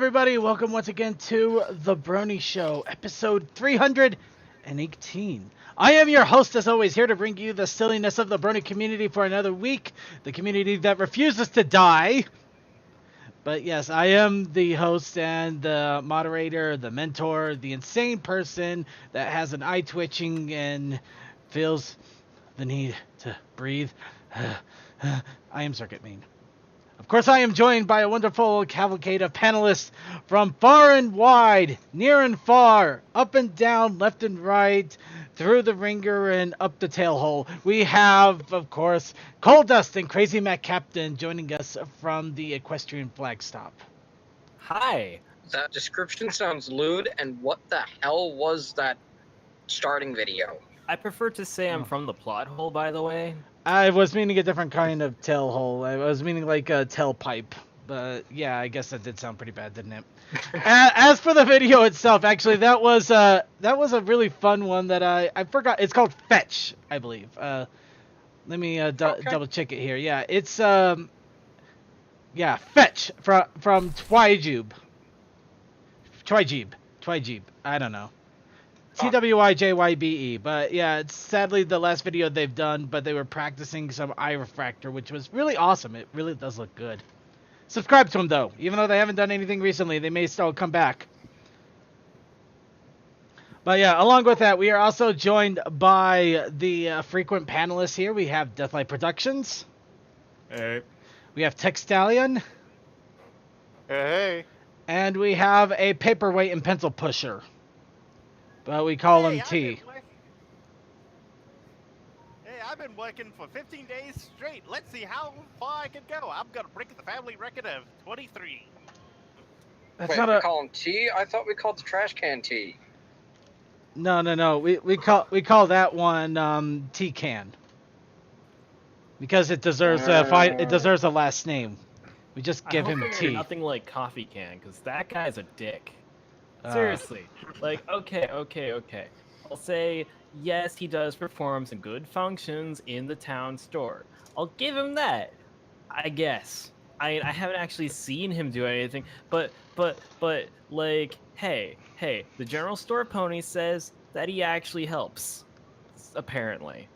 everybody. Welcome once again to the Brony Show, episode 318. I am your host, as always, here to bring you the silliness of the Brony community for another week. The community that refuses to die. But yes, I am the host and the moderator, the mentor, the insane person that has an eye twitching and feels the need to breathe. I am Circuit Mean. Of course, I am joined by a wonderful cavalcade of panelists from far and wide, near and far, up and down, left and right, through the ringer and up the tail hole. We have, of course, Coal Dust and Crazy Matt Captain joining us from the Equestrian Flagstop. Hi. That description sounds lewd, and what the hell was that starting video? I prefer to say I'm from the plot hole, by the way. I was meaning a different kind of tail hole. I was meaning like a tailpipe. But yeah, I guess that did sound pretty bad, didn't it? As for the video itself, actually, that was a really fun one that I forgot. It's called Fetch, I believe. Let me double check it here. Yeah, it's Fetch from Twijube. I don't know. TWIJYBE, but yeah, it's sadly the last video they've done, but they were practicing some eye refractor, which was really awesome. It really does look good. Subscribe to them, though. Even though they haven't done anything recently, they may still come back. But yeah, along with that, we are also joined by the frequent panelists here. We have Deathlight Productions. Hey. We have Textalion. Hey. And we have a paperweight and pencil pusher. But we call him T. I've been working for 15 days straight. Let's see how far I can go. I'm gonna break the family record of 23. That's Wait, not we call him T? I thought we called the trash can T. No. We call that one T-Can. Because it deserves it deserves a last name. We just give him T. Nothing like Coffee Can, because that guy's a dick. Seriously. Okay. I'll say, yes, he does perform some good functions in the town store. I'll give him that, I guess. I haven't actually seen him do anything, but, like, hey, the general store pony says that he actually helps, apparently.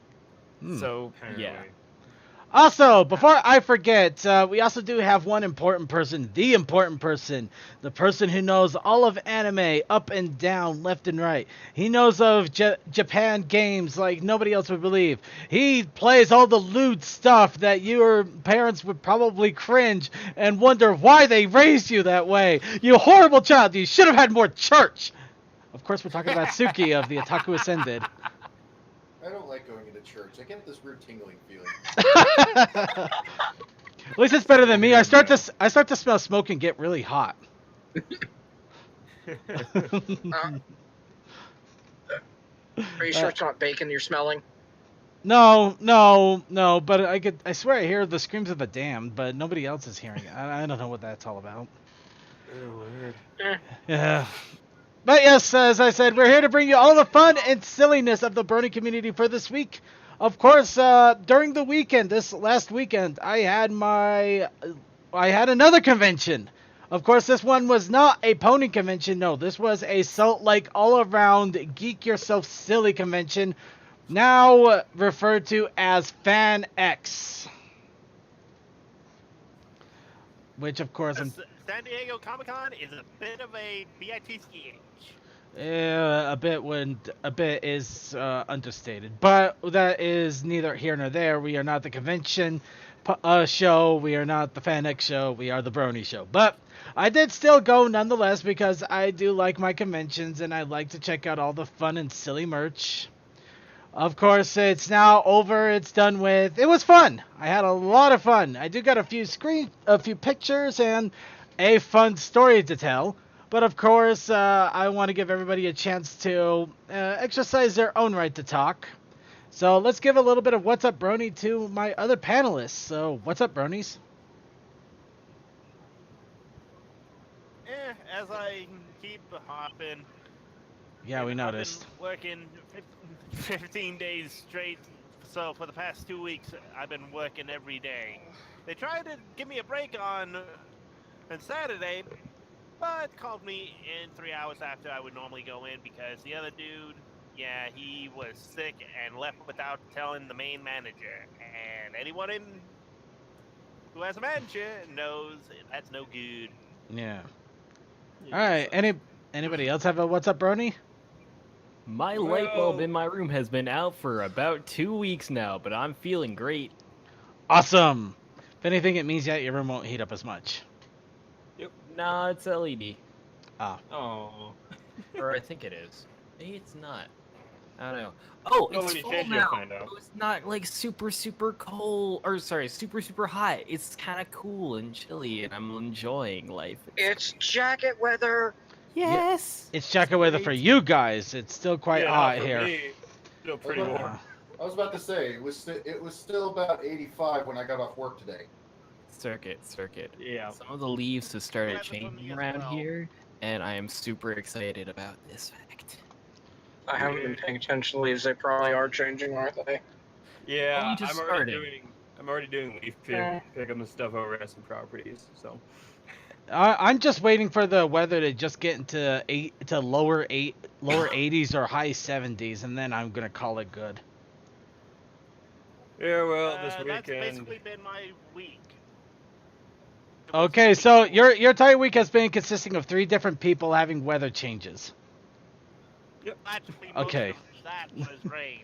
So, yeah. Also, before I forget, we also do have one important person, the person who knows all of anime, up and down, left and right. He knows of Japan games like nobody else would believe. He plays all the lewd stuff that your parents would probably cringe and wonder why they raised you that way. You horrible child, you should have had more church. Of course, we're talking about Suki of the Otaku Ascended. I don't like going into church. I get this weird tingling feeling. At least it's better than me. I start to smell smoke and get really hot. Are you sure it's not bacon you're smelling? No. But I swear I hear the screams of the damned, but nobody else is hearing it. I don't know what that's all about. Oh, weird. Yeah. But yes, as I said, we're here to bring you all the fun and silliness of the Brony community for this week. Of course, during the weekend, this last weekend, I had another convention. Of course, this one was not a pony convention. No, this was a all-around geek yourself silly convention, now referred to as Fan X. Which, of course, San Diego Comic-Con is a bit of a BITCH. A bit is understated, but that is neither here nor there. We are not the convention show. We are not the Fan X show. We are the Brony show. But I did still go nonetheless because I do like my conventions and I like to check out all the fun and silly merch. Of course, it's now over. It's done with. It was fun. I had a lot of fun. I do got a few pictures and a fun story to tell. But of course, I want to give everybody a chance to exercise their own right to talk. So let's give a little bit of What's Up Brony to my other panelists. So what's up, Bronies? As I keep hopping. Yeah, we noticed. I've been working 15 days straight, so for the past 2 weeks, I've been working every day. They tried to give me a break on Saturday, but called me in 3 hours after I would normally go in because the other dude, yeah, he was sick and left without telling the main manager. And anyone who has a manager knows that's no good. Yeah. Yeah, All right. Anybody else have a what's up, Brony? My light bulb in my room has been out for about 2 weeks now, but I'm feeling great. Awesome. If anything, it means that your room won't heat up as much. Nah, it's LED. Ah. Oh. Or I think it is. Maybe it's not. I don't know. Oh, Well, it's when you full change, you'll now. find out. So it's not like super cold, or sorry, super hot. It's kind of cool and chilly, and I'm enjoying life. It's jacket weather. Yes. It's jacket weather for you guys. It's still quite Yeah, hot for here. me, still pretty Okay. warm. I was about to say it was still about 85 when I got off work today. Circuit. Yeah. Some of the leaves have started Weather for changing me as around well. here, and I am super excited about this fact. I haven't been paying attention to leaves. They probably are changing, aren't they? Yeah, Only just I'm already doing leaf picking the stuff over at some properties. So I'm just waiting for the weather to just get into lower 80s or high 70s, and then I'm gonna call it good. yeah, well, this That's weekend. basically been my week. It was Okay, a so week. your entire week has been consisting of 3 different people having weather changes. Actually, most Okay. of that was rain.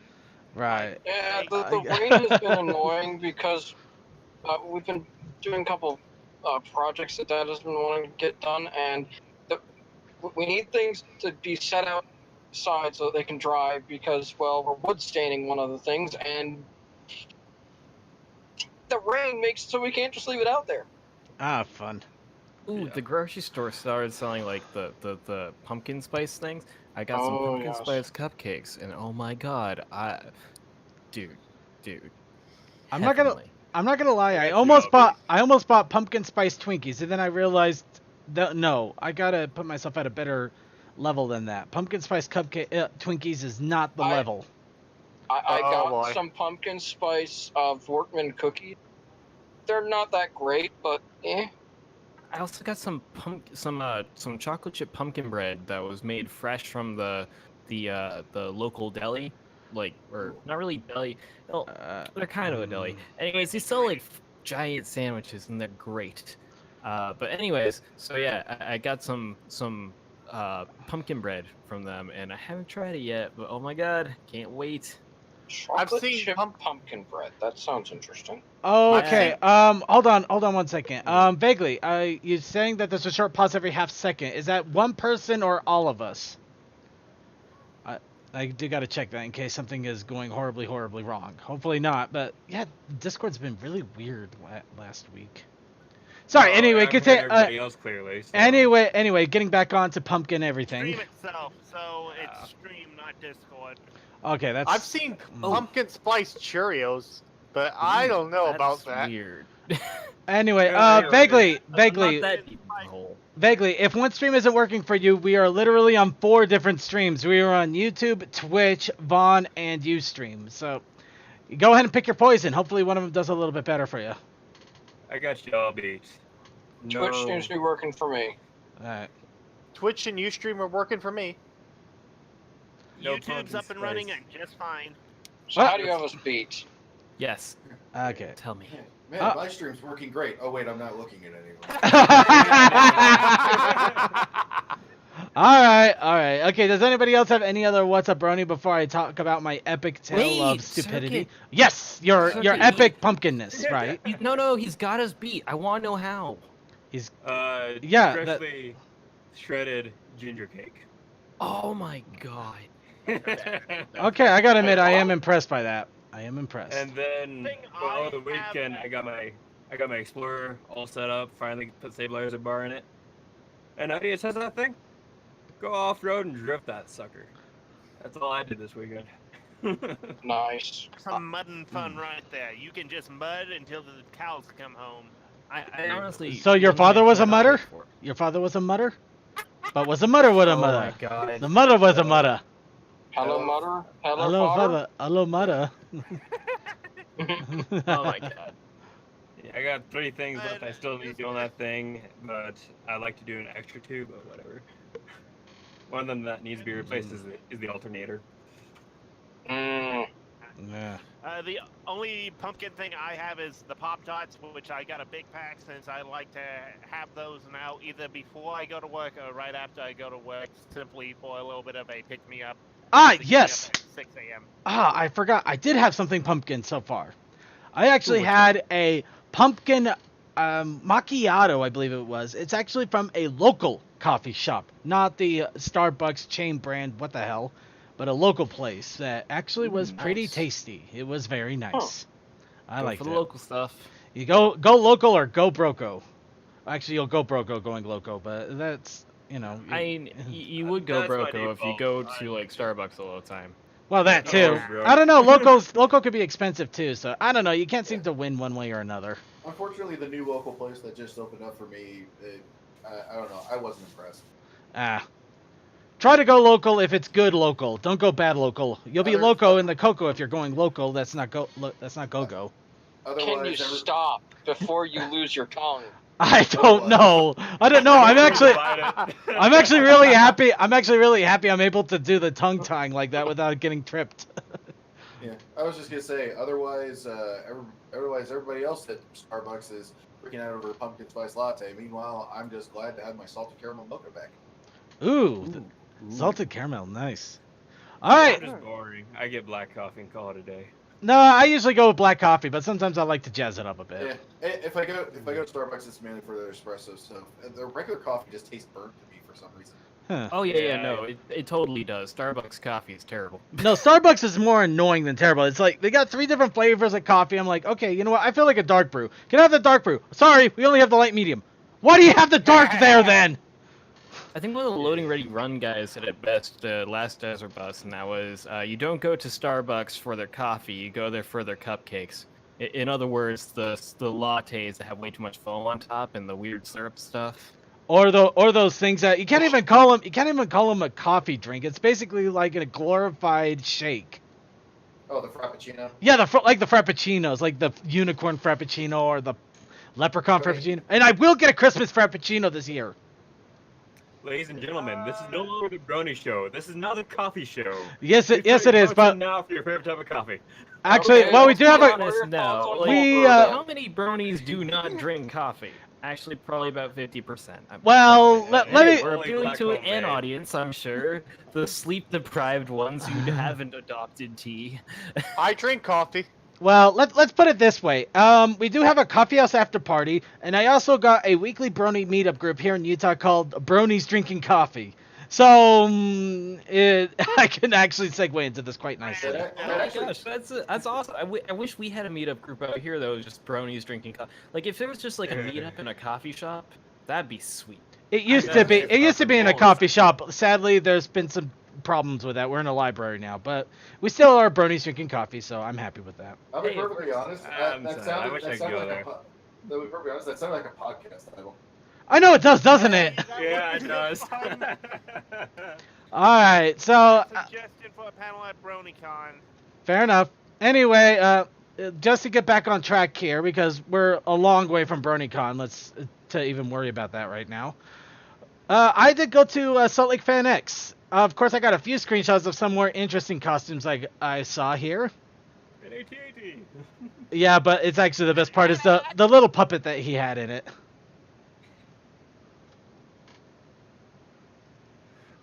Right. Yeah, I the got- rain has been annoying because we've been doing a couple projects that Dad has been wanting to get done, and we need things to be set outside so that they can dry because, well, we're wood staining one of the things, and the rain makes it so we can't just leave it out there. Ah, fun. Ooh, Yeah. the grocery store started selling like the pumpkin spice things. I got some Oh, pumpkin yes. spice cupcakes, and oh my god, dude, I'm not gonna lie. Yeah, I it's almost your bought pumpkin spice Twinkies, and then I realized that no, I gotta put myself at a better level than that. Pumpkin spice Twinkies is not the I- level. I Oh, got boy. some pumpkin spice Vortman cookies. They're not that great, but I also got some chocolate chip pumpkin bread that was made fresh from the local deli, or not really deli. No, they're kind of a deli. Anyways, they sell like giant sandwiches and they're great. But anyways, so yeah, I got some pumpkin bread from them, and I haven't tried it yet. But oh my god, can't wait. chocolate seen chip pumpkin bread. That sounds interesting. Okay. Yeah. Hold on one second. Vaguely, you're saying that there's a short pause every half second. Is that one person or all of us? I do gotta check that in case something is going horribly wrong. Hopefully not, but yeah, Discord's been really weird last week. Sorry. Well, Anyway, I'm hearing everybody else clearly. So. Anyway, getting back on to pumpkin everything. Stream itself, so it's stream, not Discord. Okay, that's. I've seen Oh. pumpkin spice Cheerios, but I don't know about That's that. Weird. Anyway, Yeah, vaguely, I'm not that deep in the hole. Vaguely, if one stream isn't working for you, we are literally on 4 different streams. We are on YouTube, Twitch, Vaughn, and Ustream. So, go ahead and pick your poison. Hopefully, one of them does a little bit better for you. I got you all beat. Twitch seems to be working for me. All right. Twitch and Ustream are working for me. No YouTube's pumpkin up and running spice. and just fine. So What? how do you have us beat? Yes. Okay. Tell me. Man, my stream's working great. Oh wait, I'm not looking at anyone. All right. Okay, does anybody else have any other What's Up Brony before I talk about my epic tale of Wait, stupidity? Circuit. Yes, your Circuit. epic pumpkinness, right? No, he's got us beat. I want to know how. Yeah, Freshly shredded ginger cake. Oh my god. Okay, I gotta admit, I am impressed by that. I am impressed. And then Thing over the I have- weekend, I got my Explorer all set up. Finally put stabilizer bar in it. And how do you test that thing? Go off road and drift that sucker. That's all I did this weekend. Nice. Some mudding fun right there. You can just mud until the cows come home. I honestly. So your wouldn't father mind was a trying out mutter? before. Your father was a mutter? But was a mutter with a Oh mutter? my god. The mutter was a mutter. Hello, Mutter. Hello, Hello, Father. father. Hello, mutter. Oh my god. Yeah, I got 3 things left. I still need to do on that thing, but I'd like to do an extra 2, but whatever. One of them that needs to be replaced is the alternator. Yeah. The only pumpkin thing I have is the Pop Tarts, which I got a big pack since I like to have those now either before I go to work or right after I go to work, simply for a little bit of a pick-me-up. Ah, to get me yes. up at 6 a.m. Ah, I forgot. I did have something pumpkin so far. I actually had a pumpkin macchiato, I believe it was. It's actually from a local coffee shop, not the Starbucks chain brand, what the hell, but a local place that actually was pretty nice. tasty. It was very nice. I like for it. the local stuff. You go local or go broco. Actually, you'll go broco going loco, but that's, you know. I mean, you would go That's my broco if you default. go to like Starbucks all the time. Well, that too. bro. I don't know. Local could be expensive too, so I don't know. You can't seem to win one way or another. Unfortunately, the new local place that just opened up for me, I don't know. I wasn't impressed. Try to go local if it's good local. Don't go bad local. You'll be loco in the cocoa if you're going local. That's not go. That's not go. Otherwise, Can you stop before you lose your tongue? I don't know. I don't know. I'm actually really happy. I'm actually really happy I'm able to do the tongue tying like that without getting tripped. Yeah, I was just gonna say. Otherwise, everybody else at Starbucks is freaking out over a pumpkin spice latte. Meanwhile, I'm just glad to have my salted caramel mocha back. Ooh. Salted caramel, nice. All right. I'm just boring. I get black coffee and call it a day. No, I usually go with black coffee, but sometimes I like to jazz it up a bit. Yeah, if I go to Starbucks, it's mainly for their espresso stuff. The regular coffee just tastes burnt to me for some reason. Huh. Oh yeah, no, it totally does. Starbucks coffee is terrible. No, Starbucks is more annoying than terrible. It's like they got 3 different flavors of coffee. I'm like, okay, you know what? I feel like a dark brew. Can I have the dark brew? Sorry, we only have the light medium. Why do you have the dark there then? I think one of the loading ready run guys said it best last Desert Bus, and that was, you don't go to Starbucks for their coffee, you go there for their cupcakes. In other words, the lattes that have way too much foam on top and the weird syrup stuff. Or those things that you can't even call them a coffee drink. It's basically like a glorified shake. Oh, the Frappuccino? Yeah, like the Frappuccinos, like the Unicorn Frappuccino or the Leprechaun Frappuccino. And I will get a Christmas Frappuccino this year. Ladies and gentlemen, this is no longer the Brony Show. This is now the coffee show. Yes, it is. But now for your favorite type of coffee. actually, Okay, well, we do have a. Honest now, how many bronies do not drink coffee? Actually, probably about 50%. Well, let me. We're appealing Black to Hole an Man. audience, I'm sure. The sleep-deprived ones who haven't adopted tea. I drink coffee. Well, let's put it this way. We do have a coffee house after party, and I also got a weekly Brony meetup group here in Utah called Bronies Drinking Coffee. So I can actually segue into this quite nicely. Oh my gosh, that's awesome. I wish we had a meetup group out here that was just bronies drinking coffee. Like if there was just like a meetup in a coffee shop, that'd be sweet. It used to be. It used to be in a coffee shop. Sadly, there's been some problems with that. We're in a library now, but we still are bronies drinking coffee, so I'm happy with that. I'll be perfectly honest. I wish I could go there. To be perfectly honest, that sounded like a podcast title. I know it does, doesn't it? Yeah, it does. All right, so Suggestion for a panel at BronyCon. fair enough. Anyway, just to get back on track here, because we're a long way from BronyCon, to even worry about that right now. I did go to Salt Lake Fan X. Of course, I got a few screenshots of some more interesting costumes I saw here. Yeah, but it's actually the best part is the little puppet that he had in it.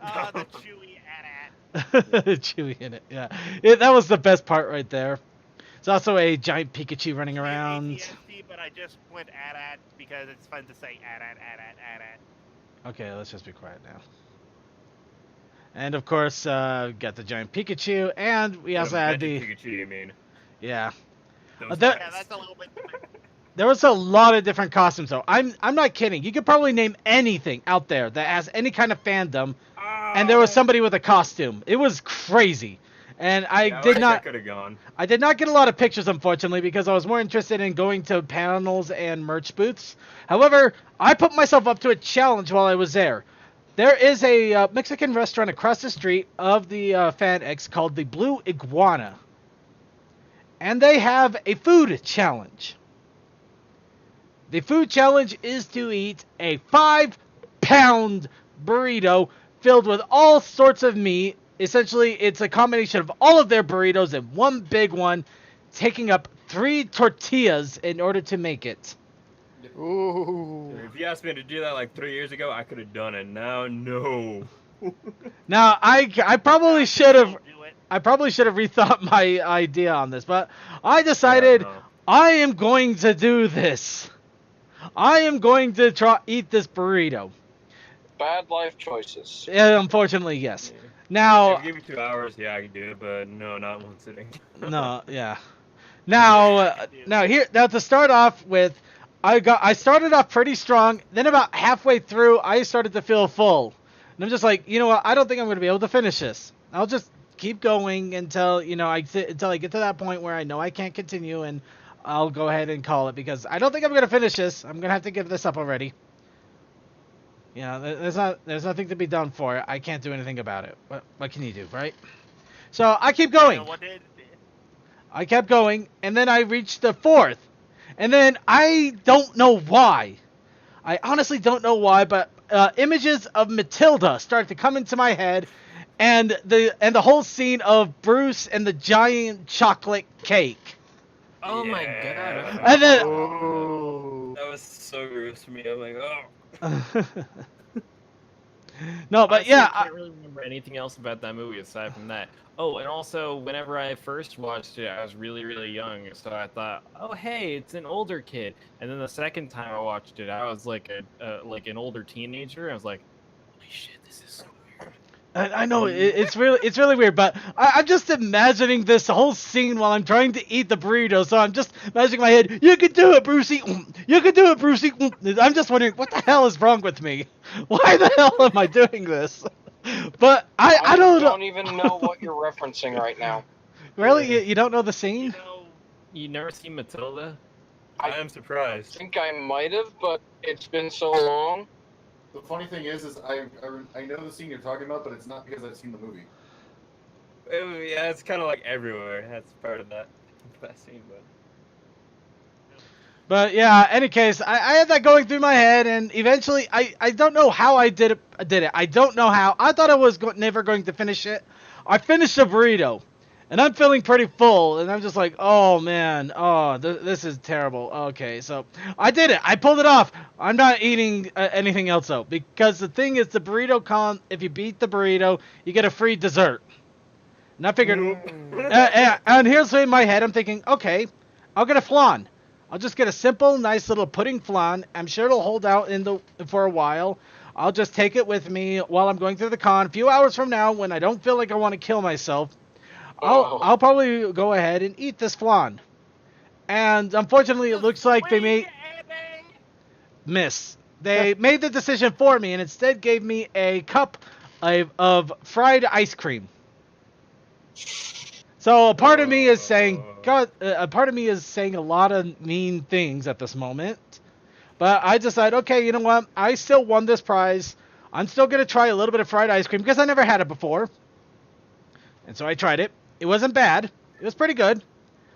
The Chewy at Chewy in it, yeah. That was the best part right there. There's also a giant Pikachu running around. AT&T, but I just went at because it's fun to say at. Okay, let's just be quiet now. And of course, got the giant Pikachu, and we also had the Pikachu, you mean? yeah. Yeah, that's a little bit. There was a lot of different costumes, though. I'm not kidding. You could probably name anything out there that has any kind of fandom, and there was somebody with a costume. It was crazy, and I did not get a lot of pictures, unfortunately, because I was more interested in going to panels and merch booths. However, I put myself up to a challenge while I was there. There is a Mexican restaurant across the street of the Fan X called the Blue Iguana, and they have a food challenge. The food challenge is to eat a 5-pound burrito filled with all sorts of meat. Essentially, it's a combination of all of their burritos in one big one, taking up 3 tortillas in order to make it. Ooh. If you asked me to do that like 3 years ago, I could have done it. Now, no. Now, I probably should have Don't do it. rethought my idea on this, but I decided Yeah, no. I am going to do this. I am going to eat this burrito. Bad life choices. Unfortunately, yes. Yeah. Now, If you give me 2 hours, yeah, I can do it, but no, not in one sitting. no, yeah. Now to start off with, I started off pretty strong. Then about halfway through, I started to feel full, and I'm just like, you know what? I don't think I'm going to be able to finish this. I'll just keep going until I get to that point where I know I can't continue, and I'll go ahead and call it because I don't think I'm going to finish this. I'm going to have to give this up already. There's nothing to be done for it. I can't do anything about it. What can you do, right? So I keep going. You know what did? I kept going, and then I reached the 4th. And then I don't know why. I honestly don't know why, but images of Matilda started to come into my head, and the whole scene of Bruce and the giant chocolate cake. Oh my Yeah. god. And then Ooh. That was so gross for me. I'm like, oh. no, but Honestly, yeah, I can't really remember anything else about that movie aside from that. Oh, and also, whenever I first watched it, I was really, really young, so I thought, oh, hey, it's an older kid. And then the second time I watched it, I was like an older teenager. I was like, holy shit, this is so weird. I know it's really weird, but I'm just imagining this whole scene while I'm trying to eat the burrito. So I'm just imagining in my head, you can do it, Brucey. You can do it, Brucey. I'm just wondering, what the hell is wrong with me? Why the hell am I doing this? But I don't even know what you're referencing right now. Really, you don't know the You scene? know, you never seen Matilda? I am I surprised. think I might have, but it's been so long. The funny thing is I know the scene you're talking about, but it's not because I've seen the movie. Yeah, it's kind of like everywhere. That's part of that scene, but. But yeah, any case, I had that going through my head, and eventually, I don't know how I did it. I don't know how. I thought I was never going to finish it. I finished the burrito, and I'm feeling pretty full, and I'm just like, oh man, this is terrible. Okay, so I did it. I pulled it off. I'm not eating anything else though, because the thing is, the burrito if you beat the burrito, you get a free dessert. And I figured, and here's in my head, I'm thinking, okay, I'll get a flan. I'll just get a simple, nice little pudding flan. I'm sure it'll hold out for a while. I'll just take it with me while I'm going through the con. A few hours from now, when I don't feel like I want to kill myself, I'll probably go ahead and eat this flan. And unfortunately, it looks like they made They made the decision for me and instead gave me a cup of fried ice cream. So a part of me is saying, God, a part of me is saying a lot of mean things at this moment. But I decided, okay, you know what? I still won this prize. I'm still going to try a little bit of fried ice cream because I never had it before. And so I tried it. It wasn't bad. It was pretty good.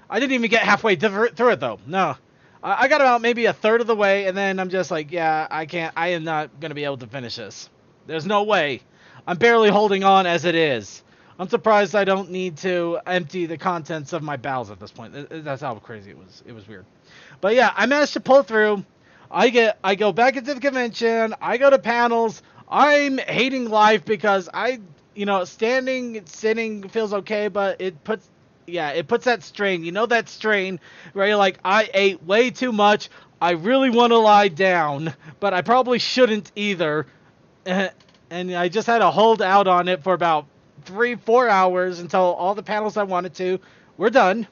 I didn't even get halfway through it, though. No. I got about maybe a third of the way, and then I'm just like, yeah, I am not going to be able to finish this. There's no way. I'm barely holding on as it is. I'm surprised I don't need to empty the contents of my bowels at this point. That's how crazy it was. It was weird. But yeah, I managed to pull through. I go back into the convention. I go to panels. I'm hating life because sitting feels okay, but it puts that strain. You know that strain where you're like, I ate way too much. I really want to lie down, but I probably shouldn't either. And I just had to hold out on it for about 3-4 hours until all the panels I wanted to were done.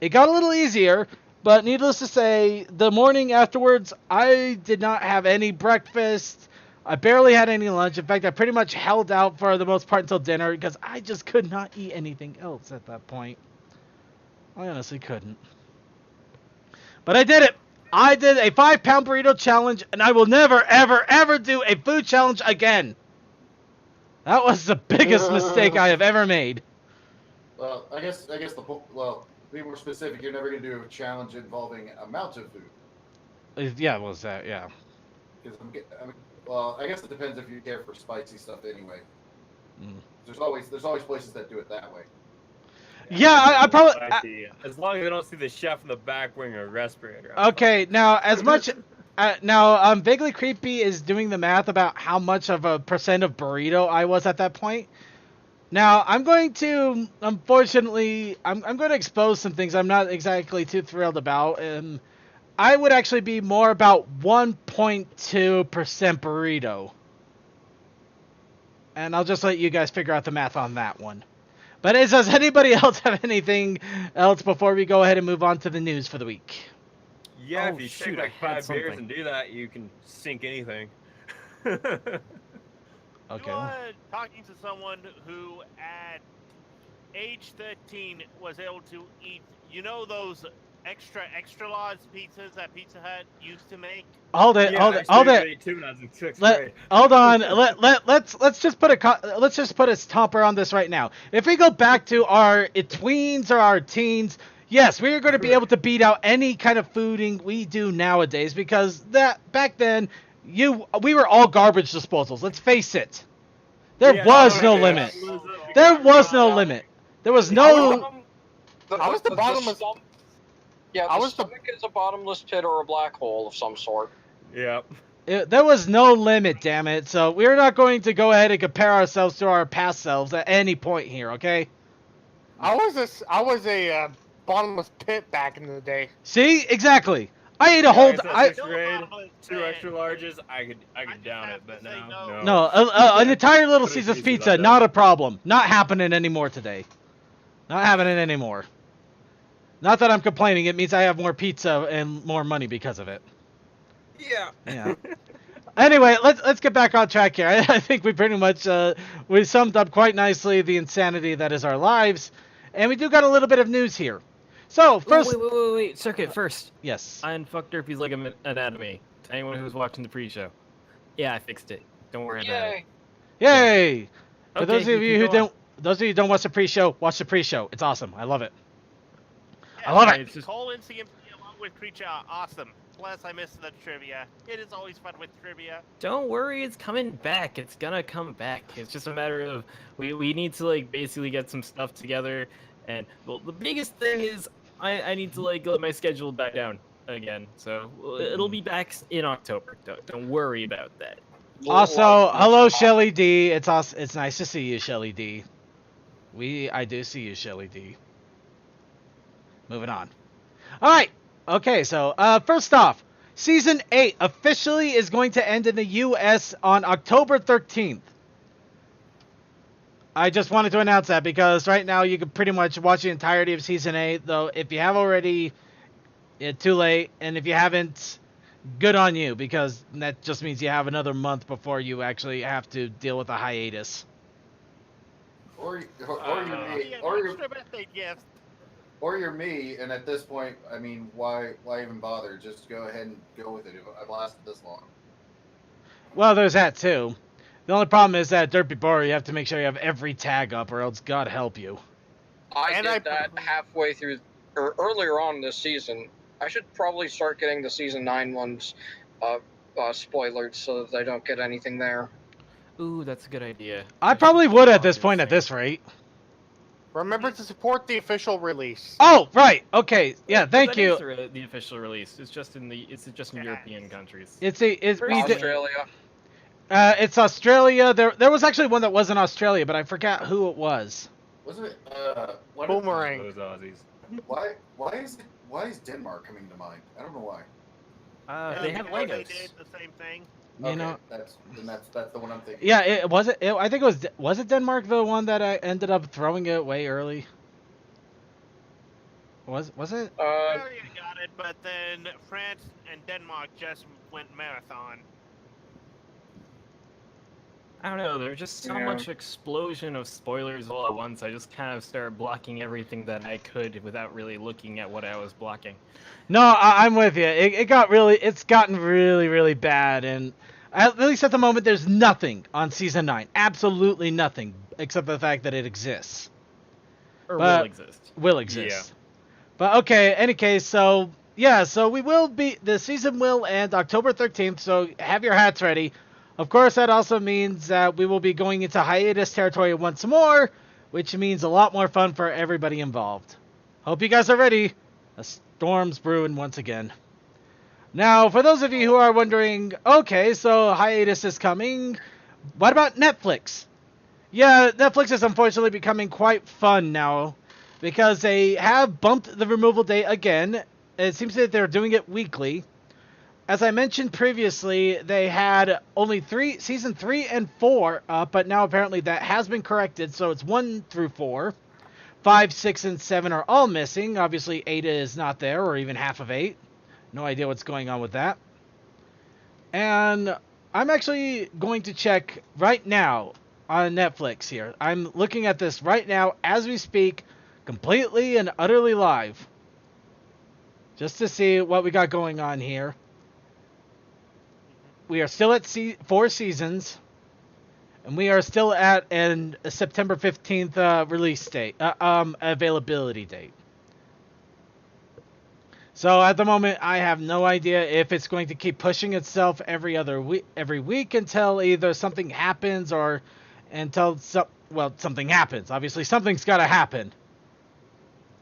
It got a little easier, but needless to say, the morning afterwards, I did not have any breakfast. I barely had any lunch. In fact, I pretty much held out for the most part until dinner because I just could not eat anything else at that point. I honestly couldn't. But I did it. I did a 5-pound burrito challenge, and I will never, ever, ever do a food challenge again. That was the biggest mistake I have ever made. Well, I guess the point. Well, to be more specific, you're never going to do a challenge involving amount of food. Yeah, what was that? Yeah. Because well, I guess it depends if you care for spicy stuff anyway. Mm. There's always places that do it that way. Yeah, I probably. As long as I don't see the chef in the back wearing a respirator. Okay, now as much. Now, Vaguely Creepy is doing the math about how much of a percent of burrito I was at that point. Now, I'm going to, unfortunately, I'm going to expose some things I'm not exactly too thrilled about. I would actually be more about 1.2% burrito. And I'll just let you guys figure out the math on that one. But does anybody else have anything else before we go ahead and move on to the news for the week? Yeah, if you shoot like 5 beers and do that, you can sink anything. Okay. Okay. Talking to someone who at age 13 was able to eat, those extra large pizzas that Pizza Hut used to make? Hold it. Hold on. Let's just put a stopper on this right now. If we go back to our tweens or our teens, yes, we are going to be able to beat out any kind of fooding we do nowadays, because that back then we were all garbage disposals. Let's face it. There was no limit. There was no limit. There was no. I was the bottomless. Yeah, the stomach is a bottomless pit or a black hole of some sort. Yep. There was no limit, damn it. So we're not going to go ahead and compare ourselves to our past selves at any point here, okay? I was a bottomless pit back in the day. See, exactly. I ate a whole. Two extra larges. I could down it, but now no. An entire Little Caesars pizza, not a problem. Not happening anymore today. Not happening anymore. Not that I'm complaining. It means I have more pizza and more money because of it. Yeah. Yeah. Anyway, let's get back on track here. I think we pretty much we summed up quite nicely the insanity that is our lives, and we do got a little bit of news here. So first, wait, Circuit first. Yes. I unfucked Derpy's Leg Anatomy. To anyone who's watching the pre-show. Yeah, I fixed it. Don't worry about it. Yay! For Okay, those of you who go don't watch the pre-show, watch the pre-show. It's awesome. I love it. Yeah, I love it. Cole and CMP along with Creature are awesome. Plus, I missed the trivia. It is always fun with trivia. Don't worry, it's coming back. It's gonna come back. It's just a matter of we need to basically get some stuff together. And well, the biggest thing is I need to let my schedule back down again. So it'll be back in October. Don't worry about that. Also, hello Shelly D. It's nice to see you, Shelly D. I do see you, Shelly D. Moving on. All right. Okay, so first off, Season 8 officially is going to end in the U.S. on October 13th. I just wanted to announce that because right now you can pretty much watch the entirety of Season 8, though if you have already, it's too late, and if you haven't, good on you, because that just means you have another month before you actually have to deal with a hiatus. Or you're me, and at this point, I mean, why even bother? Just go ahead and go with it. If I've lasted this long. Well, there's that too. The only problem is that Derpy Bar, you have to make sure you have every tag up, or else God help you. I did that halfway through, or earlier on this season. I should probably start getting the Season 9 ones spoiled so that I don't get anything there. Ooh, that's a good idea. I probably would at this point, at this rate. Remember to support the official release. Oh, right. Okay. Yeah. Thank you. The official release. It's just in European countries. It's Australia. It's Australia. There was actually one that wasn't Australia, but I forgot who it was. Wasn't it? Boomerang. Those Aussies. Why is Denmark coming to mind? I don't know why. They have Legos. They did the same thing. You know, that's the one I'm thinking. Yeah, I think was it Denmark, the one that I ended up throwing it way early? Was it? Australia got it, but then France and Denmark just went marathon. I don't know, there's just so much explosion of spoilers all at once. I just kind of started blocking everything that I could without really looking at what I was blocking. No, I'm with you. It's gotten really, really bad, and at least at the moment, there's nothing on Season 9. Absolutely nothing, except for the fact that it exists. Will exist. Will exist. Yeah. But okay, any case, so yeah, so the season will end October 13th, so have your hats ready. Of course, that also means that we will be going into hiatus territory once more, which means a lot more fun for everybody involved. Hope you guys are ready. A storm's brewing once again. Now, for those of you who are wondering, okay, so hiatus is coming, what about Netflix? Yeah, Netflix is unfortunately becoming quite fun now, because they have bumped the removal date again. It seems that they're doing it weekly. As I mentioned previously, they had only season 3 and 4 up, but now apparently that has been corrected, so it's 1 through 4. 5, 6, and 7 are all missing. Obviously, 8 is not there, or even half of 8. No idea what's going on with that. And I'm actually going to check right now on Netflix here. I'm looking at this right now as we speak, completely and utterly live. Just to see what we got going on here. We are still at 4 seasons. And we are still at a September 15th release date, availability date. So at the moment, I have no idea if it's going to keep pushing itself every week until either something happens or until something happens. Obviously, something's got to happen.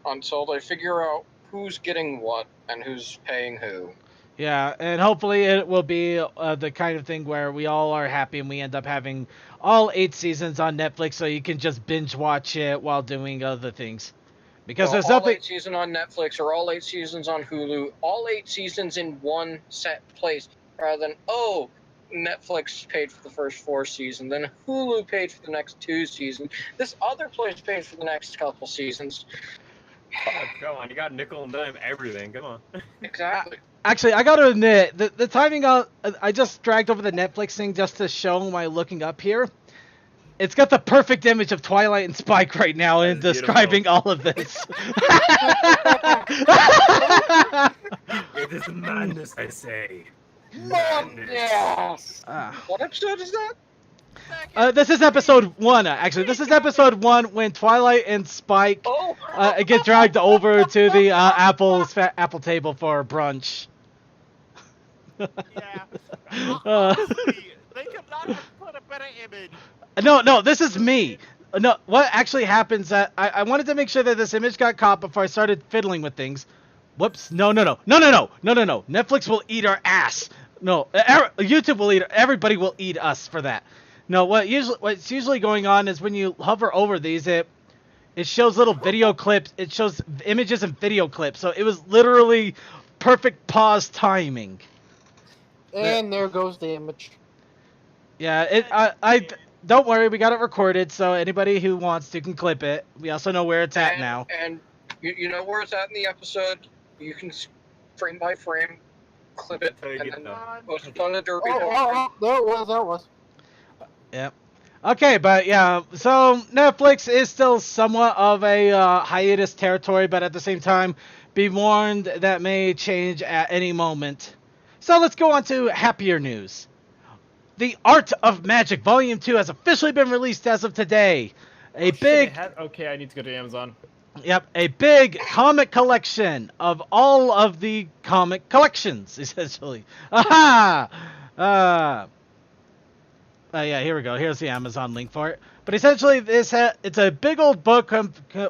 Until they figure out who's getting what and who's paying who. Yeah, and hopefully it will be the kind of thing where we all are happy and we end up having all 8 seasons on Netflix so you can just binge watch it while doing other things. Because there's all nothing... 8 seasons on Netflix or all 8 seasons on Hulu, all 8 seasons in one set place, rather than, Netflix paid for the first 4 seasons, then Hulu paid for the next 2 seasons, this other place paid for the next couple seasons. Oh, come on, you got nickel and dime everything, come on. Exactly. Actually, I gotta admit, the timing I just dragged over the Netflix thing just to show my looking up here. It's got the perfect image of Twilight and Spike right now in describing all of this. It is madness, I say. Yes. What episode is that? This is episode 1, actually. This is episode 1 when Twilight and Spike get dragged over to the Apple table for brunch. Yeah. Honestly, they could not have put a better image. No, this is me. No, what actually happens that I wanted to make sure that this image got caught before I started fiddling with things. Whoops. No. Netflix will eat our ass. No, YouTube will everybody will eat us for that. No, what's usually going on is when you hover over these, it shows little video clips. It shows images and video clips. So it was literally perfect pause timing. And there goes the image. Yeah, I don't worry, we got it recorded, so anybody who wants to can clip it. We also know where it's at now. And you know where it's at in the episode. You can frame by frame clip it and then post it on the Derby. There it was. Yep. Okay, but yeah, so Netflix is still somewhat of a hiatus territory, but at the same time, be warned that may change at any moment. So let's go on to happier news. The Art of Magic Volume 2 has officially been released as of today. Okay, I need to go to Amazon. Yep, a big comic collection of all of the comic collections, essentially. Aha! Yeah, here we go. Here's the Amazon link for it. But essentially, it's a big old book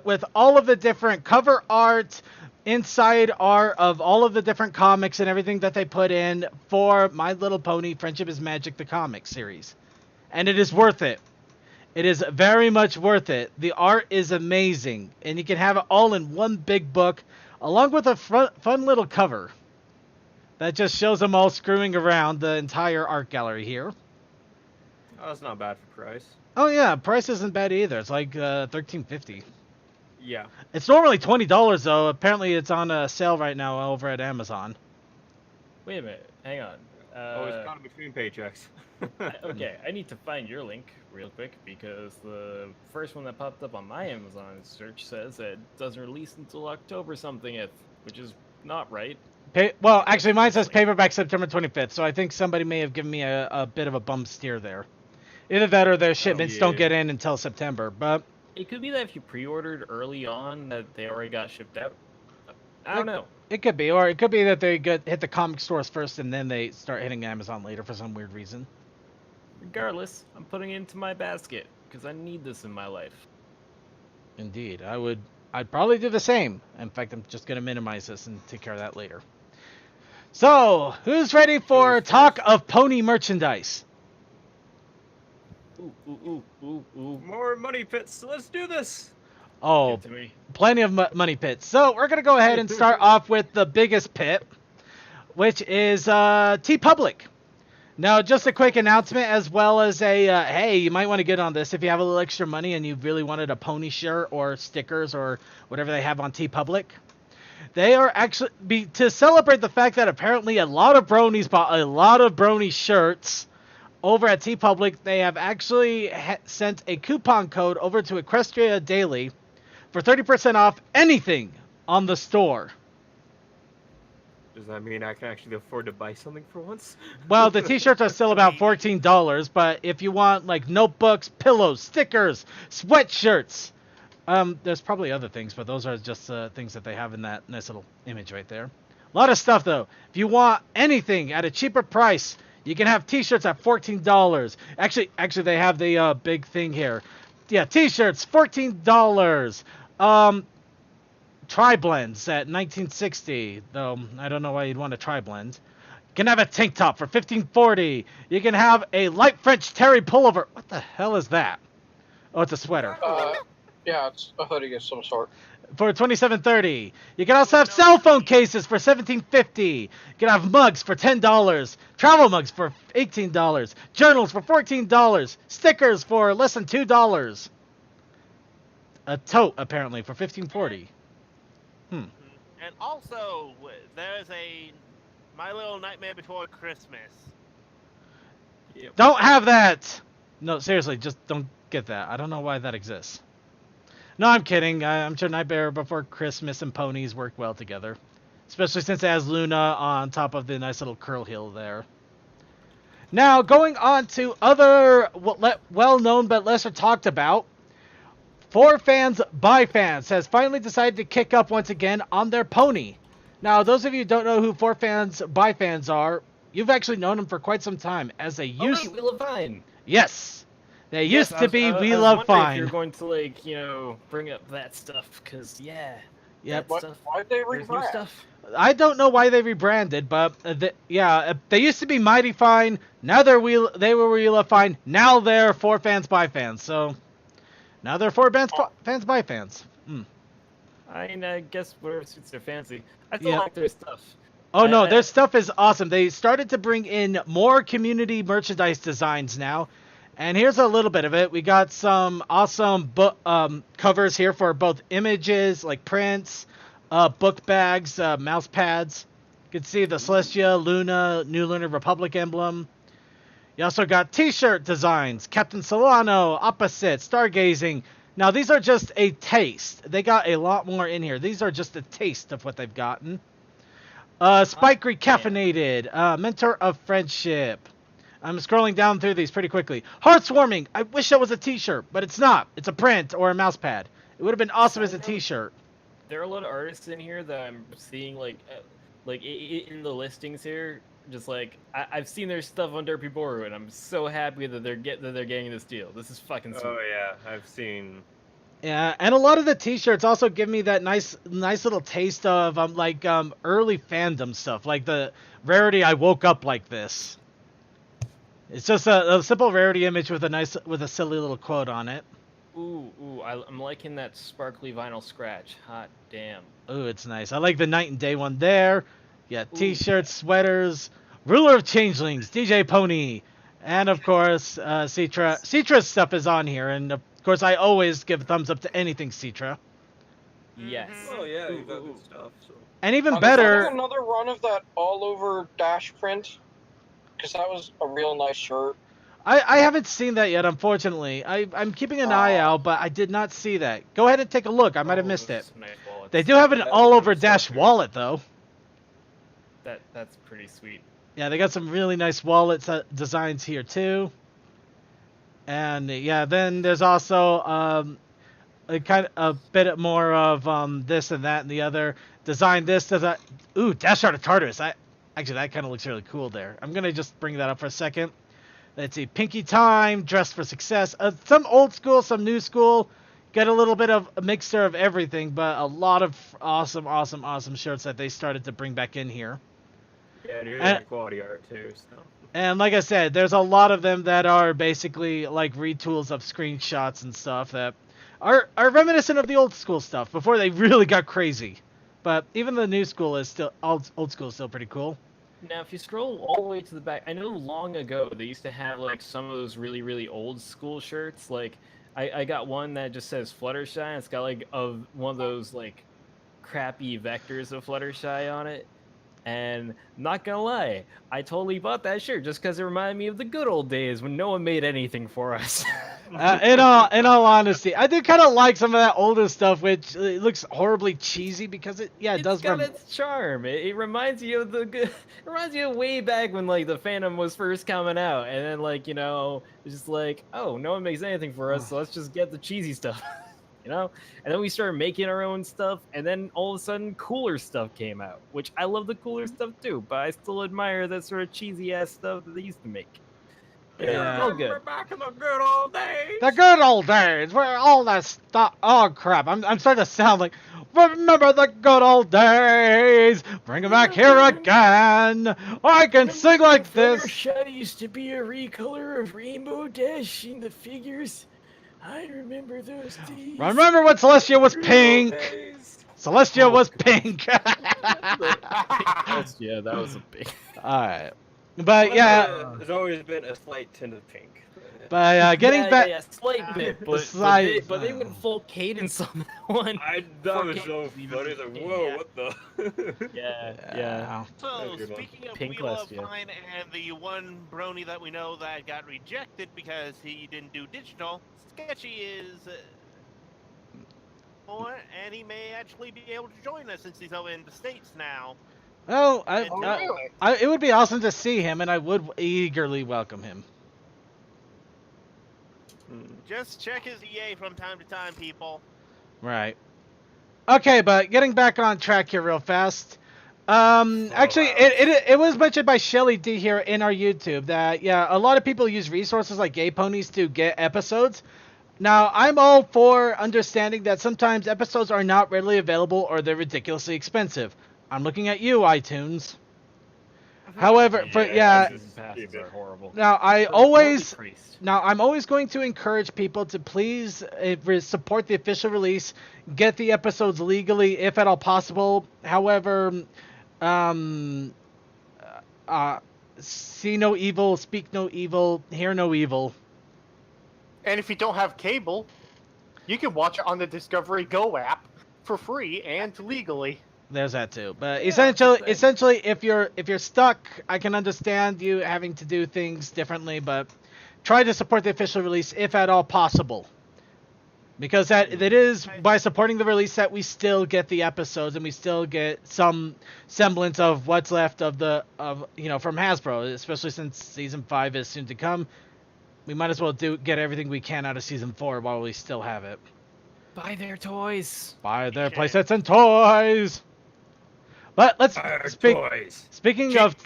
with all of the different cover art, inside art of all of the different comics and everything that they put in for My Little Pony Friendship is Magic, the comic series. And it is worth it. It is very much worth it. The art is amazing. And you can have it all in one big book, along with a fun little cover that just shows them all screwing around the entire art gallery here. Oh, that's not bad for price. Oh yeah, price isn't bad either. It's like $13.50. Yeah. It's normally $20 though. Apparently it's on a sale right now over at Amazon. Wait a minute, hang on. Always caught between paychecks. Okay, I need to find your link real quick because the first one that popped up on my Amazon search says that it doesn't release until October something, which is not right. Well, actually mine says paperback September 25th, so I think somebody may have given me a bit of a bum steer there. Either that or their shipments don't get in until September, but... It could be that if you pre-ordered early on, that they already got shipped out. I don't know. It could be, or it could be that they hit the comic stores first and then they start hitting Amazon later for some weird reason. Regardless, I'm putting it into my basket because I need this in my life. Indeed, I'd probably do the same. In fact, I'm just gonna minimize this and take care of that later. So, who's ready for talk of pony merchandise? Ooh. More money pits. Let's do this. Oh, Get to me. plenty of money pits. So we're gonna go ahead and start off with the biggest pit, which is TeePublic. Now, just a quick announcement, as well as a hey, you might want to get on this if you have a little extra money and you really wanted a pony shirt or stickers or whatever they have on TeePublic. They are actually to celebrate the fact that apparently a lot of bronies bought a lot of brony shirts over at TeePublic. They have actually sent a coupon code over to Equestria Daily for 30% off anything on the store. Does that mean I can actually afford to buy something for once? Well, the t-shirts are still about $14, but if you want like notebooks, pillows, stickers, sweatshirts, there's probably other things, but those are just things that they have in that nice little image right there. A lot of stuff though. If you want anything at a cheaper price, you can have t-shirts at $14. Actually they have the big thing here. Yeah, t-shirts, $14. Tri-blends at $19.60, though I don't know why you'd want a tri-blend. You can have a tank top for $15.40. You can have a light French terry pullover. What the hell is that? Oh, it's a sweater. Yeah, it's a hoodie of some sort. For $27.30. You can also have cell phone cases for $17.50. You can have mugs for $10. Travel mugs for $18. Journals for $14. Stickers for less than $2. A tote, apparently, for $15.40. And also, there's a My Little Nightmare Before Christmas. Yep. Don't have that! No, seriously, just don't get that. I don't know why that exists. No, I'm kidding. I'm sure Nightmare Before Christmas and ponies work well together. Especially since it has Luna on top of the nice little curl heel there. Now, going on to other well-known but lesser talked about. For Fans by Fans has finally decided to kick up once again on their pony. Now, those of you who don't know who For Fans by Fans are, you've actually known them for quite some time. As they used, We Love Fine. yes, they used to be We Love If Fine. you're going to bring up that stuff, because Yep. that stuff. Why'd they There's new rebrand? stuff. I don't know why they rebranded, but they used to be Mighty Fine. Now they were We Love Fine. Now they're For Fans by Fans. So now they're For Fans by Fans. I mean, I guess whatever suits their fancy. I still Yeah. like their stuff. Oh no, their stuff is awesome. They started to bring in more community merchandise designs now. And here's a little bit of it. We got some awesome covers here for both images, like prints, book bags, mouse pads. You can see the Celestia, Luna, New Lunar Republic emblem. You also got t-shirt designs, Captain Solano, Opposite, Stargazing. Now, these are just a taste. They got a lot more in here. These are just a taste of what they've gotten. Spike Recaffeinated, Mentor of Friendship. I'm scrolling down through these pretty quickly. Heartswarming. I wish that was a t-shirt, but it's not. It's a print or a mouse pad. It would have been awesome as a t-shirt. There are a lot of artists in here that I'm seeing, in the listings here. Just I've seen their stuff on Derpy Boru, and I'm so happy that they're getting this deal. This is fucking sweet. Oh yeah, I've seen. Yeah, and a lot of the t-shirts also give me that nice little taste of early fandom stuff, like the Rarity I Woke Up Like This. It's just a simple Rarity image with a silly little quote on it. Ooh, I'm liking that sparkly vinyl scratch. Hot damn. Ooh, it's nice. I like the Night and Day one there. Yeah, t-shirts, sweaters, Ruler of Changelings, DJ Pony, and of course, Citra. Citra's stuff is on here, and of course, I always give a thumbs up to anything Citra. Yes. Oh yeah, you got good stuff. So. And even Is better, there another run of that all-over Dash print? Because that was a real nice shirt. I haven't seen that yet, unfortunately. I'm keeping an eye out, but I did not see that. Go ahead and take a look. I might have missed it. Nice wallets. They do have an all-over Dash wallet, though. That's pretty sweet. Yeah, they got some really nice wallet designs here, too. And, yeah, then there's also a bit more of this and that and the other. Design this, design. Ooh, Dash Art of Tartarus. Actually, that kind of looks really cool there. I'm gonna just bring that up for a second. Let's see, Pinkie Time, Dressed for Success. Some old school, some new school. Get a little bit of a mixture of everything, but a lot of awesome shirts that they started to bring back in here. Yeah, and here's quality art too. So. And like I said, there's a lot of them that are basically like retools of screenshots and stuff that are reminiscent of the old school stuff before they really got crazy. But even the new school is still old school is still pretty cool. Now, if you scroll all the way to the back, I know long ago they used to have like some of those really old school shirts. Like, I got one that just says Fluttershy. It's got like one of those like crappy vectors of Fluttershy on it. And not gonna lie, I totally bought that shirt just because it reminded me of the good old days when no one made anything for us. In all honesty, I do kind of like some of that older stuff, which looks horribly cheesy because it does. It's got its charm. It reminds you of it reminds you of way back when like the Phantom was first coming out, and then like it's just like, oh, no one makes anything for us, so let's just get the cheesy stuff. And then we started making our own stuff, and then all of a sudden cooler stuff came out, which I love the cooler stuff too, but I still admire that sort of cheesy ass stuff that they used to make. Yeah. All good. We're back in the good old days. The good old days, where all that stuff. Oh crap! I'm starting to sound like. Remember the good old days. Bring them back here again. I can sing like this. Fluttershy used to be a recolor of Rainbow Dash in the figures. I remember those days. Remember when Celestia was pink? Celestia was pink. Yeah, that was a big. Alright. But yeah. There's always been a slight tint of pink. But getting back. Yeah, slight bit, but they went full cadence on that one. That was so funny. Like, whoa, what the? Yeah. So, speaking of Pink Wheel of Quest, yeah. Fine and the one Brony that we know that got rejected because he didn't do digital, Sketchy is more, and he may actually be able to join us since he's over in the States now. Oh, really? It would be awesome to see him, and I would eagerly welcome him. Just check his EA from time to time, people. Right. Okay, but getting back on track here real fast. Actually, it was mentioned by Shelly D here in our YouTube that, a lot of people use resources like gay ponies to get episodes. Now, I'm all for understanding that sometimes episodes are not readily available or they're ridiculously expensive. I'm looking at you, iTunes. However, Passes are horrible. Now, I'm always going to encourage people to please support the official release, get the episodes legally if at all possible. However, see no evil, speak no evil, hear no evil. And if you don't have cable, you can watch it on the Discovery Go app for free and legally. There's that too. But essentially, if you're stuck, I can understand you having to do things differently, but try to support the official release if at all possible. Because that is by supporting the release that we still get the episodes and we still get some semblance of what's left from Hasbro, especially since season 5 is soon to come. We might as well get everything we can out of season 4 while we still have it. Buy their toys. Buy their playsets and toys. But let's speaking of toys. Speaking of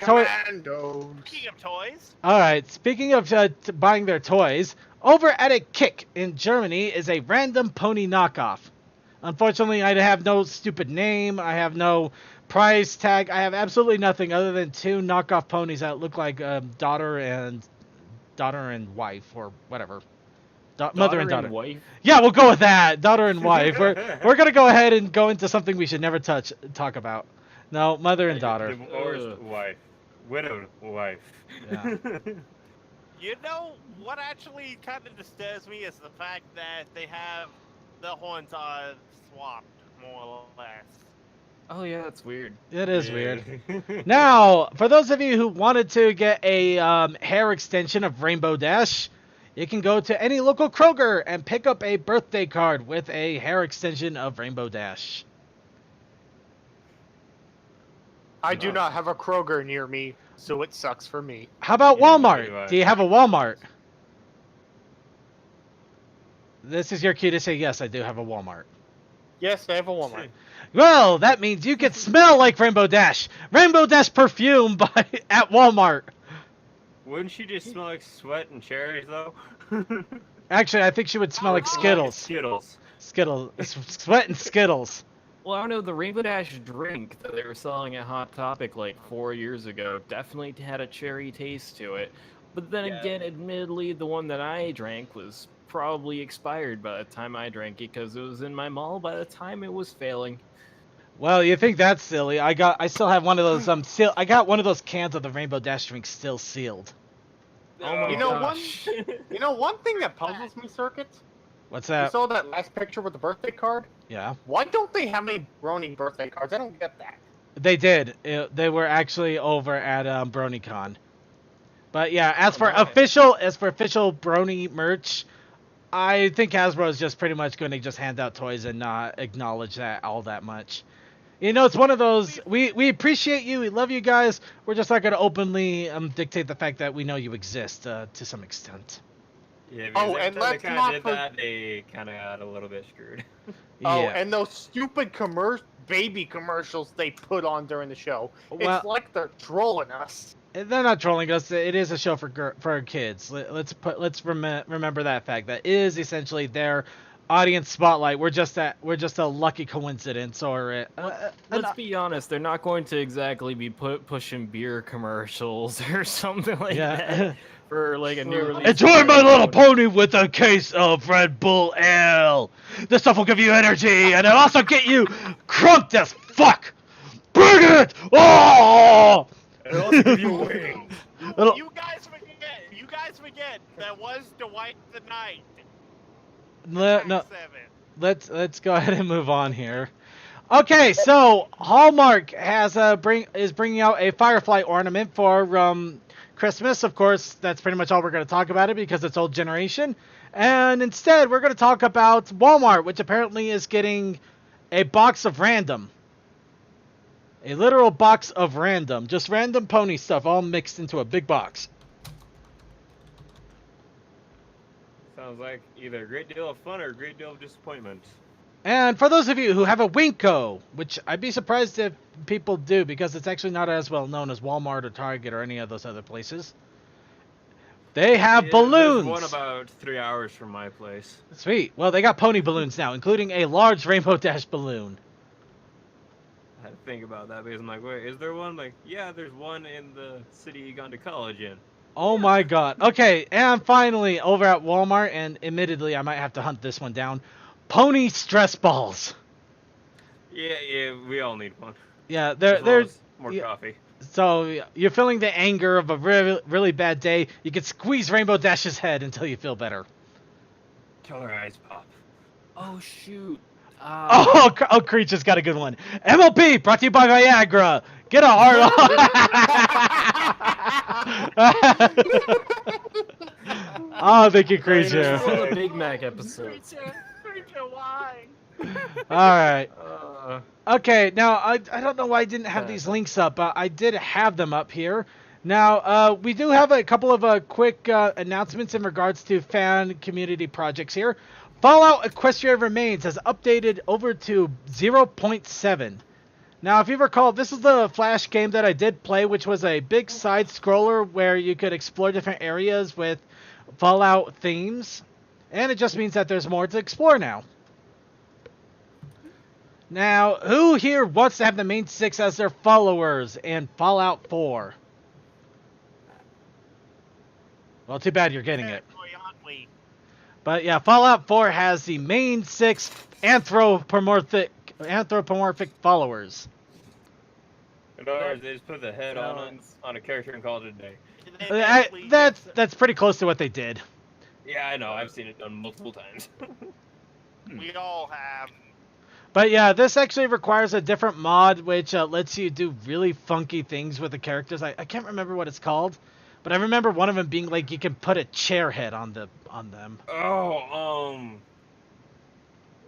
toys. All right, speaking of buying their toys, over at a Kick in Germany is a random pony knockoff. Unfortunately, I have no stupid name. I have no price tag. I have absolutely nothing other than 2 knockoff ponies that look like daughter and wife or whatever. Mother and daughter. Wife? Yeah, we'll go with that. Daughter and wife. We're gonna go ahead and go into something we should never talk about. No, mother and daughter. Divorced wife. Widowed wife. Yeah. You know what actually kind of disturbs me is the fact that they have the horns are swapped more or less. Oh yeah, that's weird. It is weird. Now, for those of you who wanted to get a hair extension of Rainbow Dash, you can go to any local Kroger and pick up a birthday card with a hair extension of Rainbow Dash. I do not have a Kroger near me, so it sucks for me. How about Walmart? Do you have a Walmart? This is your cue to say yes, I do have a Walmart. Yes, I have a Walmart. Well, that means you can smell like Rainbow Dash. Rainbow Dash perfume at Walmart. Wouldn't she just smell like sweat and cherries, though? Actually, I think she would smell like Skittles. Skittles. Skittles. Sweat and Skittles. Well, I don't know, the Rainbow Dash drink that they were selling at Hot Topic like 4 years ago definitely had a cherry taste to it. But then again, admittedly, the one that I drank was probably expired by the time I drank it because it was in my mall by the time it was failing. Well, you think that's silly? I still have one of those I got one of those cans of the Rainbow Dash drink still sealed. Oh my You know gosh. one thing that puzzles me, Circuit? What's You that? saw that last picture with the birthday card? Yeah. Why don't they have any Brony birthday cards? I don't get that. They did. They were actually over at BronyCon. But yeah, as for official Brony merch, I think Hasbro is just pretty much going to just hand out toys and not acknowledge that all that much. You know, it's one of those, we appreciate you, we love you guys, we're just not going to openly dictate the fact that we know you exist to some extent. Yeah, Oh, because and every time let's they kind not of did that, they kind of got a little bit screwed. Oh, Yeah. and those stupid baby commercials they put on during the show. Well- It's like they're trolling us. They're not trolling us. It is a show for kids. Let's remember that fact. That is essentially their audience spotlight. We're just a lucky coincidence, or Let's be honest, they're not going to exactly be pushing beer commercials or something like that for like a new release. Enjoy My Little Pony with a case of Red Bull Ale. This stuff will give you energy, and it'll also get you crunked as fuck. Bring it! Oh! It'll also give you wings. You guys forget. That was Dwight the Knight. No, 7. let's go ahead and move on here. Okay, so Hallmark is bringing out a Firefly ornament for Christmas. Of course, that's pretty much all we're going to talk about it because it's old generation. And instead, we're going to talk about Walmart, which apparently is getting a box of random. A literal box of random. Just random pony stuff all mixed into a big box. Sounds like either a great deal of fun or a great deal of disappointment. And for those of you who have a Winco, which I'd be surprised if people do because it's actually not as well known as Walmart or Target or any of those other places. They have balloons. There's one about 3 hours from my place. Sweet. Well, they got pony balloons now, including a large Rainbow Dash balloon. I had to think about that because I'm like, wait, is there one? Like, yeah, there's one in the city you gone to college in. Oh my god. Okay, and finally, over at Walmart, and admittedly, I might have to hunt this one down, pony stress balls. Yeah, we all need one. Yeah, As well they're as more yeah. coffee. So you're feeling the anger of a really, really bad day. You can squeeze Rainbow Dash's head until you feel better. Till her eyes pop. Oh shoot. Oh, Creature's got a good one. MLP, brought to you by Viagra. Get a hard Oh, thank you, Creature. This was a Big Mac episode. Creature, why? Alright. Okay, now, I don't know why I didn't have these links up. I did have them up here. Now, we do have a couple of quick announcements in regards to fan community projects here. Fallout Equestria Remains has updated over to 0.7. Now, if you recall, this is the Flash game that I did play, which was a big side-scroller where you could explore different areas with Fallout themes. And it just means that there's more to explore now. Now, who here wants to have the main 6 as their followers in Fallout 4? Well, too bad you're getting it. But yeah, Fallout 4 has the main 6 anthropomorphic followers. In other words, they just put the head on a character and called it a day. That's pretty close to what they did. Yeah, I know. I've seen it done multiple times. We all have. But yeah, this actually requires a different mod, which lets you do really funky things with the characters. I can't remember what it's called, but I remember one of them being like you can put a chair head on them. Oh,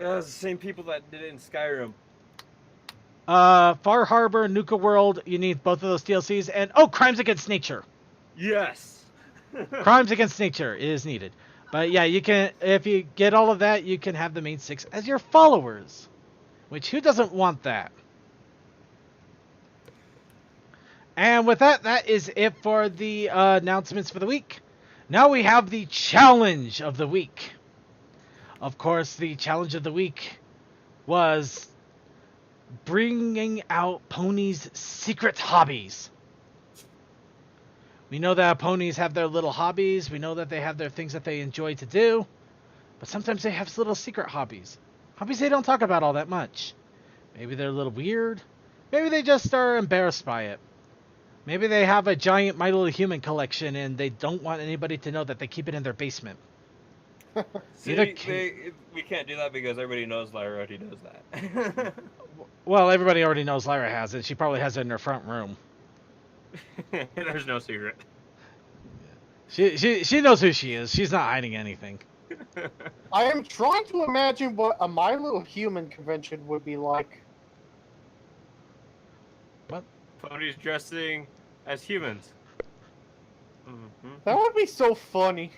yeah, it's the same people that did it in Skyrim. Far Harbor, Nuka World, you need both of those DLCs, and Crimes Against Nature. Yes. Crimes Against Nature is needed. But yeah, you can, if you get all of that, you can have the main 6 as your followers. Which, who doesn't want that? And with that, that is it for the announcements for the week. Now we have the challenge of the week. Of course, the challenge of the week was bringing out ponies' secret hobbies. We know that ponies have their little hobbies. We know that they have their things that they enjoy to do. But sometimes they have little secret hobbies. Hobbies they don't talk about all that much. Maybe they're a little weird. Maybe they just are embarrassed by it. Maybe they have a giant My Little Human collection and they don't want anybody to know that they keep it in their basement. See, we can't do that because everybody knows Lyra already does that. Well, everybody already knows Lyra has it. She probably has it in her front room. There's no secret. She knows who she is. She's not hiding anything. I am trying to imagine what a My Little Human convention would be like. What? Ponies dressing as humans. That would be so funny.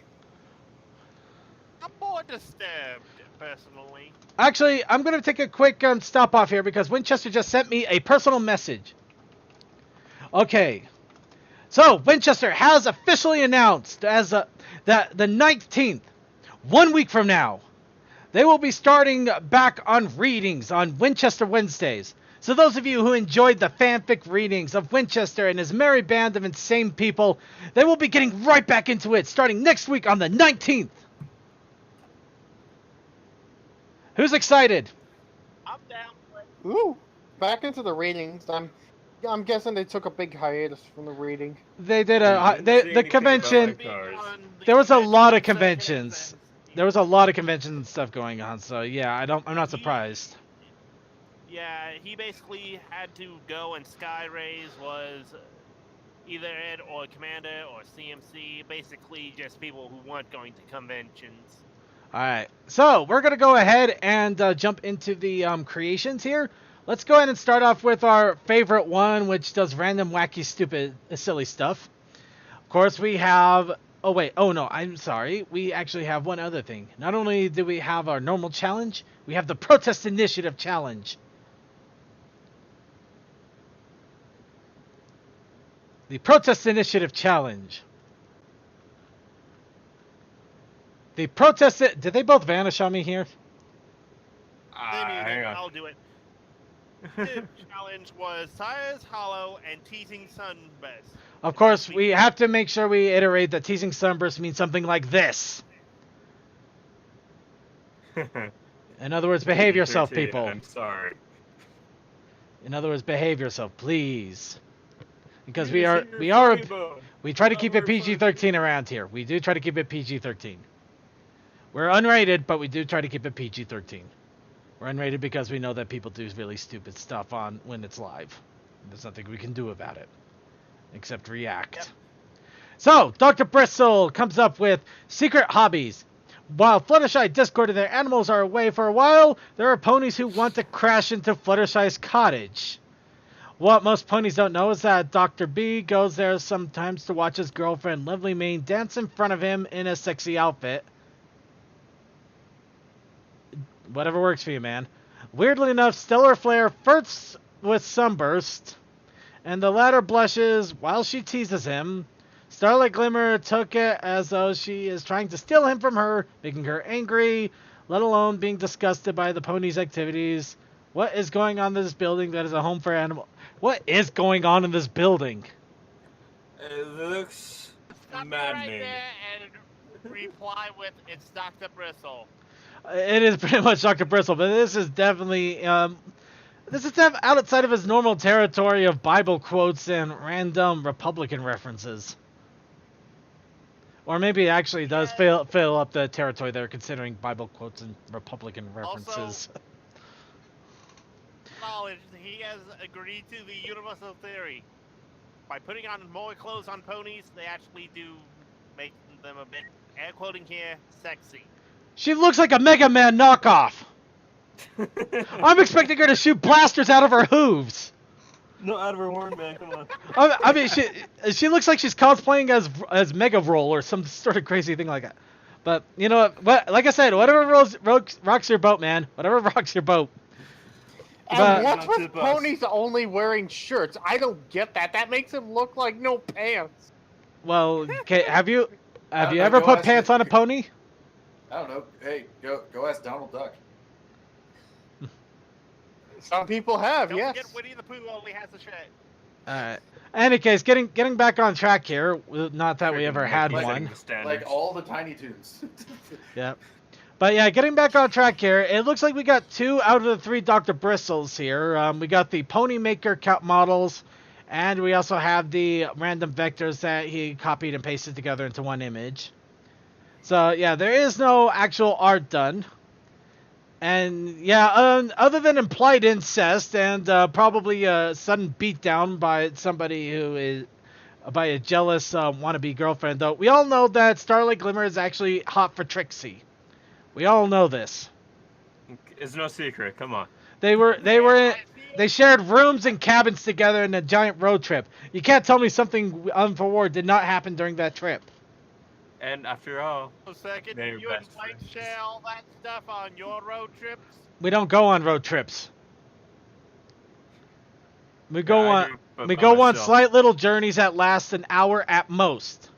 I'm more disturbed, personally. Actually, I'm going to take a quick stop off here because Winchester just sent me a personal message. Okay. So, Winchester has officially announced as that the 19th, 1 week from now, they will be starting back on readings on Winchester Wednesdays. So those of you who enjoyed the fanfic readings of Winchester and his merry band of insane people, they will be getting right back into it starting next week on the 19th. Who's excited? I'm down. Ooh, back into the readings. I'm guessing they took a big hiatus from the reading. They did the convention. There was a lot of conventions. There was a lot of conventions and stuff going on. So yeah, I'm not surprised. Yeah, he basically had to go, and Skyrays was either it or Commander or CMC. Basically, just people who weren't going to conventions. All right, so we're gonna go ahead and jump into the creations here. Let's go ahead and start off with our favorite one, which does random, wacky, stupid, silly stuff. Of course, we have... Oh, wait. Oh, no. I'm sorry. We actually have one other thing. Not only do we have our normal challenge, we have the Protest Initiative Challenge. The Protest Initiative Challenge. The Protest... Did they both vanish on me here? Hang on. I'll do it. The challenge was Sire's Hollow and Teasing Sunburst. Of course, we have to make sure we iterate that Teasing Sunburst means something like this. In other words, behave yourself, people. I'm sorry. In other words, behave yourself, please. Because we try to keep it PG-13 around here. We do try to keep it PG-13. We're unrated, but we do try to keep it PG-13. We're unrated because we know that people do really stupid stuff on when it's live. There's nothing we can do about it. Except react. Yep. So, Dr. Bristle comes up with secret hobbies. While Fluttershy Discord and their animals are away for a while, there are ponies who want to crash into Fluttershy's cottage. What most ponies don't know is that Dr. B goes there sometimes to watch his girlfriend Lovely Mane dance in front of him in a sexy outfit. Whatever works for you, man. Weirdly enough, Stellar Flare flirts with Sunburst, and the latter blushes while she teases him. Starlight Glimmer took it as though she is trying to steal him from her, making her angry, let alone being disgusted by the pony's activities. What is going on in this building that is a home for animals? What is going on in this building? It looks Stop maddening. right there and reply with, it's Dr. Bristle. It is pretty much Dr. Bristle, but this is definitely this is outside of his normal territory of Bible quotes and random Republican references. Or maybe it actually does fill up the territory there, considering Bible quotes and Republican references. Also, knowledge, he has agreed to the universal theory. By putting on more clothes on ponies, they actually do make them a bit, air quoting here, sexy. She looks like a Mega Man knockoff. I'm expecting her to shoot blasters out of her hooves. No, out of her horn, man. Come on. I mean, she looks like she's cosplaying as Mega Roll or some sort of crazy thing like that. But you know what? Like I said, whatever rocks your boat, man. Whatever rocks your boat. And But- what's Not to with the bus. ponies only wearing shirts? I don't get that. That makes them look like no pants. Well, okay, have you don't know, ever go put ask pants it. on a pony? I don't know. Hey, go ask Donald Duck. Some people have, Don't yes. forget Winnie the Pooh only has a shirt. Alright. Any case, getting back on track here. Not that we Freaking ever had Mickey one. setting the standards. Like all the Tiny Toons. Yeah. But yeah, getting back on track here, it looks like we got 2 out of the 3 Dr. Bristles here. We got the Pony Maker count models, and we also have the random vectors that he copied and pasted together into one image. So yeah, there is no actual art done. And yeah, other than implied incest and probably a sudden beatdown by somebody who is by a jealous wannabe girlfriend, though, we all know that Starlight Glimmer is actually hot for Trixie. We all know this. It's no secret. Come on. They shared rooms and cabins together in a giant road trip. You can't tell me something untoward did not happen during that trip. And after all, A second, They're you and best Mike friends. share all that stuff on your road trips? We don't go on road trips. We go yeah, I on do, but we by go on myself. slight little journeys that last an hour at most.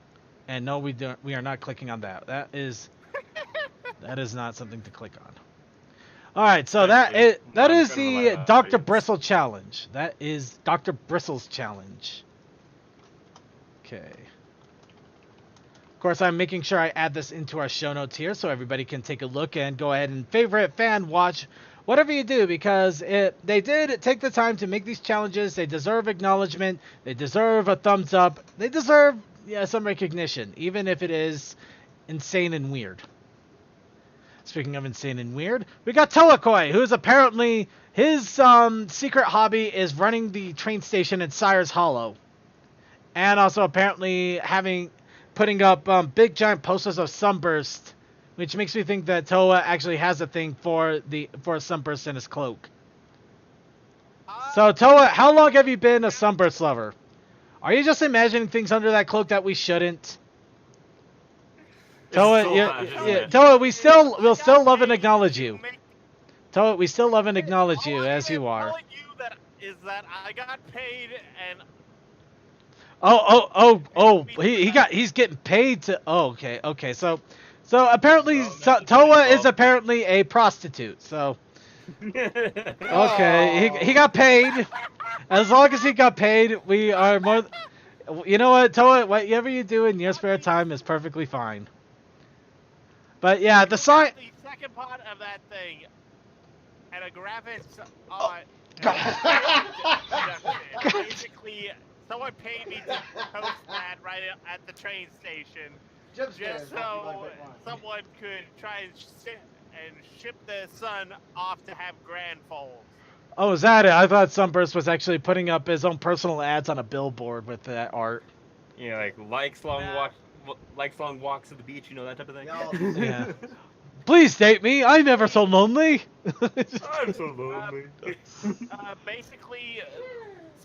And no, we don't. We are not clicking on that. That is not something to click on. All right, so that Actually, is that I'm is gonna the rely on Dr. audience. Bristle challenge. That is Dr. Bristle's challenge. Okay. Of course, I'm making sure I add this into our show notes here so everybody can take a look and go ahead and favorite, fan, watch, whatever you do, because they did take the time to make these challenges. They deserve acknowledgement. They deserve a thumbs up. They deserve some recognition, even if it is insane and weird. Speaking of insane and weird, we got Toakoi, who's apparently his secret hobby is running the train station in Sire's Hollow, and also apparently putting up big giant posters of Sunburst, which makes me think that Toa actually has a thing for Sunburst in his cloak. So Toa, how long have you been a Sunburst lover? Are you just imagining things under that cloak that we shouldn't? Toa, so bad, isn't it? Toa, we'll still love and acknowledge you. Toa, we still love and acknowledge you as you are. Telling you that is that I got paid and He's getting paid to. Oh, okay. So apparently Toa is apparently a prostitute. So okay, he got paid. As long as he got paid, we are more. You know what, Toa? Whatever you do in your spare time is perfectly fine. But yeah, the sign. the second part of that thing and a graphics on basically someone paid me to post that right at the train station just so someone could try and ship their son off to have grand foals. Oh, is that it? I thought Sunburst was actually putting up his own personal ads on a billboard with that art. Yeah, like long walks to the beach, you know, that type of thing. Yeah. Please date me. I'm never so lonely. I'm so lonely. Basically,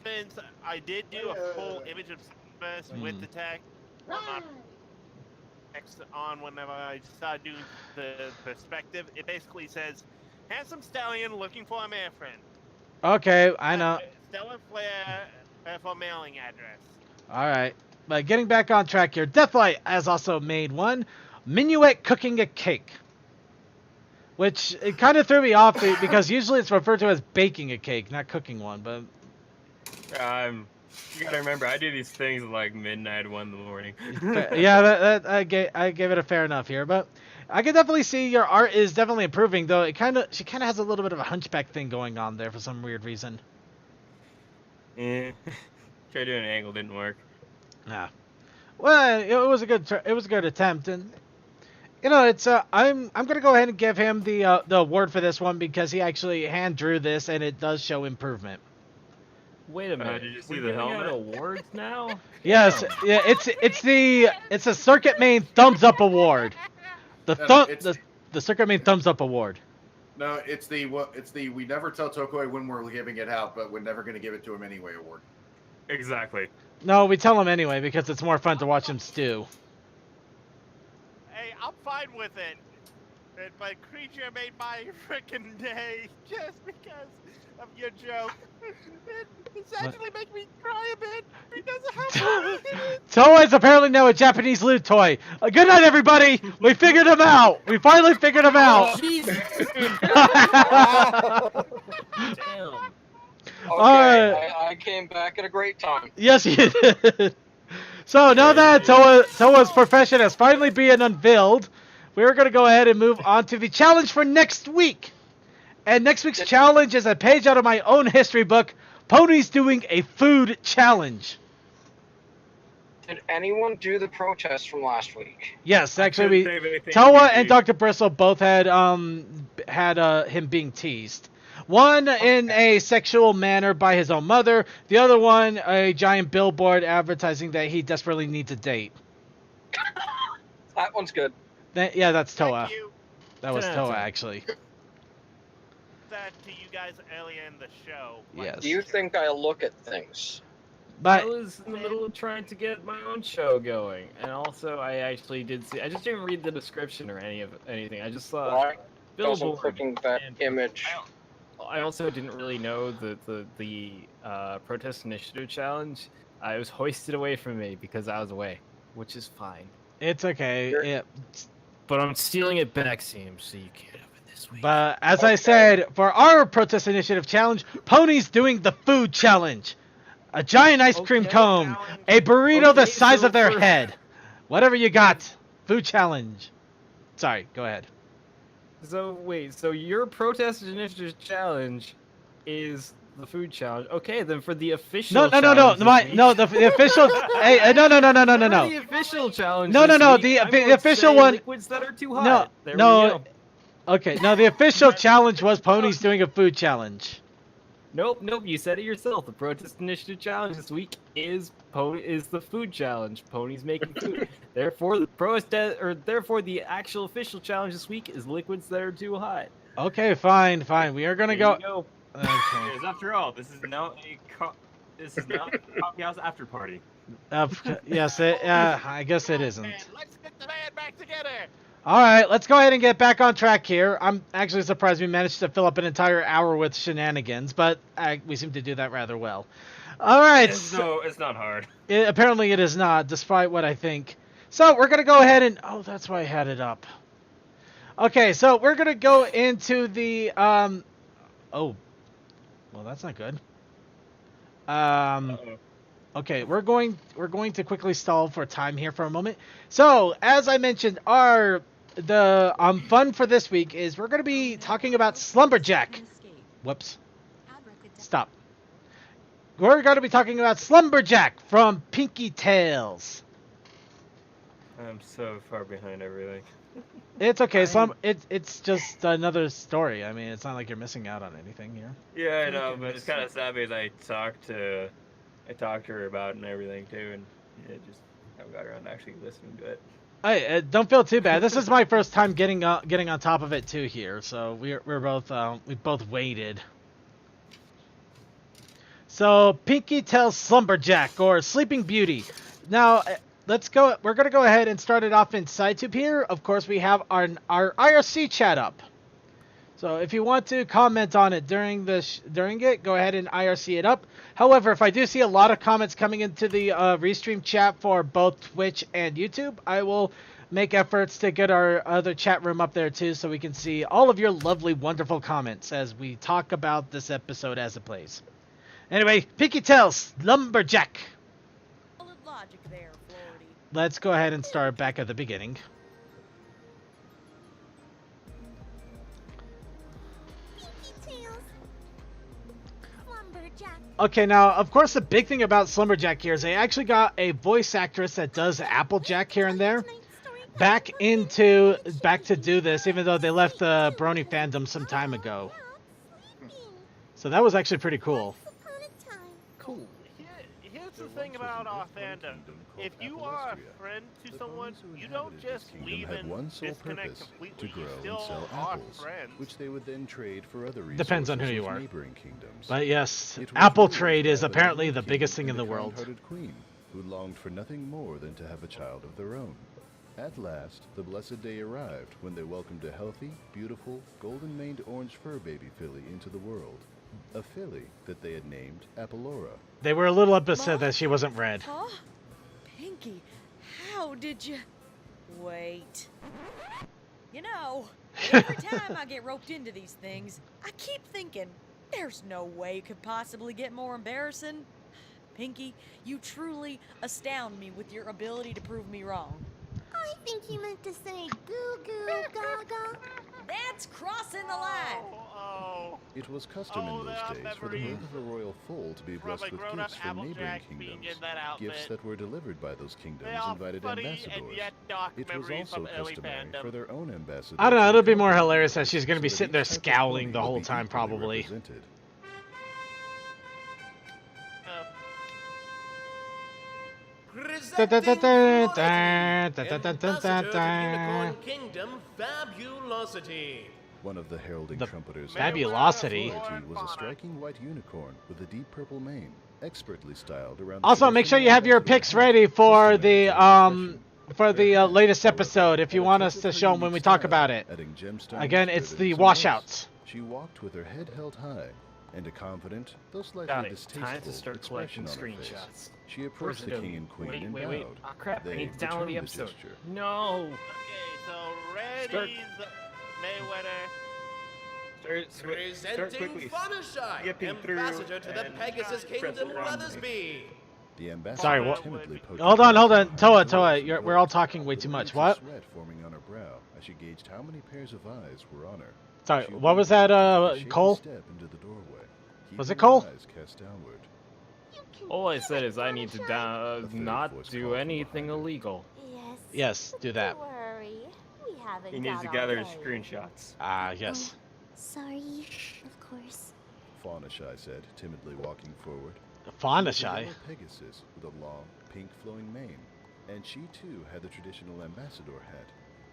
since I did do a full image of Sunburst with the text, text on whenever I started doing the perspective, it basically says, "Handsome stallion looking for a man friend." Okay, I know. Stellar Flare for mailing address. All right. But getting back on track here, Deathlight has also made one, Minuet cooking a cake. Which, it kind of threw me off because usually it's referred to as baking a cake, not cooking one, but... You gotta remember, I do these things at like midnight, 1 in the morning. Yeah, I gave it a fair enough here, but I can definitely see your art is definitely improving, though she kind of has a little bit of a hunchback thing going on there for some weird reason. Yeah. Tried doing an angle, didn't work. Yeah. Well, it was a good attempt, and you know, it's I'm gonna go ahead and give him the award for this one because he actually hand drew this, and it does show improvement. Wait a minute. Did you see We're the giving out helmet? awards now? Yes, yeah, it's a Circuit Main Thumbs Up Award. The Circuit Main Thumbs Up Award. No, it's the we never tell Tokoi when we're giving it out, but we're never going to give it to him anyway award. Exactly. No, we tell him anyway because it's more fun to watch him stew. Hey, I'm fine with it. But creature made my freaking day just because of your joke. It's actually making me cry a bit because of how funny it is. Toa is apparently now a Japanese loot toy. Good night, everybody. We figured him out. We finally figured him out. Jesus. Damn. Okay, I came back at a great time. Yes, you did. So now that Toa's profession has finally been unveiled, we're going to go ahead and move on to the challenge for next week. And next week's challenge is a page out of my own history book. Pony's doing a food challenge. Did anyone do the protest from last week? Yes, actually, Toa and Dr. Bristle both had him being teased. One in a sexual manner by his own mother. The other one, a giant billboard advertising that he desperately needs a date. That one's good. Yeah, that's Toa. Thank you. That was Toa, actually. That to you guys earlier in the show. Yes. Do you think I look at things? But I was in the middle of trying to get my own show going, and also I actually did see. I just didn't read the description or anything. I just saw Why wasn't billboard. clicking that and- image? I also didn't really know the protest initiative challenge. I was hoisted away from me because I was away, which is fine. it's okay. You're- But I'm stealing it back, Sam, so you can't have it this week. But as I said, for our protest initiative challenge, Pony's doing the food challenge. A giant ice cream Okay, cone, a burrito the Okay, size so of their for- head. Whatever you got. Food challenge. Sorry, go ahead. So wait, so your protest initiative challenge is the food challenge? Okay, then for the official No, challenge this week- the official. Hey, no. For the official challenge. No, this no, week, the I would official say one- Liquids that are too hot. No, There no. we go. Okay, no, the official challenge was Pony's doing a food challenge. Nope. You said it yourself. The protest initiative challenge this week is the food challenge. Pony's making food. Therefore, therefore the actual official challenge this week is liquids that are too hot. Okay, fine. We are gonna There go. you go. Okay. Because after all, this is now a coffee house after party. Yes, I guess it isn't. And let's get the band back together. All right, let's go ahead and get back on track here. I'm actually surprised we managed to fill up an entire hour with shenanigans, but we seem to do that rather well. All right. It's not hard. Apparently it is not, despite what I think. So we're going to go ahead and... Oh, that's why I had it up. Okay, so we're going to go into the... Oh. Well, that's not good. Okay, we're going to quickly stall for time here for a moment. So, as I mentioned, the fun for this week is we're going to be talking about Slumber Jack. Whoops. Stop. We're going to be talking about Slumber Jack from Pinkie Tales. I'm so far behind everything. It's okay. It's just another story. I mean, it's not like you're missing out on anything here. Yeah, I know, but it's kind of sad because I talked to her about it and everything too, and just haven't got around to actually listening to it. Hey, don't feel too bad. This is my first time getting on top of it too here, so we both waited. So Pinkie Tales Slumber Jack or Sleeping Beauty. Now let's go. We're gonna go ahead and start it off in SciTube here. Of course, we have our IRC chat up. So if you want to comment on it during it, go ahead and IRC it up. However, if I do see a lot of comments coming into the restream chat for both Twitch and YouTube, I will make efforts to get our other chat room up there too, so we can see all of your lovely, wonderful comments as we talk about this episode as it plays. Anyway, Pinkie Tales, Slumber Jack. Logic there, Flority. Let's go ahead and start back at the beginning. Okay, now, of course, the big thing about Slumber Jack here is they actually got a voice actress that does Applejack here and there back to do this, even though they left the Brony fandom some time ago. So that was actually pretty cool. Cool. Here's the thing about our fandom. If you are a friend to someone, you don't just leave had and one sole disconnect purpose, completely. to grow You and still sell are apples, friends. which they would then trade for other resources Depends on who you of are. neighboring kingdoms. But yes, It was apple ruled trade is by the apparently King the biggest thing in and the a world. kind-hearted queen, who longed for nothing more than to have a child of their own. At last, the blessed day arrived when they welcomed a healthy, beautiful, golden-maned orange fur baby filly into the world. a filly that they had named Appalora. They were a little upset that she wasn't red. Huh? Pinkie, how did you... Wait. You know, every time I get roped into these things, I keep thinking, there's no way it could possibly get more embarrassing. Pinkie, you truly astound me with your ability to prove me wrong. I think he meant to say goo goo gaga. That's crossing the line. Oh, It was custom in those days for the birth of a royal foal to be blessed Probably with grown-up gifts from neighboring Applejack being kingdoms. in that outfit. Gifts that were delivered by those kingdoms they are invited funny and ambassadors. yet dark It was memories also from early customary fandom. for their own ambassadors. I don't know. to It'll be more accompany hilarious them that she's going to be so that sitting there each type of scowling pony the would whole be time, equally probably. represented. Presenting Flority, Ambassador to Unicorn Kingdom, Fabulosity. One of the heralding The trumpeters Fabulosity. Flority was a striking white unicorn with a deep purple mane, expertly styled around. Also, make sure you have your picks ready for the latest episode if you want us to show them when we talk about it. Again, it's the washouts. She walked with her head held high and a confident, though slightly Got it. distasteful Time to start expression collecting on her face. screenshots. She approached the king and queen and wait. bowed. Oh crap, I They need to download the returned episode. gesture. No! Okay, so Reddy's Mayweather. Start Presenting quickly. Fluttershy, Skipping through Ambassador to the and Pegasus press Kingdom, around. Weathersby. The ambassador Sorry, what? timidly poked Hold her on. nose into Toa, the doors and we're all looked, talking way with too much. beads of What? sweat forming on her brow as she gauged how many pairs of eyes were on her. Sorry, She what was waited that, to take a shaky Cole? step into the doorway, Was it keeping her Cole? eyes cast downward. All I said is I need to third not voice do called from anything behind her. illegal. Yes. Yes, do that. Don't worry. We haven't He needs to got gather all his day. screenshots. Ah, yes. Sorry, of course. Fauna Shy said, timidly walking forward. Fauna She was a Shy. yellow Pegasus with a long, pink flowing mane, and she too had the traditional ambassador hat.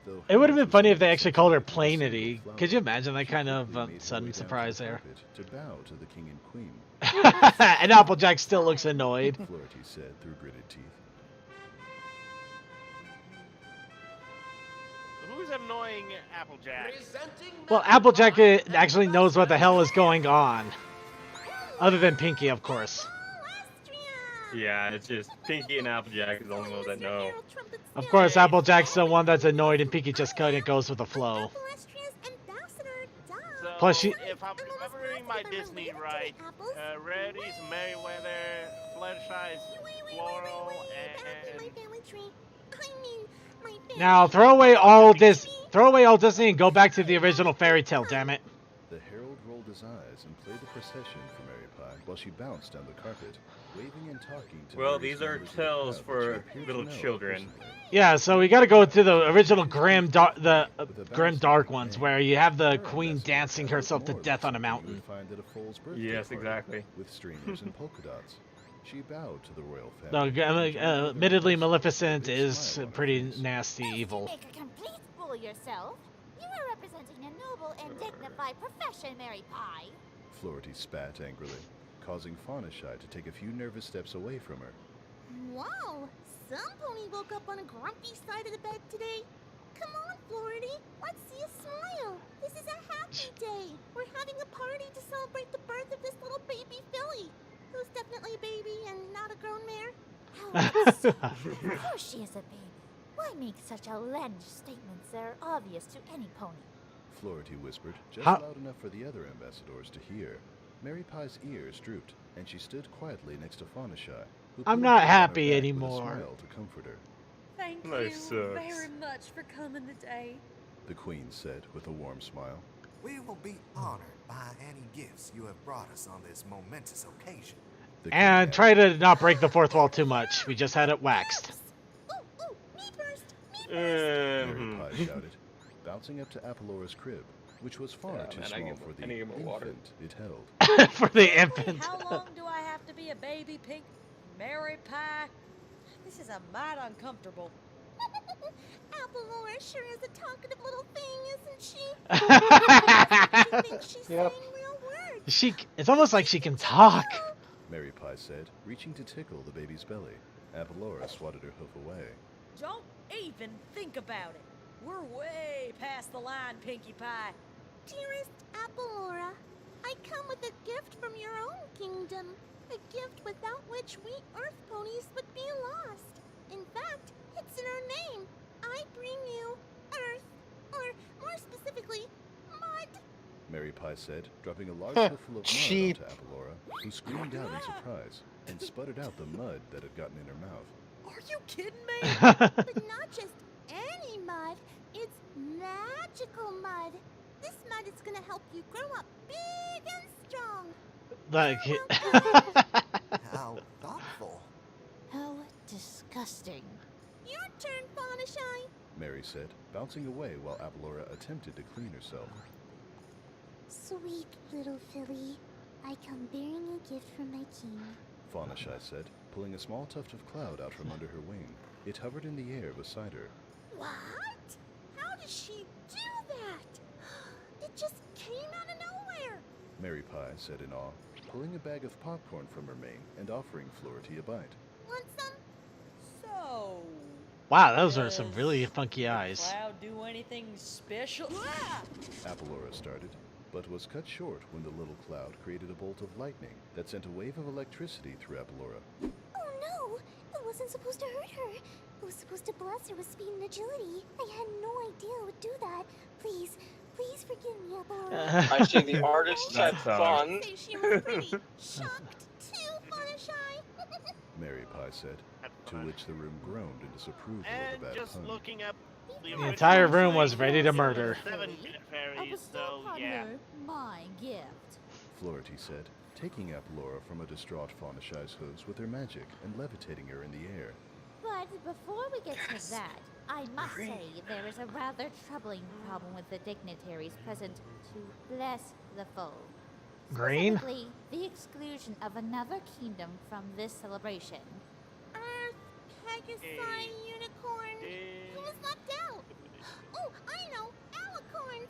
Though It would have hers been was funny if made they of actually called her silver and silver Plainity. flowers. Could you imagine that She kind of quickly made her sudden way down surprise to the there? carpet to bow to the king and queen. And Applejack still looks annoyed. Flority said through gritted teeth. Who's annoying Applejack? Presenting Well, Applejack actually knows what the hell is going on. Other than Pinkie, of course. Yeah, it's just Pinkie and Applejack is the only ones that know. Of course, Applejack's the one that's annoyed, and Pinkie just kind of goes with the flow. So, Plus she- if I'm remembering my Disney right, Reddy's Merryweather, Fluttershy's Floral, and Now, throw away all Disney and go back to the original fairy tale, damn it. The herald rolled his eyes and played the procession for Mary Pie while she bounced down the carpet, waving and talking to Well, various these are members of the tales crowd for that she appeared to little know children. personally. Yeah, so we gotta go to the original grim dark ones, where you have the queen dancing herself to death on a mountain. Find at a foal's birthday Yes, party exactly. With streamers and polka dots. She bowed to the royal Though, family. admittedly, Maleficent is pretty nasty evil. Make a complete fool of yourself. You are representing a noble and dignified profession, Mary Pie. Flority spat angrily, causing Fauna Shy to take a few nervous steps away from her. Wow, some pony woke up on a grumpy side of the bed today. Come on, Flority, let's see a smile. This is a happy day. We're having a party to celebrate the birth of this little baby filly, who's definitely a baby and not a grown mare. How of course she is a baby. Why make such outlandish statements that are obvious to any pony? Flority whispered, just How- loud enough for the other ambassadors to hear. Mary Pie's ears drooped, and she stood quietly next to Fauna Shy, who I'm put not her hand on her happy back anymore. With a smile to comfort her. Thank Life you sucks. very much for coming today. The queen said with a warm smile. We will be honored by any gifts you have brought us on this momentous occasion. The king And added, try to not break the fourth wall too much. We just had it waxed. Ooh, me first, me first. Mary Pie shouted, bouncing up to Appalora's crib, which was far Yeah, too man, I small need for more- the I need more water. infant it held. For the infant. How long do I have to be a baby pink Mary Pie? This is a mite uncomfortable. Appalora sure is a talkative little thing, isn't she? I think she's Yep. saying real words. It's almost like she can talk. Mary Pie said, reaching to tickle the baby's belly. Appalora swatted her hoof away. Don't even think about it. We're way past the line, Pinkie Pie. Dearest Appalora, I come with a gift from your own kingdom. A gift without which we Earth ponies would be lost. In fact, it's in our name. I bring you Earth, or more specifically, mud. Mary Pie said, dropping a large handful of mud onto Apolora, who screamed out in surprise and sputtered out the mud that had gotten in her mouth. Are you kidding me? But not just any mud, it's magical mud. This mud is gonna help you grow up big and strong. Like, How thoughtful. How disgusting. Your turn, Faunashine. Mary said, bouncing away while Apolora attempted to clean herself. Sweet little filly, I come bearing a gift from my king. Faunashine said, pulling a small tuft of cloud out from under her wing. It hovered in the air beside her. What? How does she do that? It just came out of nowhere. Mary Pie said in awe, pulling a bag of popcorn from her mane and offering Flority a bite. Want some? So. wow, those are some really funky eyes. Cloud do anything special? Ah! Apolora started, but was cut short when the little cloud created a bolt of lightning that sent a wave of electricity through Apolora. Oh no! It wasn't supposed to hurt her. It was supposed to bless her with speed and agility. I had no idea it would do that. Please, please forgive me, Apolora. I see the artist had fun. Say she was pretty. Shocked too, Fluttershy. Mary Pie said, to which the room groaned in disapproval And of the bad just pun. looking up The entire room was ready to murder. 7 fairies, so yeah. My gift. Flority said, taking Apolora from a distraught Faunashi's hooves with her magic and levitating her in the air. But before we get to that, I must say there is a rather troubling problem with the dignitaries present to bless the foe. Green? Specifically, the exclusion of another kingdom from this celebration. Earth, Pegasi, Unicorn. Who was left out? Oh, I know, Alicorns.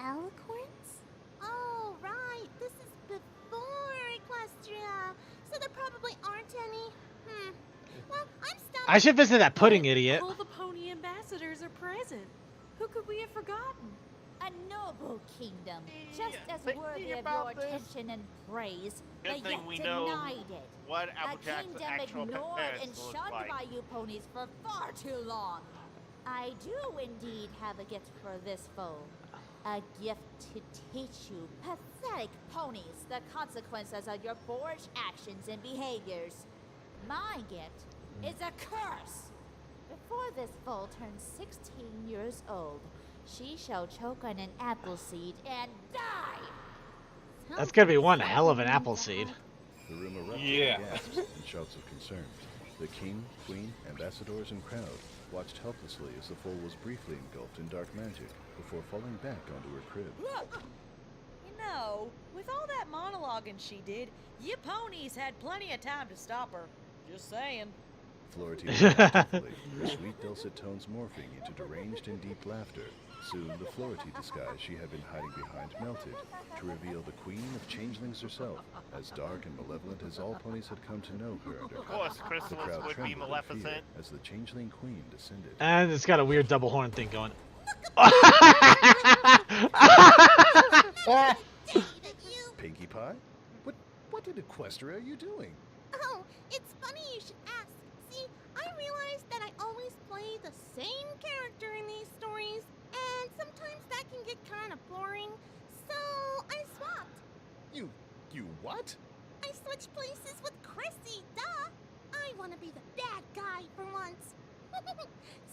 Alicorns? Oh, right. This is before Equestria, so there probably aren't any. Well, I'm stopping. I should visit that pudding idiot. All the pony ambassadors are present. Who could we have forgotten? A noble kingdom, just as thinking worthy of about your this. attention and praise, Good but thing yet we know denied it. What A Applejack's kingdom actual ignored parents and look shunned like. by you ponies for far too long. I do indeed have a gift for this foe. A gift to teach you, pathetic ponies, the consequences of your boorish actions and behaviors. My gift is a curse. Before this foal turns 16 years old, she shall choke on an apple seed and die. That's gonna be one hell of an apple seed. The room erupted in gasps and shouts of concern. The king, queen, ambassadors, and crowd watched helplessly as the foal was briefly engulfed in dark magic before falling back onto her crib. Look! You know, with all that monologuing she did, you ponies had plenty of time to stop her. Just saying. Flority laughed cheerfully, her sweet dulcet tones morphing into deranged and deep laughter. Soon the Flority disguise she had been hiding behind melted, to reveal the queen of changelings herself, as dark and malevolent as all ponies had come to know her under Of course, the Chrysalis crowd would be trembled in fear Maleficent. as the changeling queen descended. And it's got a weird double horn thing going. Pinkie Pie? What in Equestria are you doing? Oh, it's funny you should ask. See, I realized that I always play the same character in these stories, and sometimes that can get kind of boring, so I swapped. You what? I switched places with Chrissy, duh! I want to be the bad guy for once.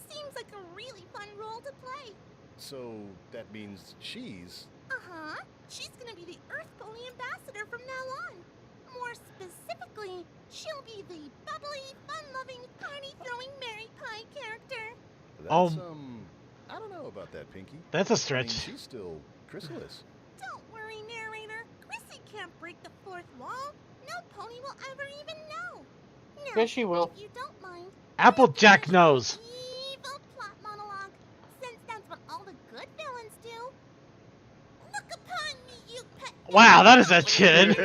Seems like a really fun role to play. So that means she's... Uh-huh. She's gonna be the Earth Pony Ambassador from now on. More specifically, she'll be the bubbly, fun-loving, party-throwing Mary Pie character. That's, I don't know about that, Pinkie. That's a I stretch. mean, she's still Chrysalis. Don't worry, narrator. Chrissy can't break the fourth wall. No pony will ever even know. Now, Yes, she will. if you don't mind, Applejack knows. evil plot monologue, since that's what all the good villains do. Look upon me, you pet. Wow, that is a chin.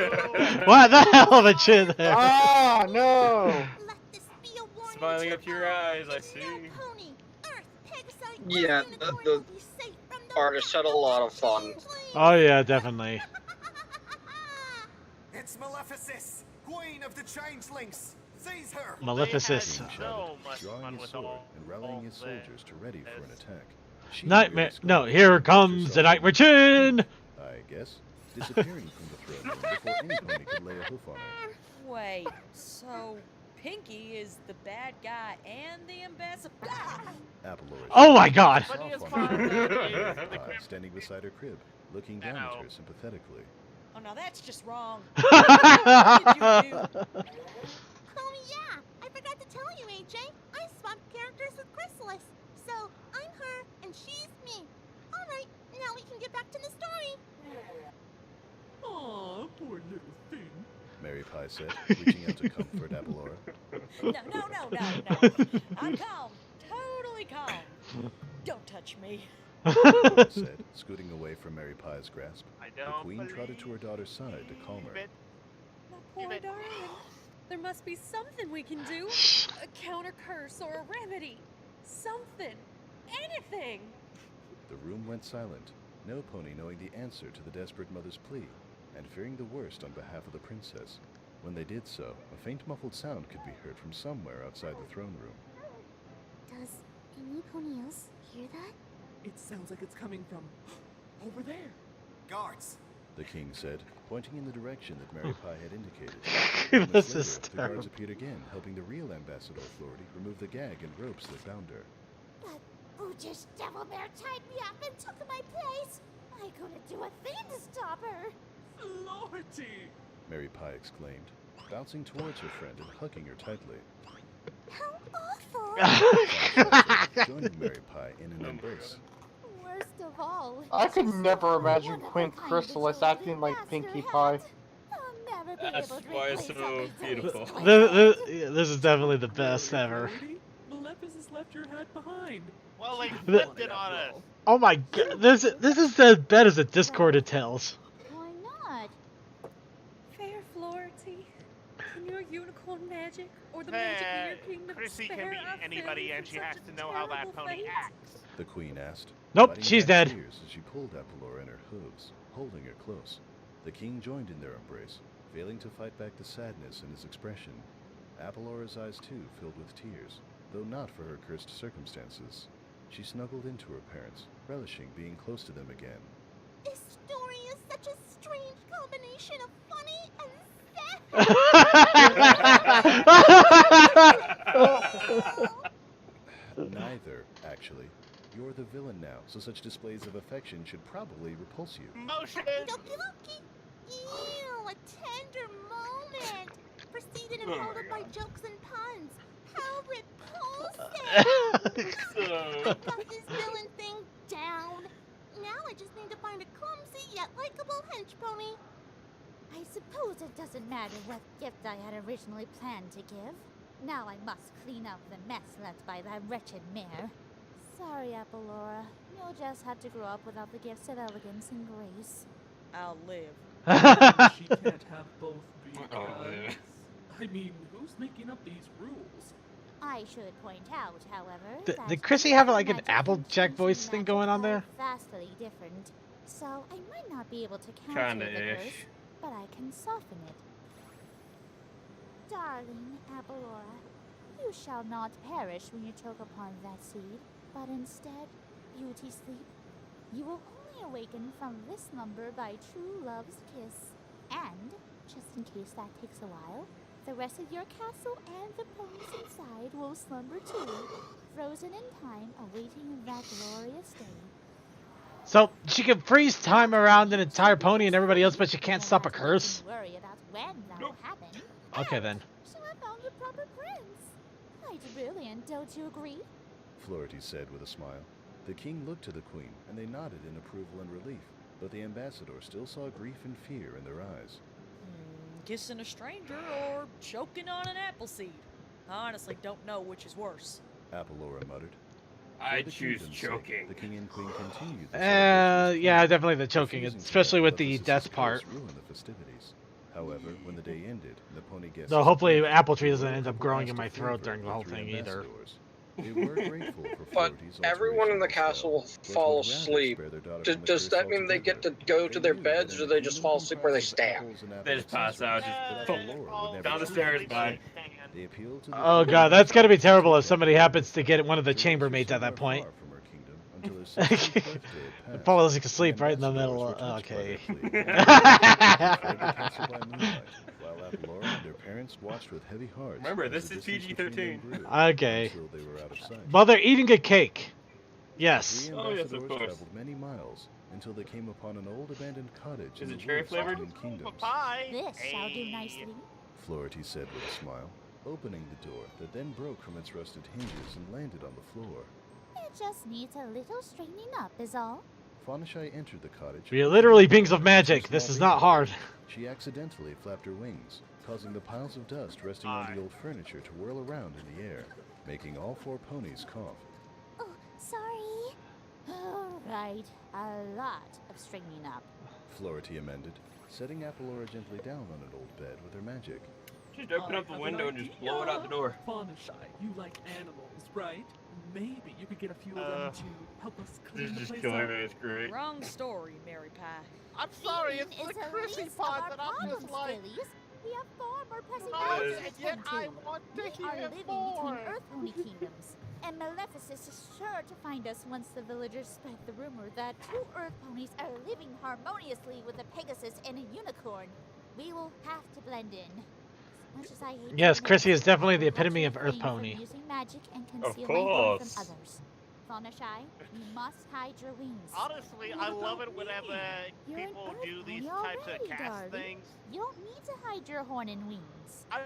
Wow, the hell of a chin there. Ah, no! Let this be a warning Smiling to up to your all. eyes, I see. No pony, Earth, Pegasi, Yeah, Unicorn the will be safe from the artist had a lot of fun. Oh yeah, definitely. It's Maleficus, Queen of the Changelings. Seize her. Maleficus. They had so much drawing fun his with sword all and rallying his this. soldiers to ready for an attack. She Nightmare. really No, scored here and comes herself the Nightmare Chin. I guess, disappearing from the throne room before any pony could lay a hoof on her. Wait, so Pinkie is the bad guy and the ambassador? Apollonia. Oh my God. herself Funniest on part her about it Mary is the Pie, crib- standing beside her crib, looking down at her sympathetically. Oh, no, that's just wrong. What did you do? Oh yeah, I forgot to tell you, AJ. I swapped characters with Chrysalis. So I'm her and she's me. All right, now we can get back to the story. Aw, poor little thing. Mary Pie said, reaching out to comfort Apollonia. No. I'm calm. Totally calm. Don't touch me. Apollonia said, scooting away from Mary Pie's grasp. I The don't queen trotted to her daughter's side to calm her. believe it. My poor darling. There must be something we can do. A counter curse or a remedy. Something. Anything. The room went silent, no pony knowing the answer to the desperate mother's plea, and fearing the worst on behalf of the princess. When they did so, a faint muffled sound could be heard from somewhere outside the throne room. Does any pony else hear that? It sounds like it's coming from over there. Guards. The king said, pointing in the direction that Mary Pie had indicated. This Moments is later, the terrible. guards appeared again, helping the real ambassador Flority remove the gag and ropes that bound her. That brutish devil mare tied me up and took my place. I couldn't do a thing to stop her. Lordy! Mary Pie exclaimed, bouncing towards her friend and hugging her tightly. How awful! Joining Mary Pie in an embrace. Worst of all, I could never imagine one of Queen a kind Chrysalis betrayed acting like master Pinkie hat. Pie. I'll never be That's able to why it's replace so all these beautiful. toys. This is definitely the best ever. Lordy, Maleficus left your hat behind. Well, they The- flipped it on us. Oh my God. This is as bad as a Discorded Tales. Why not? Fair Flority. Can your unicorn magic or the magic of your kingdom Chrissy spare can be our anybody, family and from she has such to a know how that terrible pony fate? acts. The queen asked. Nope, fighting she's back dead. tears as she pulled Apollonia in her hooves, holding her close. The king joined in their embrace, failing to fight back the sadness in his expression. Apollonia's eyes too filled with tears, though not for her cursed circumstances. She snuggled into her parents, relishing being close to them again. This story is such a strange combination of funny and Neither, actually. You're the villain now, so such displays of affection should probably repulse you. Motion! Okie Ew, a tender moment. Proceeded and followed by jokes and puns. How repulsive! I got this villain thing down. Now I just need to find a clumsy yet likable hench pony. I suppose it doesn't matter what gift I had originally planned to give. Now I must clean up the mess left by that wretched mare. Sorry, Apollonia. You'll just have to grow up without the gifts of elegance and grace. I'll live. She can't have both be guys. I mean, who's making up these rules? I should point out, however, that Did Chrissy have like an magic Applejack and voice thing going on there? are vastly different, so I might not be able to counter Kinda the curse, ish. but I can soften it. Darling Apollonia, you shall not perish when you choke upon that seed, but instead, beauty sleep. You will only awaken from this slumber by true love's kiss. And, just in case that takes a while, the rest of your castle and the ponies inside will slumber too, frozen in time, awaiting that glorious day. So she can freeze time around an entire pony and everybody else, but she can't stop a curse. Don't worry about when that'll happen. Okay then. So I found the proper prince. Quite brilliant, don't you agree? Flority said with a smile. The king looked to the queen, and they nodded in approval and relief, but the ambassador still saw grief and fear in their eyes. Kissing a stranger or choking on an apple seed. I honestly don't know which is worse. Apollonia muttered. I For the choose kingdom's sake, choking. The king and queen continued the celebration. Yeah, definitely the choking, Refusing to especially let with the Maleficus's death curse part. ruin the festivities. However, when the day ended, the pony guests Though hopefully separated, apple tree the doesn't royal end up couple growing in asked my a throat favor during the of whole three thing either. ambassadors. They were grateful for But Flority's everyone in the alteration castle will spell, but fall would rather asleep. spare their daughter from the Does curse that mean they get to altogether. go to They their knew beds, that or in they a just kingdom fall asleep where they comprised of stand? apples and They just pass out. Just but boom, Apolora would never down the sleep stairs. with Bye. They appealed to the Oh god, that's gotta be terrible if somebody happens to get one of the chambermaids at that point. from her kingdom until her 16th birthday had passed. Falls asleep The right in the ambassadors middle. were touched by Okay. their plea and fled the castle by moonlight, while Apolora and her parents watched with heavy hearts. Remember, as this the is distance between them PG-13. grew Okay. until they were out of sight. Well, they're eating a cake. The Yes. three Oh, yes, of ambassadors course. traveled many miles until they came upon an old abandoned cottage Is in it the cherry woods flavored? between kingdoms. Pie. This shall do nicely. Flority said with a smile, opening the door that then broke from its rusted hinges and landed on the floor. It just needs a little straightening up, is all. Fawnashai entered the cottage. We are literally beings of magic. This is not hard. She accidentally flapped her wings, causing the piles of dust resting on the old furniture to whirl around in the air, making all 4 ponies cough. Oh, sorry. All right, a lot of straightening up. Flority amended, setting Apolora gently down on an old bed with her magic. Just open up the window and just blow it out the door. Fawnashai, you like animals, right? Maybe you could get a few of them to help us clean This the is place killing up. me. It's great. Wrong story, Mary Pie. I'm sorry, it's the Chrissy part that I'm just like. We have far more pressing Oh, matters and to yet attend I to. want to We are hear living more. between Earthpony kingdoms, and Maleficus is sure to find us once the villagers spread the rumor that 2 Earth ponies are living harmoniously with a Pegasus and a unicorn. We will have to blend in. As much as I hate Yes, to Chrissy is admit it, definitely the I will epitome of refrain Earth from Pony. using magic and Of conceal my horn course. from others. Fawnashai, you must hide your wings. Honestly, I love it whenever You're an people Earth do these pony types of already, cast darling. things. You don't need to hide your horn and wings. I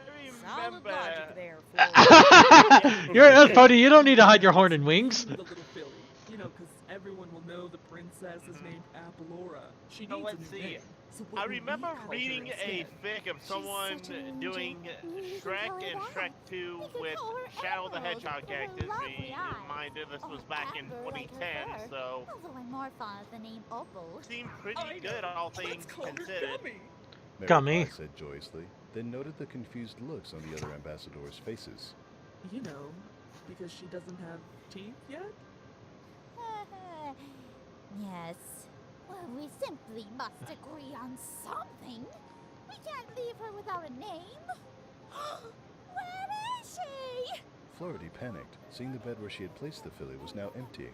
Solid remember. logic there, Florida. You're an Earth Pony. You don't need to hide your horn and wings. The little filly, you know, because everyone will know the princess is named Apolora. She So needs let's a new see. name. So what I will we remember call her reading a instead? fic of someone such an angel. doing You can Shrek call her and that. Shrek 2 You can with call her Shadow the Emerald Hedgehog for her characters. lovely Be eyes. reminded this was Or back in amber like her 2010, fur. so Although I'm more fond of the name Opal. seemed pretty I good, know. all Let's things call her considered. Gummy. Mary Gummy. Pie said joyously, then noted the confused looks on the other ambassadors' faces. You know, because she doesn't have teeth yet? Yes. Well, we simply must agree on something. We can't leave her without a name. Where is she? Flority panicked, seeing the bed where she had placed the filly was now empty.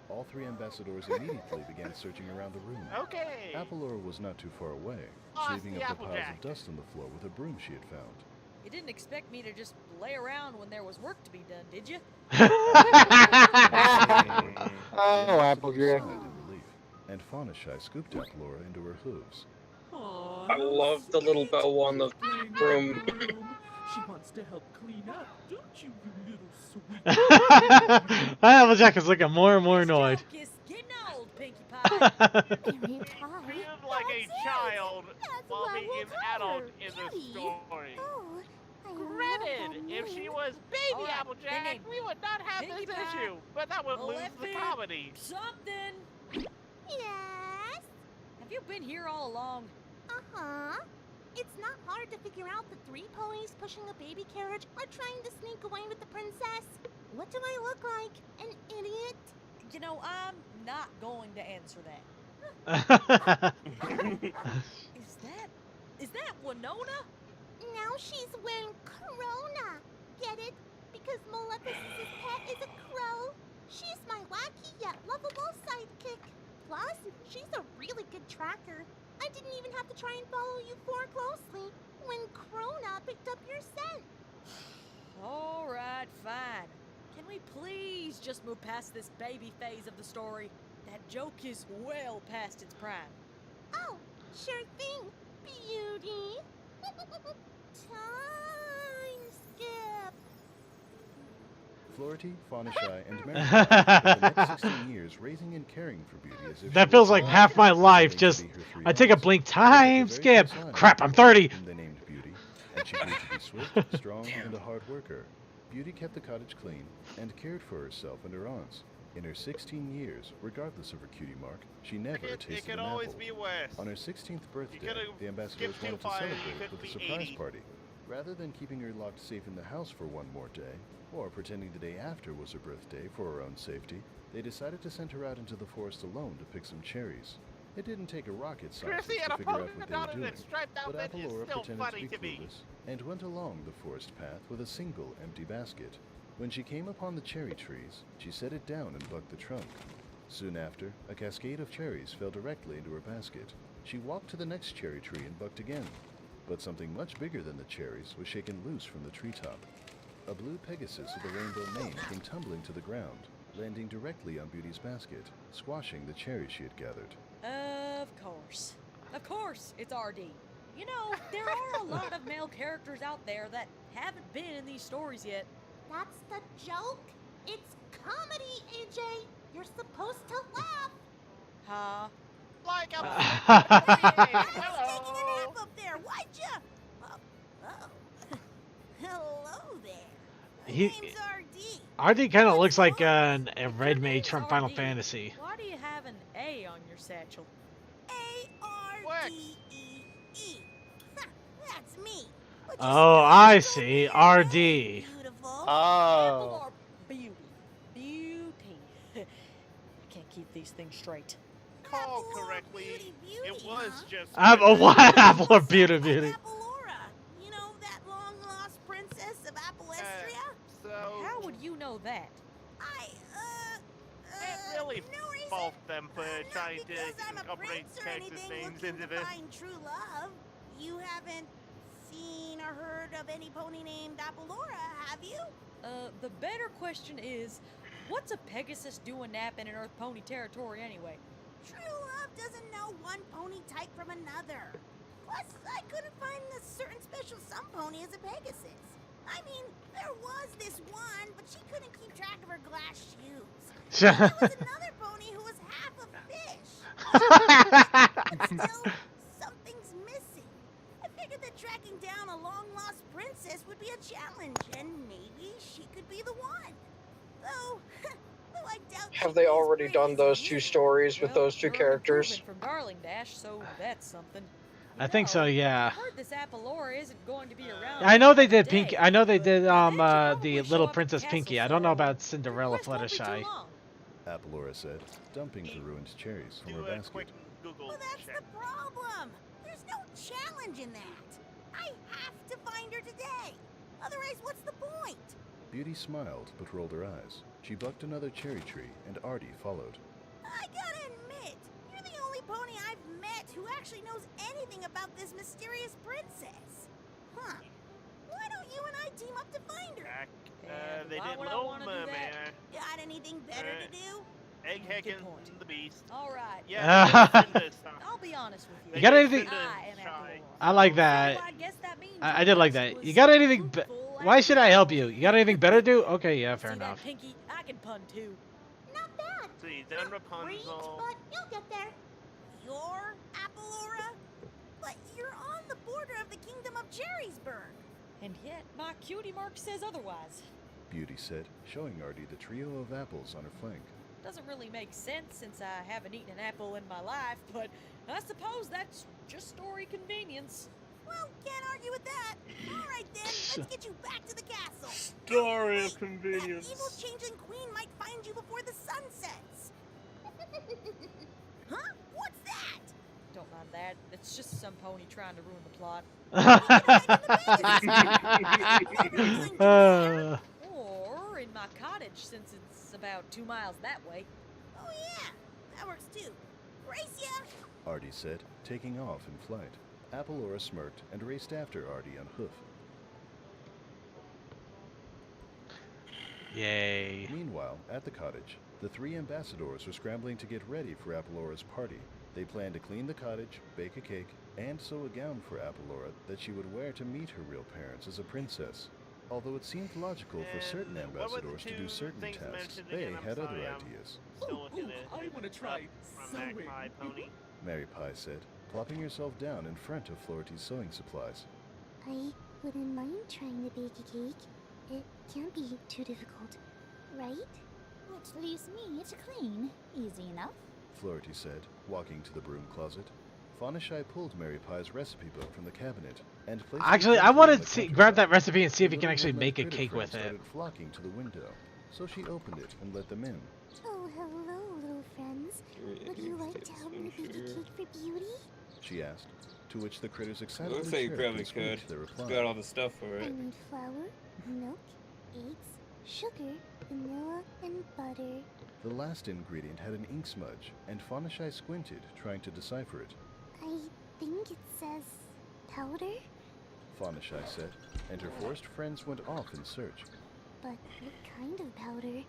All 3 ambassadors immediately began searching around the room. Okay. Apolora was not too far away, Oh, it's sweeping the up the piles Applejack. of dust on the floor with a broom she had found. You didn't expect me to just lay around when there was work to be done, did you? Oh, Applejack. Sighed in relief, and Fawnashai scooped Apolora into her hooves. Aw, I love the little bow on the broom. She wants to help clean up, don't you, you little sweet? Applejack is looking more and more annoyed. Joke is getting old, Pinkie Pie. Mary Pie. Feels like a That's it. child That's while what being we'll an call adult her, in the Kitty. story. Oh, I love Granted, that if she name. was baby All right, Applejack, then we would not have Pinkie this Pie, issue, but that would lose the Maleficent. comedy. Something. Yes? Have you been here all along? Uh-huh. It's not hard to figure out the 3 ponies pushing a baby carriage are trying to sneak away with the princess. What do I look like? An idiot? You know, I'm not going to answer that. Is that Winona? Now she's wearing Corona. Get it? Because Maleficent's pet is a crow. She's my wacky yet lovable sidekick. Plus, she's a really good tracker. I didn't even have to try and follow you 4 closely when Corona picked up your scent. All right, fine. Can we please just move past this baby phase of the story? That joke is well past its prime. Oh, sure thing, beauty. Time skip. Flority, Fawnashai, and Mary Pie spent the next 16 years raising and caring for Beauty as if That she feels was like alive, half my life. to Just, be her 3 I take a months. blink They time took a very skip. close eye on Crap, the I'm girl 30. whom they named Beauty, and she grew to be swift, strong, and a hard worker. Beauty kept the cottage clean and cared for herself and her aunts. In her 16 years, regardless of her cutie mark, she never It tasted could an always apple. be worse. On her 16th birthday, could've the ambassadors skipped too wanted to far, you celebrate couldn't with a be surprise 80. party. Rather than keeping her locked safe in the house for one more day, or pretending the day after was her birthday for her own safety, they decided to send her out into the forest alone to pick some cherries. It didn't take a rocket scientist Chrissy and to a figure out polka what they were dotted doing, and striped but outfit is Apolora still pretended to funny be to me. clueless and went along the forest path with a single empty basket. When she came upon the cherry trees, she set it down and bucked the trunk. Soon after, a cascade of cherries fell directly into her basket. She walked to the next cherry tree and bucked again, but something much bigger than the cherries was shaken loose from the treetop. A blue Pegasus with a rainbow mane came tumbling to the ground, landing directly on Beauty's basket, squashing the cherries she had gathered. Of course. Of course, it's RD. You know, there are a lot of male characters out there that haven't been in these stories yet. That's the joke. It's comedy, AJ. You're supposed to laugh. Huh? Like a I was taking a nap up there. Why'd you? Oh. Hello there. My He- name's RD. RD kind of looks like a red mage from Final RD. Fantasy. Why do you have an A on your satchel? A-R-D-E-E. That's me. But you Oh, I see. RD. beautiful. Oh. Or beauty. Beauty. I can't keep these things straight. call correctly, it was just. What? Apple or beauty? Appalora. You know that long-lost princess of Appalestria? So How would you know that? can't really fault them for trying to incorporate character names into this. Find true love. You haven't seen or heard of any pony named Appalora, have you? The better question is, what's a Pegasus doing napping in Earth Pony territory anyway? True love doesn't know one pony type from another. Plus, I couldn't find a certain special sun pony as a Pegasus. I mean, there was this one, but she couldn't keep track of her glass shoes. There was another pony who was half a fish. But still, something's missing. I figured that tracking down a long-lost princess would be a challenge, and maybe she could be the one. Though I doubt Have they already done those two stories with those two characters? From Darling Dash, so that's something. I think so, yeah. I heard this Appalora isn't going to be around. I know they did today. Pinkie. I know they did the show Little up at Princess the Pinkie. castle, I don't know so about Cinderella request won't be too Fluttershy. long. Appalora said, dumping the ruined cherries from Do her a basket. quick Google Well, that's check. the problem. There's no challenge in that. I have to find her today. Otherwise, what's the point? Beauty smiled but rolled her eyes. She bucked another cherry tree, and Artie followed. I gotta admit, you're the only pony I've met who actually knows anything about this mysterious princess. Huh. Why don't you and I team up to find her? And They why did would I Little wanna do that? Mermaid, Got anything better to do? Egghead Good and point. the Beast. All right. Yeah, Cinder's son. I'll be honest with you. You got anything? I am Shy. I like that. So I guess that means I did like that. was You got anything? fruitful Why and should I help you? You got anything better to do? Okay, yeah, fair See that, enough. Pinkie? I can pun too. Not bad. See, then Great, Rapunzel. but you'll get there. You're Appalora? But you're on the border of the kingdom of Cherrysburg. And yet, my cutie mark says otherwise. Beauty said, showing Artie the trio of apples on her flank. Doesn't really make sense since I haven't eaten an apple in my life, but I suppose that's just story convenience. Well, can't argue with that. All right then, let's get you back to the castle. Story Wait, of convenience. That evil changeling queen might find you before the sun sets. Huh? What's that? Don't mind that. It's just some pony trying to ruin the plot. Or in my cottage, since it's about 2 miles that way. Oh yeah, that works too. Race ya! Artie said, taking off in flight. Appalora smirked and raced after Artie on hoof. Yay. Meanwhile, at the cottage, the three ambassadors were scrambling to get ready for Appalora's party. They planned to clean the cottage, bake a cake, and sew a gown for Appalora that she would wear to meet her real parents as a princess. Although it seemed logical for certain And what were the ambassadors to do two certain things tasks, mentioned they again? I'm had other sorry, I'm ideas. Still looking at I want to try from sewing. Magpie Pony. Mary Pie said, plopping herself down in front of Flority's sewing supplies. I wouldn't mind trying to bake a cake. It can't be too difficult, right? Which leaves me to clean. Easy enough. Flority said, walking to the broom closet. Fawnashy pulled Mary Pie's recipe book from the cabinet and placed Actually, it I want on the to countertop. grab that recipe and see if we can The actually little make a critter cake friends with it. started flocking to the window, so she opened it and let them in. Oh, hello, little friends. Would you like to help me bake a cake for Beauty? She asked, to which the critters excitedly Looks like you chirped probably and squeaked could. their It's reply. got all the stuff for I it. need flour, milk, eggs, sugar, vanilla, and butter. The last ingredient had an ink smudge, and Fawnashy squinted, trying to decipher it. I think it says powder, Fawnashy said, and her forest friends went off in search. but what kind of powder?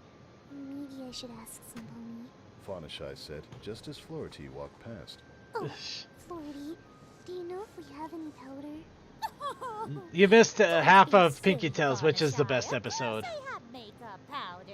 Maybe I should ask Simponi. Fawnashy said, just as Flority walked past. Oh, Flority, do you know if we have any powder? You missed half of Pinkie Tales, which is the best episode. I have makeup powder.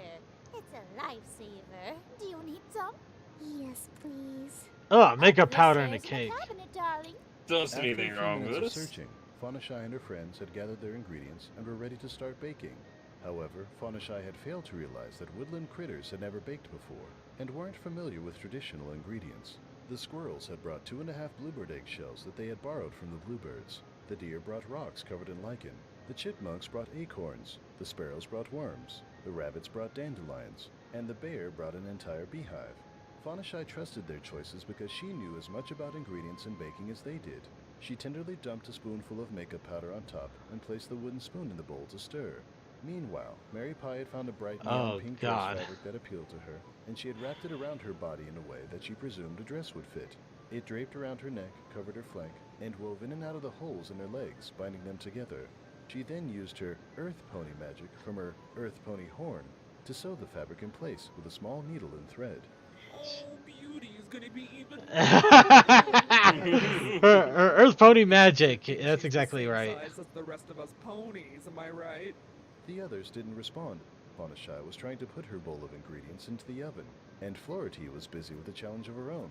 It's a lifesaver. Do you need some? Yes, please. Oh, makeup powder This and a is the cake. cabinet, darling. Don't see After anything a few wrong with minutes this. of searching, Fawnashy and her friends had gathered their ingredients and were ready to start baking. However, Fawnashy had failed to realize that woodland critters had never baked before, and weren't familiar with traditional ingredients. The squirrels had brought 2.5 bluebird eggshells that they had borrowed from the bluebirds. The deer brought rocks covered in lichen. The chipmunks brought acorns. The sparrows brought worms. The rabbits brought dandelions. And the bear brought an entire beehive. Fawnashy trusted their choices because she knew as much about ingredients and baking as they did. She tenderly dumped a spoonful of makeup powder on top and placed the wooden spoon in the bowl to stir. Meanwhile, Mary Pie had found a bright neon pink rose fabric that appealed to her, and she had wrapped it around her body in a way that she presumed a dress would fit. It draped around her neck, covered her flank, and wove in and out of the holes in her legs, binding them together. She then used her Earth Pony magic from her Earth Pony horn to sew the fabric in place with a small needle and thread. Oh, Beauty is gonna be even. Her Earth Pony magic. That's exactly right. Size as the rest of us ponies, am I right? The others didn't respond. Fawnashy was trying to put her bowl of ingredients into the oven, and Flority was busy with a challenge of her own.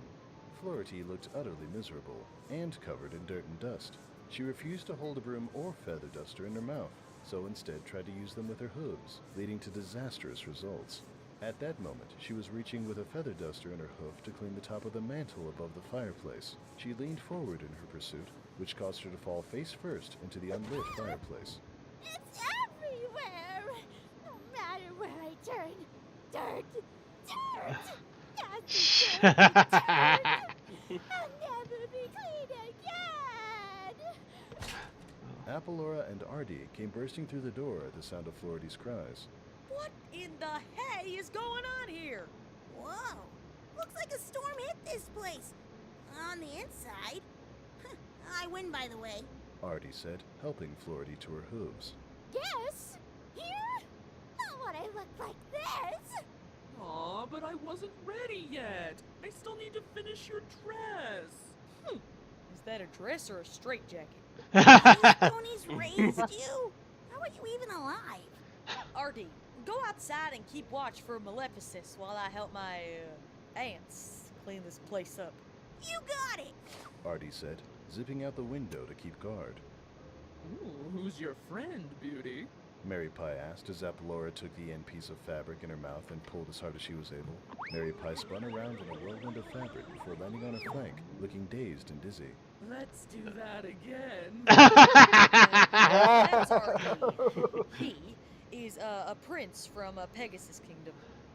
Flority looked utterly miserable, and covered in dirt and dust. She refused to hold a broom or feather duster in her mouth, so instead tried to use them with her hooves, leading to disastrous results. At that moment, she was reaching with a feather duster in her hoof to clean the top of the mantle above the fireplace. She leaned forward in her pursuit, which caused her to fall face first into the unlit fireplace. It's everywhere. No matter where I turn. Dirt. Dirt. Nasty dirt. Dirt. I'll never be clean again. Appalora and Artie came bursting through the door at the sound of Flority's cries. What in the hay is going on here? Whoa! Looks like a storm hit this place. On the inside. I win, by the way. Artie said, helping Flority to her hooves. Yes? Here? Not what I look like this. Aw, but I wasn't ready yet. I still need to finish your dress. Is that a dress or a straitjacket? These ponies raised you? How are you even alive? Artie, go outside and keep watch for Maleficus while I help my ants clean this place up. You got it! Artie said, zipping out the window to keep guard. Ooh, who's your friend, Beauty? Mary Pie asked as Appalora took the end piece of fabric in her mouth and pulled as hard as she was able. Mary Pie spun around in a whirlwind of fabric before landing on her flank, looking dazed and dizzy. Let's do that again. That's Artie. He is a prince from Pegasus Kingdom.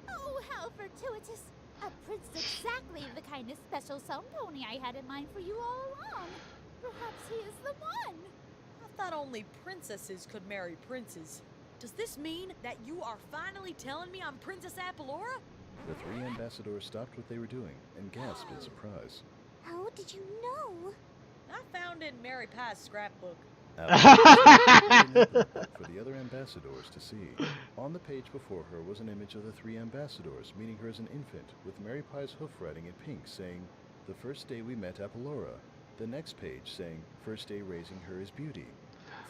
Oh, how fortuitous. A prince exactly the kind of special some pony I had in mind for you all along. Perhaps he is the one. I thought only princesses could marry princes. Does this mean that you are finally telling me I'm Princess Appalora? The three ambassadors stopped what they were doing and gasped in surprise. How did you know? I found it in Mary Pie's scrapbook. Appalora for the other ambassadors to see. On the page before her was an image of the three ambassadors meeting her as an infant, with Mary Pie's hoof writing in pink saying, "The first day we met Appalora." The next page saying, "First day raising her is Beauty."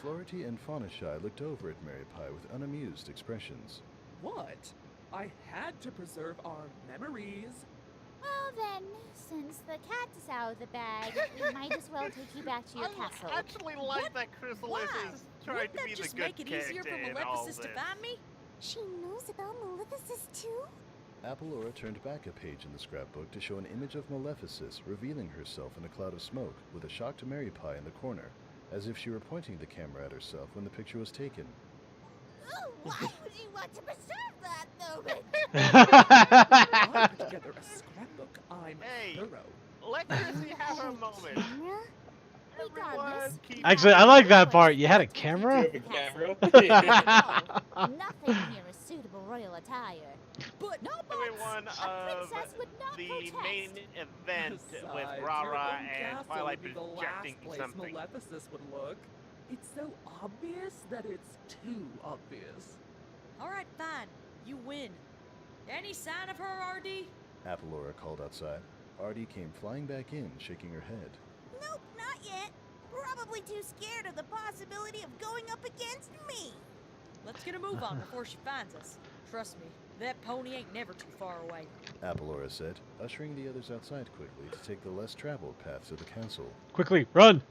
Flority and Fawnashy looked over at Mary Pie with unamused expressions. What? I had to preserve our memories. Well then, since the cat is out of the bag, we might as well take you back to your castle. I actually like that Chrysalis is trying Wouldn't to that be the just good make it easier character for in all Maleficus to this. find me? She knows about Maleficus too? Appalora turned back a page in the scrapbook to show an image of Maleficus revealing herself in a cloud of smoke with a shocked Mary Pie in the corner, as if she were pointing the camera at herself when the picture was taken. Oh, why would you want to preserve that moment? I put together a scrapbook. I'm thorough. Let Chrissy have her moment. Everyone keep Actually, I like that part. You had a camera? Nothing here is suitable royal attire. But no everyone of the main event with Rara and Twilight projecting something. Maleficus would look. It's so obvious that it's too obvious. All right, fine. You win. Any sign of her, RD? Appalora called outside. Artie came flying back in, shaking her head. Nope, not yet. Probably too scared of the possibility of going up against me. Let's get a move on before she finds us. Trust me, that pony ain't never too far away. Appalora said, ushering the others outside quickly to take the less traveled path to the castle. Quickly, run!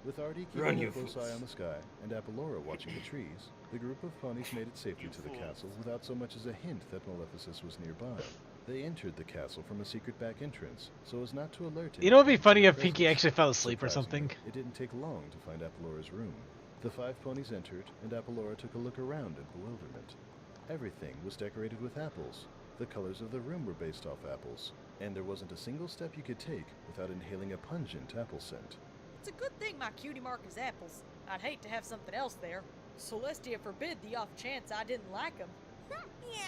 With Artie keeping a close eye on the sky and Appalora watching the trees, the group of ponies made it safely to the castle without so much as a hint that Maleficus was nearby. They entered the castle from a secret back entrance, so as not to alert You know, it'd be anyone funny to if their Pinkie presence. actually fell asleep or Surprisingly, something. It didn't take long to find Appalora's room. The 5 ponies entered, and Appalora took a look around in bewilderment. Everything was decorated with apples. The colors of the room were based off apples, and there wasn't a single step you could take without inhaling a pungent apple scent. It's a good thing my cutie mark is apples. I'd hate to have something else there. Celestia forbid the off chance I didn't like them. Yeah,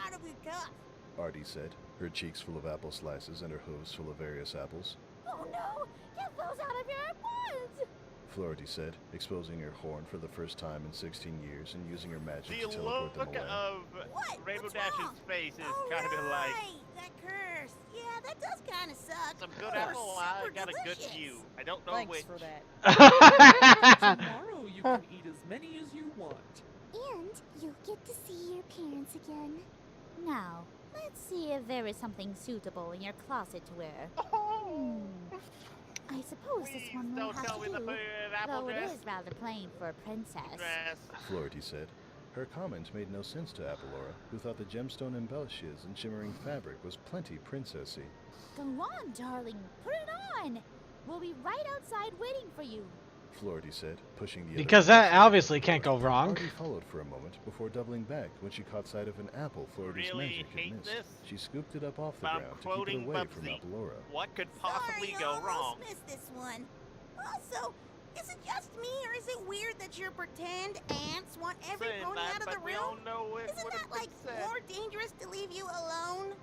that'll be tough. Artie said, her cheeks full of apple slices and her hooves full of various apples. Oh no! Get those out of here at once! Flority said, exposing her horn for the first time in 16 years and using her magic The to teleport them look away. of Rainbow Dash's face is kind of like That curse. Yeah, that does kind of suck. some good They're apple. I super got a good delicious. view. I don't know Thanks which. for that. Tomorrow you can eat as many as you want. And you'll get to see your parents again. Now, let's see if there is something suitable in your closet to wear. I suppose this one will Don't have tell to me the do, apple though it dress. is rather plain for a princess. Flority said. Her comment made no sense to Appalora, who thought the gemstone embellishes and shimmering fabric was plenty princessy. Go on, darling, put it on. We'll be right outside waiting for you. Flority said, pushing the Because other that obviously can't go wrong. Artie followed for a moment before doubling back when she caught sight of an apple Flority's Really magic had hate missed. this? She scooped it up off the But I'm ground to keep it quoting away from Bubsy. Appalora. What could possibly Sorry, go I wrong? almost missed this one. Also, is it just me, or is it weird that your pretend ants want every Saying pony that, out of the but we room? all know it Isn't would've that been like said. more dangerous to leave you alone?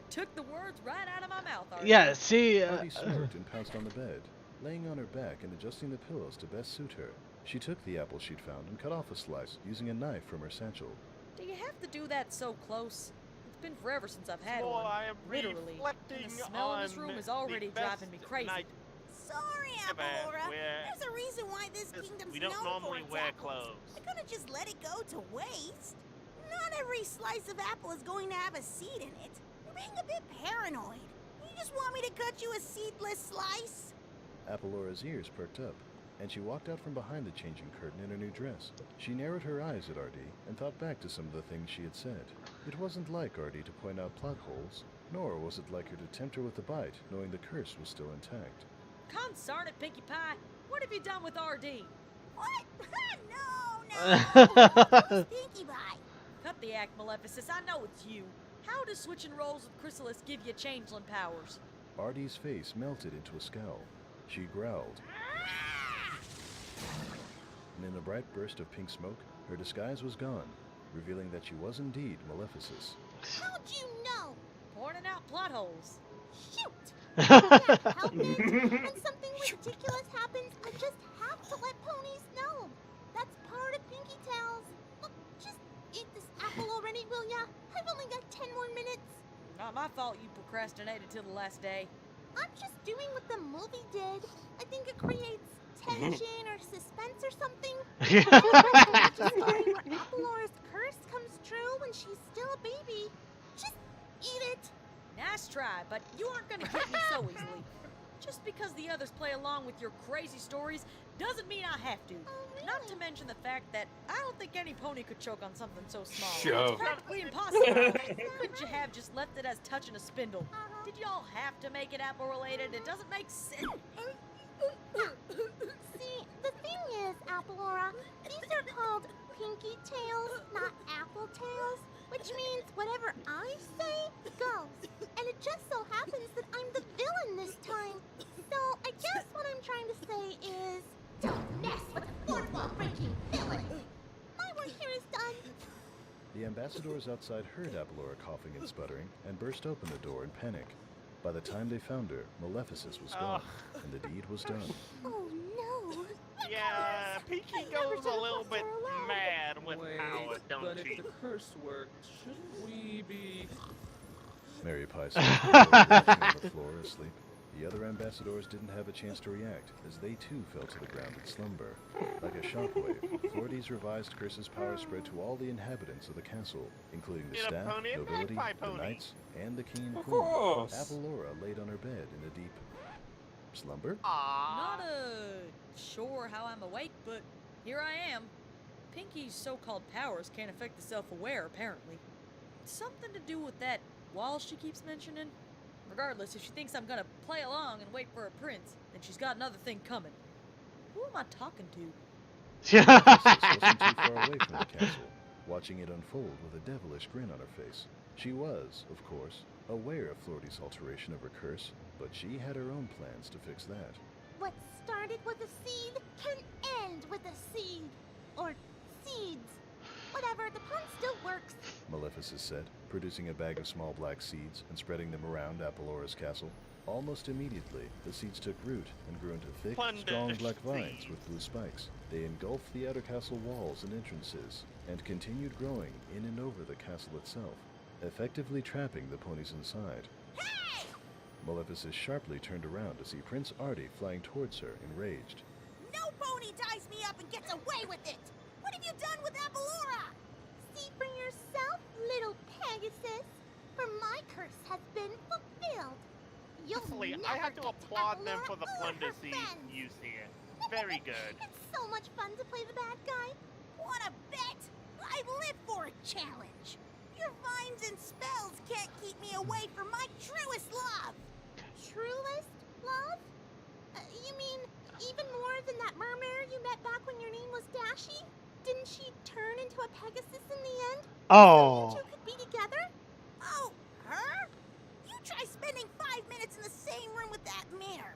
Took the words right out of my mouth, RD. Yeah, see... Artie smirked and pounced on the bed, laying on her back and adjusting the pillows to best suit her. She took the apple she'd found and cut off a slice using a knife from her satchel. Do you have to do that so close? It's been forever since I've had Well, one. I am Literally. reflecting And the smell in this on room is the already driving me best crazy. night Sorry, ever Appalora. where There's a reason why this kingdom's we don't known normally for its wear apples. clothes. I couldn't just let it go to waste. Not every slice of apple is going to have a seed in it. You're being a bit paranoid. You just want me to cut you a seedless slice? Appalora's ears perked up, and she walked out from behind the changing curtain in her new dress. She narrowed her eyes at Artie and thought back to some of the things she had said. It wasn't like Artie to point out plot holes, nor was it like her to tempt her with a bite, knowing the curse was still intact. Consarn it, Pinkie Pie. What have you done with RD? What? no! Pinkie Pie. Cut the act, Maleficus. I know it's you. How does switching roles with Chrysalis give you changeling powers? Artie's face melted into a scowl. She growled. And in a bright burst of pink smoke, her disguise was gone, revealing that she was indeed Maleficus. How'd you know? Pointing out plot holes. Shoot! I can't help it. When something ridiculous happens, I just have to let ponies know. That's part of Pinkie Tales. Look, just eat this apple already, will ya? I've only got 10 more minutes. Not my fault you procrastinated till the last day. I'm just doing what the movie did. I think it creates tension or suspense or something. Just where Appalora's curse comes true when she's still a baby. Just eat it. Nice try, but you aren't gonna get me so easily. Just because the others play along with your crazy stories doesn't mean I have to. Not to mention the fact that I don't think any pony could choke on something so small. Shove. It's practically impossible. Couldn't you have just left it as touching a spindle? Did y'all have to make it apple related? It doesn't make sense. See, the thing is, Applora, these are called Pinkie Tales, not Apple Tales, which means whatever I say goes. And it just so happens that I'm the villain this time. So I guess what I'm trying to say is, don't mess with the fourth wall breaking villain. My work here is done. The ambassadors outside heard Appalora coughing and sputtering and burst open the door in panic. By the time they found her, Maleficus was gone, and the deed was done. Oh no. Yeah, Pinkie goes a little bit mad with power, don't but she? if the curse worked, shouldn't we be... Mary Pie sat on the floor asleep. The other ambassadors didn't have a chance to react, as they too fell to the ground in slumber. Like a shockwave, Flority's revised curse's power spread to all the inhabitants of the castle, including the Get a staff, pony and nobility, magpie the pony. knights, and the king and Of queen. course. Appalora laid on her bed in a deep slumber. Not sure how I'm awake, but here I am. Pinkie's so-called powers can't affect the self-aware, apparently. Something to do with that wall she keeps mentioning. Regardless, if she thinks I'm gonna play along and wait for a prince, then she's got another thing coming. Who am I talking to? Maleficus wasn't too far away from the castle, watching it unfold with a devilish grin on her face. She was, of course, aware of Flority's alteration of her curse, but she had her own plans to fix that. What started with a seed can end with a seed. Or seeds. Whatever, the pun still works. Maleficus said, producing a bag of small black seeds and spreading them around Appalora's castle. Almost immediately, the seeds took root and grew into thick, strong black vines with blue spikes. They engulfed the outer castle walls and entrances, and continued growing in and over the castle itself, effectively trapping the ponies inside. Hey! Maleficus sharply turned around to see Prince Artie flying towards her, enraged. No pony ties me up and gets away with it! What have you done with Appalora? See for yourself, little Pegasus. For my curse has been fulfilled. You'll Honestly, never I have to get applaud them Appalora for the or her plundersy friends. use here. Very good. It's so much fun to play the bad guy. Wanna bet? I live for a challenge. Your vines and spells can't keep me away from my truest love. Truest love? You mean even more than that mermare you met back when your name was Dashy? Didn't she turn into a Pegasus in the end? Oh. So you two could be together? Oh, her? You try spending 5 minutes in the same room with that mare.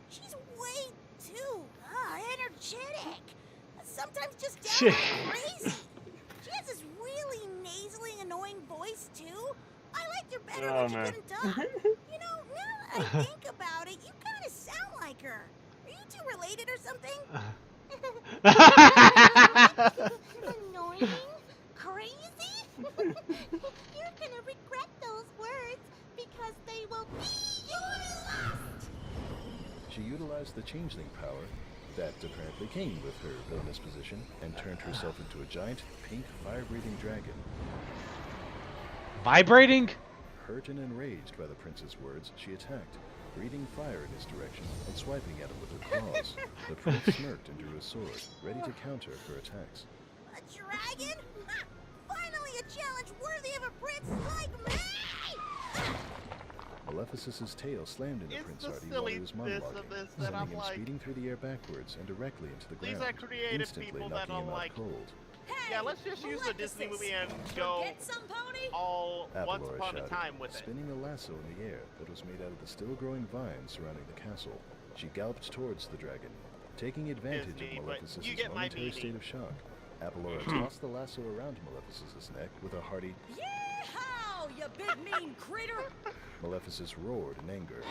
She's way too energetic. Sometimes just downright crazy. She has this really nasally, annoying voice too. I liked her better when she couldn't talk. You know, now that I think about it, you kind of sound like her. Are you two related or something? Annoying? Crazy? You're gonna regret those words because they will be your last. She utilized the changeling power that apparently came with her villainous position and turned herself into a giant, pink, fire-breathing dragon. Vibrating? Hurt and enraged by the prince's words, she attacked, breathing fire in his direction and swiping at him with her claws. The prince smirked and drew his sword, ready to counter her attacks. A dragon? Ha! Finally a challenge worthy of a prince like me! Maleficus's tail slammed into It's Prince the Artie while he was silliness monologuing, of this that sending I'm him like, speeding through the air backwards and directly into the these ground, are creative instantly people knocking that are him out like, cold. yeah, let's just use the Disney movie and go Forget some pony? all Once Appalora Upon a shouted, Time with it. spinning a lasso in the air that was made out of the still-growing vines surrounding the castle. She galloped towards the dragon, taking advantage Disney, of but Maleficus's you get my momentary meaning. state of shock. Appalora tossed the lasso around Maleficus's neck with a hearty, Yeehaw, you big mean critter! Maleficus roared in anger,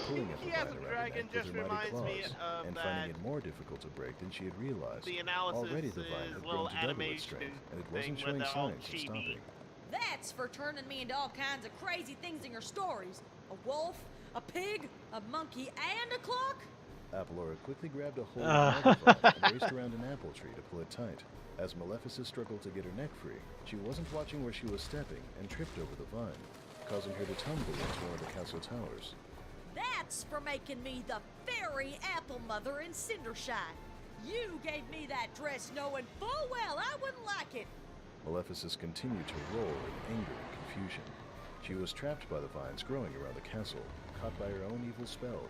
pulling at the Pinkie as vine a around her dragon neck with just her mighty reminds me claws, of and that finding it more difficult to break than she had realized. the analysis Already the vine is had little grown to double its animation strength, and it thing wasn't with showing the all signs of chibi. stopping. That's for turning me into all kinds of crazy things in your stories. A wolf, a pig, a monkey, and a clock? Appalora quickly grabbed a hold of another vine and raced around an apple tree to pull it tight. As Maleficus struggled to get her neck free, she wasn't watching where she was stepping and tripped over the vine, causing her to tumble into one of the castle towers. That's for making me the fairy apple mother in Cindershine. You gave me that dress knowing full well I wouldn't like it. Maleficus continued to roar in anger and confusion. She was trapped by the vines growing around the castle, caught by her own evil spell.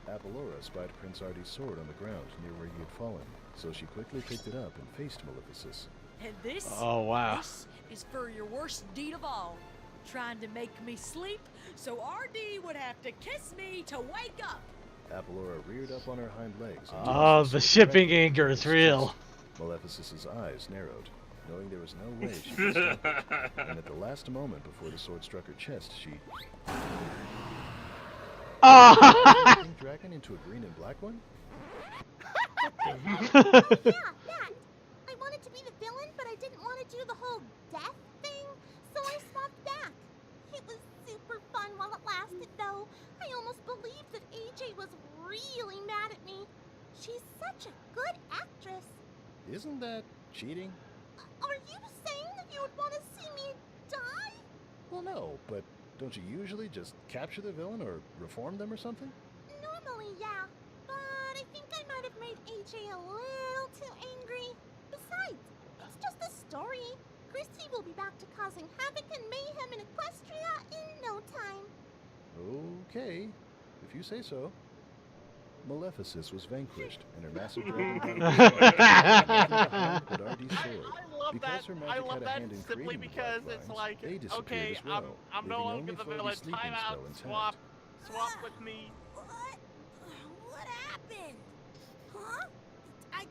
Apollora spied Prince Artie's sword on the ground near where he had fallen, so she quickly picked it up and faced Maleficus. And this, Oh, wow. this is for your worst deed of all. Trying to make me sleep so RD would have to kiss me to wake up. Apollora reared up on her hind legs. And Oh, tossed the sword shipping directly anger at is Maleficus. real. Maleficus's eyes narrowed, knowing there was no way she could stop it. And at the last moment before the sword struck her chest, she... Oh! Pink dragon into a green and black one? Yeah, that. I wanted to be the villain, but I didn't want to do the whole death thing, so I swapped back. It was super fun while it lasted, though. I almost believed that AJ was really mad at me. She's such a good actress. Isn't that cheating? Are you saying that you would want to see me die? Well, no, but don't you usually just capture the villain or reform them or something? Normally, yeah. But I think I might have made AJ a little too angry. Besides, it's just a story. Christy will be back to causing havoc and mayhem in Equestria in no time. Okay, if you say so. Maleficus was vanquished, and her massive dragon body but Artie's sword. I love Because that. her magic I love had a that hand in simply creating the because black it's vines, like, they disappeared okay, as well, I'm no leaving longer only the Floaty's villain. sleeping Time out. spell intact. Swap with me. What happened? Huh?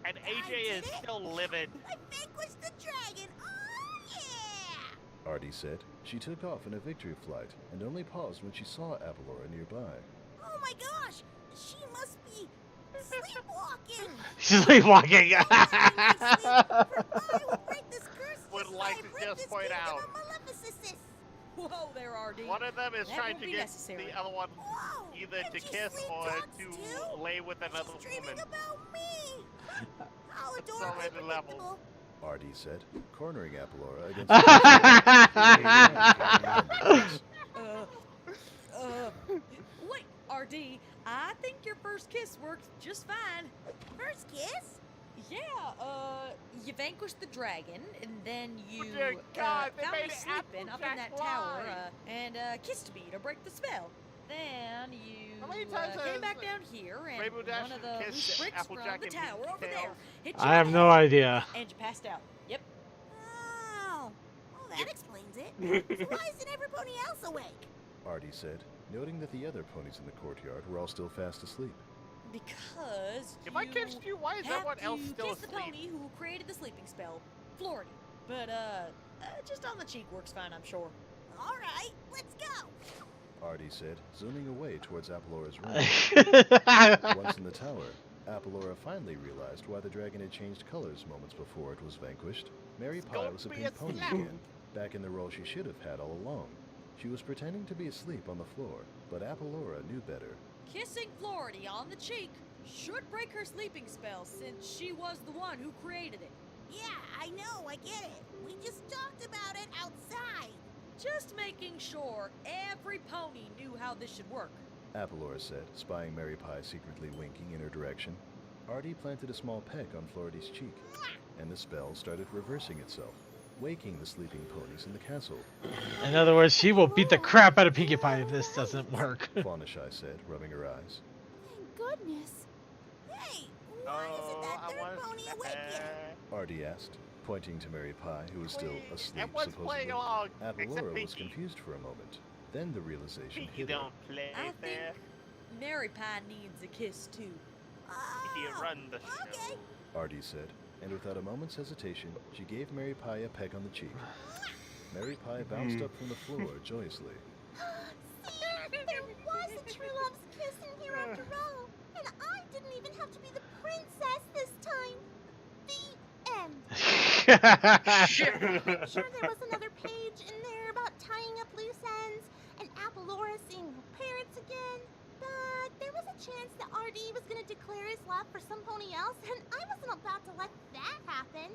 And AJ is still livid. I vanquished the dragon. Oh, yeah! Artie said. She took off in a victory flight, and only paused when she saw Apollora nearby. Oh my gosh! She must be sleepwalking! Sleepwalking. Would like to just point out. Whoa there, RD. One of them is That trying won't to be get necessary. the other one either to kiss or to lay with another woman. How So adorable many and levels. predictable. Artie said, cornering Apollora against Wait, RD, I think your first kiss worked just fine. First kiss? Yeah, you vanquished the dragon, and then you dear God, they found made me it sleeping up in Applejack that tower, lie. and kissed me to break the spell. Then you How many times came has back down here, and Rainbow Dash one of the kissed loose bricks from Applejack the and tower Pinkie over there Tales? hit you I have in the no head, idea. and you passed out. Yep. Oh, well, that explains it. So why isn't everybody else awake? Artie said, noting that the other ponies in the courtyard were all still fast asleep. Because If I kissed you, why is have everyone else to still kiss the asleep? pony who created the sleeping spell, Flority. But just on the cheek works fine, I'm sure. All right, let's go. Artie said, zooming away towards Apollora's room. Once in the tower, Apollora finally realized why the dragon had changed colors moments before it was vanquished. Mary Pie was a be pink a pony snap. again, back in the role she should have had all along. She was pretending to be asleep on the floor, but Apollora knew better. Kissing Flority on the cheek should break her sleeping spell since she was the one who created it. Yeah, I know, I get it. We just talked about it outside. Just making sure every pony knew how this should work. Apollora said, spying Mary Pie secretly winking in her direction. Artie planted a small peck on Flority's cheek, and the spell started reversing itself, waking the sleeping ponies in the castle. In other words, she will beat the crap out of Pinkie Pie if this doesn't work. Fawnashy said, rubbing her eyes. Thank goodness. Hey, why isn't that third pony awake yet? Artie asked, pointing to Mary Pie, who was still asleep, Everyone's playing supposedly. along, Apollora except was Pinkie. confused for a moment. Then the realization Pinkie hit her. don't play I think fair. Mary Pie needs a kiss too. If you run the show. Artie said, and without a moment's hesitation, she gave Mary Pie a peck on the cheek. Mary Pie bounced up from the floor joyously. See, there was a true love's kiss in here after all. And I didn't even have to be the princess this time. The end. I'm sure there was another page in there about tying up loose ends and Apollora seeing her parents again. But there was a chance that RD was going to declare his love for some pony else, and I wasn't about to let that happen.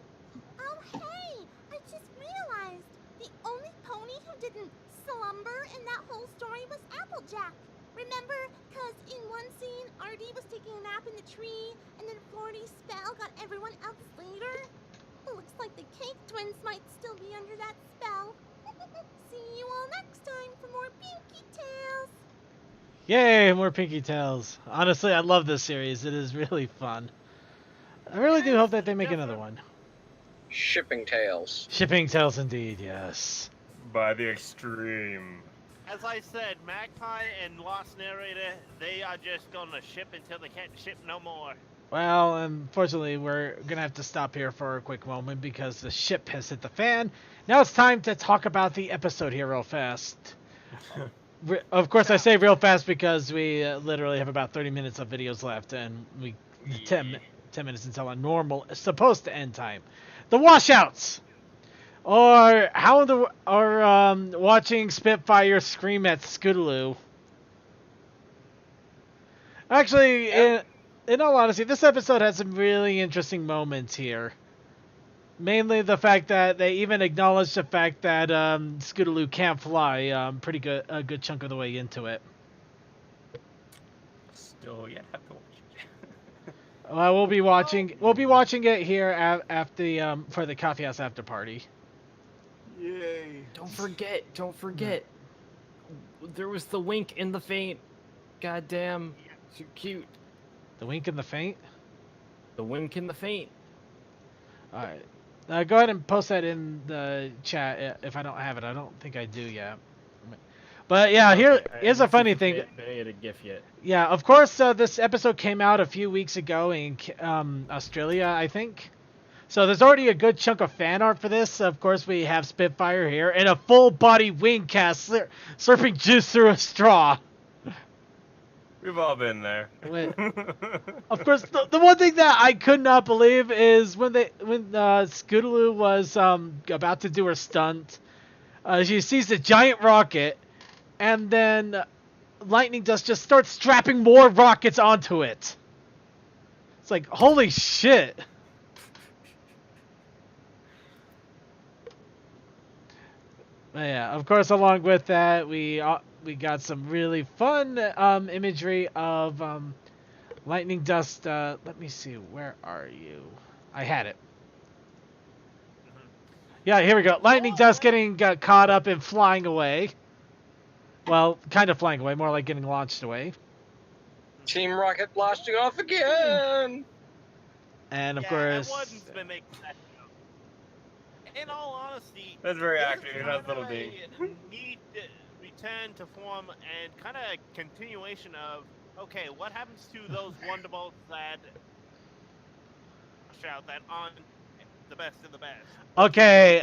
Oh, hey, I just realized the only pony who didn't slumber in that whole story was Applejack. Remember? Because in one scene, Artie was taking a nap in the tree, and then Flority's spell got everyone else later? Looks like the Cake Twins might still be under that spell. See you all next time for more Pinkie Tales. Yay, more Pinkie Tales. Honestly, I love this series. It is really fun. I really do hope that they make another one. Shipping Tales. Shipping Tales indeed, yes. By the extreme. As I said, Magpie and Lost Narrator, they are just gonna ship until they can't ship no more. Well, unfortunately, we're going to have to stop here for a quick moment because the ship has hit the fan. Now it's time to talk about the episode here real fast. Of course, I say real fast because we literally have about 30 minutes of videos left, and we 10 minutes until our normal, supposed to end time. The washouts! Or watching Spitfire scream at Scootaloo. Actually, in all honesty, this episode had some really interesting moments here. Mainly the fact that they even acknowledged the fact that Scootaloo can't fly a good chunk of the way into it. Still yet have to watch it. We'll be watching it here after for the Coffee House after party. Yay! Don't forget. There was the wink in the faint. Goddamn, so cute. The wink and the faint? The wink and the faint. Alright. Go ahead and post that in the chat if I don't have it. I don't think I do yet. But yeah, here's a funny thing. I a GIF yet. Yeah, of course, this episode came out a few weeks ago in Australia, I think. So there's already a good chunk of fan art for this. Of course, we have Spitfire here and a full-body wing cast slurping juice through a straw. We've all been there. Of course, the one thing that I could not believe is when Scootaloo was about to do her stunt, she sees the giant rocket, and then Lightning Dust just starts strapping more rockets onto it. It's like, holy shit. But yeah, of course, along with that, we got some really fun imagery of Lightning Dust. Let me see, where are you? I had it. Yeah, here we go. Lightning Dust getting caught up and flying away. Well, kind of flying away, more like getting launched away. Team Rocket blasting off again! And of course... In all honesty, that's very accurate. That's little D. Neat return to form and kind of continuation of okay, what happens to those Wonderbolts that shout that on the best of the best? Okay,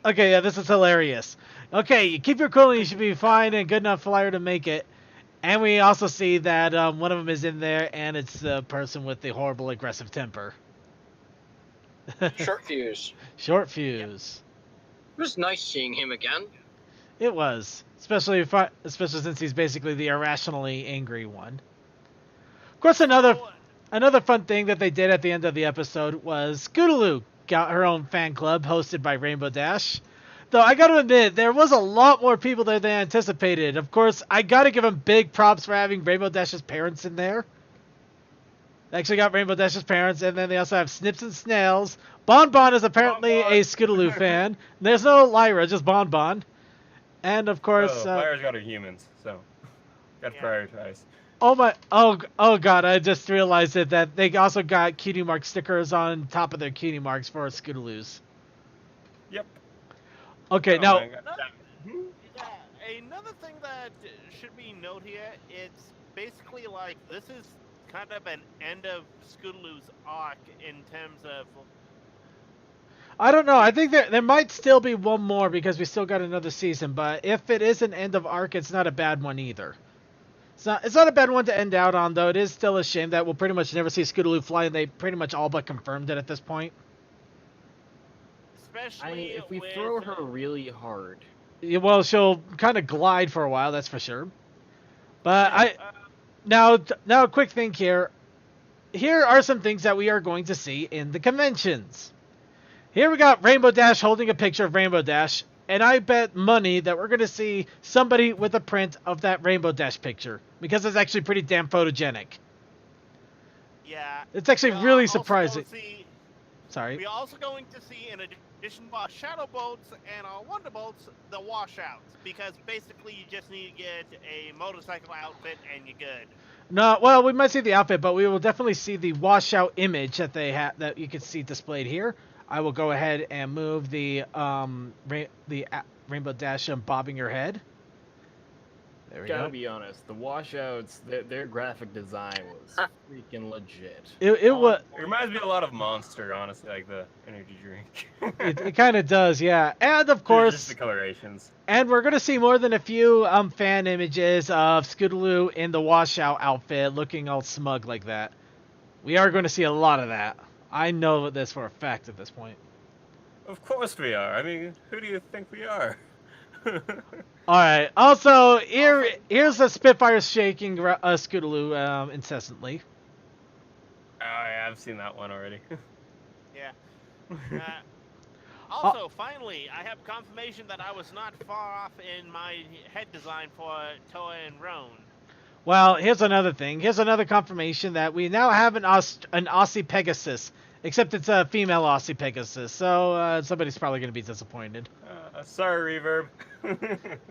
yeah, this is hilarious. Okay, you keep your cool and you should be fine and good enough flyer to make it. And we also see that one of them is in there, and it's the person with the horrible aggressive temper. Short fuse. Short fuse. It was nice seeing him again. It was, especially since he's basically the irrationally angry one. Of course, another fun thing that they did at the end of the episode was Scootaloo got her own fan club hosted by Rainbow Dash. Though I gotta admit, there was a lot more people there than anticipated. Of course, I gotta give them big props for having Rainbow Dash's parents in there. They actually got Rainbow Dash's parents, and then they also have Snips and Snails. Bon Bon is apparently a Scootaloo fan. There's no Lyra, just Bon Bon. And of course... Lyra's got her humans, so... Gotta prioritize. Oh god, I just realized that they also got Cutie Mark stickers on top of their Cutie Marks for Scootaloos. Yep. Okay, now... Another thing that should be noted here, it's basically like, this is kind of an end of Scootaloo's arc in terms of... I don't know. I think there might still be one more because we still got another season. But if it is an end of arc, it's not a bad one either. It's not a bad one to end out on, though. It is still a shame that we'll pretty much never see Scootaloo fly, and they pretty much all but confirmed it at this point. Especially if we throw her really hard. Yeah, well, she'll kind of glide for a while, that's for sure. But now a quick thing here. Here are some things that we are going to see in the conventions. Here we got Rainbow Dash holding a picture of Rainbow Dash. and I bet money that we're going to see somebody with a print of that Rainbow Dash picture, because it's actually pretty damn photogenic. Yeah. It's actually We're really also surprising. going to see- Sorry. We're also going to see, in addition to our Shadow Bolts and our Wonder Bolts, the washouts. Because basically you just need to get a motorcycle outfit and you're good. No, well, we might see the outfit, but we will definitely see the washout image that they have, that you can see displayed here. I will go ahead and move the Rainbow Dash bobbing your head. There we Gotta go. be honest, the washouts, their graphic design was freaking legit. It was. It reminds me a lot of Monster, honestly, like the energy drink. It kind of does, yeah. And of Just course, the colorations. and we're gonna see more than a few fan images of Scootaloo in the washout outfit, looking all smug like that. We are going to see a lot of that. I know this for a fact at this point. Of course we are. I mean, who do you think we are? Alright, also, here's a Spitfire shaking Scootaloo incessantly. Oh, yeah, I've seen that one already. Yeah. Also, finally, I have confirmation that I was not far off in my head design for Toa and Roan. Well, here's another thing. Here's another confirmation that we now have an Aussie Pegasus. Except it's a female Aussie Pegasus, so somebody's probably going to be disappointed. Sorry, Reverb.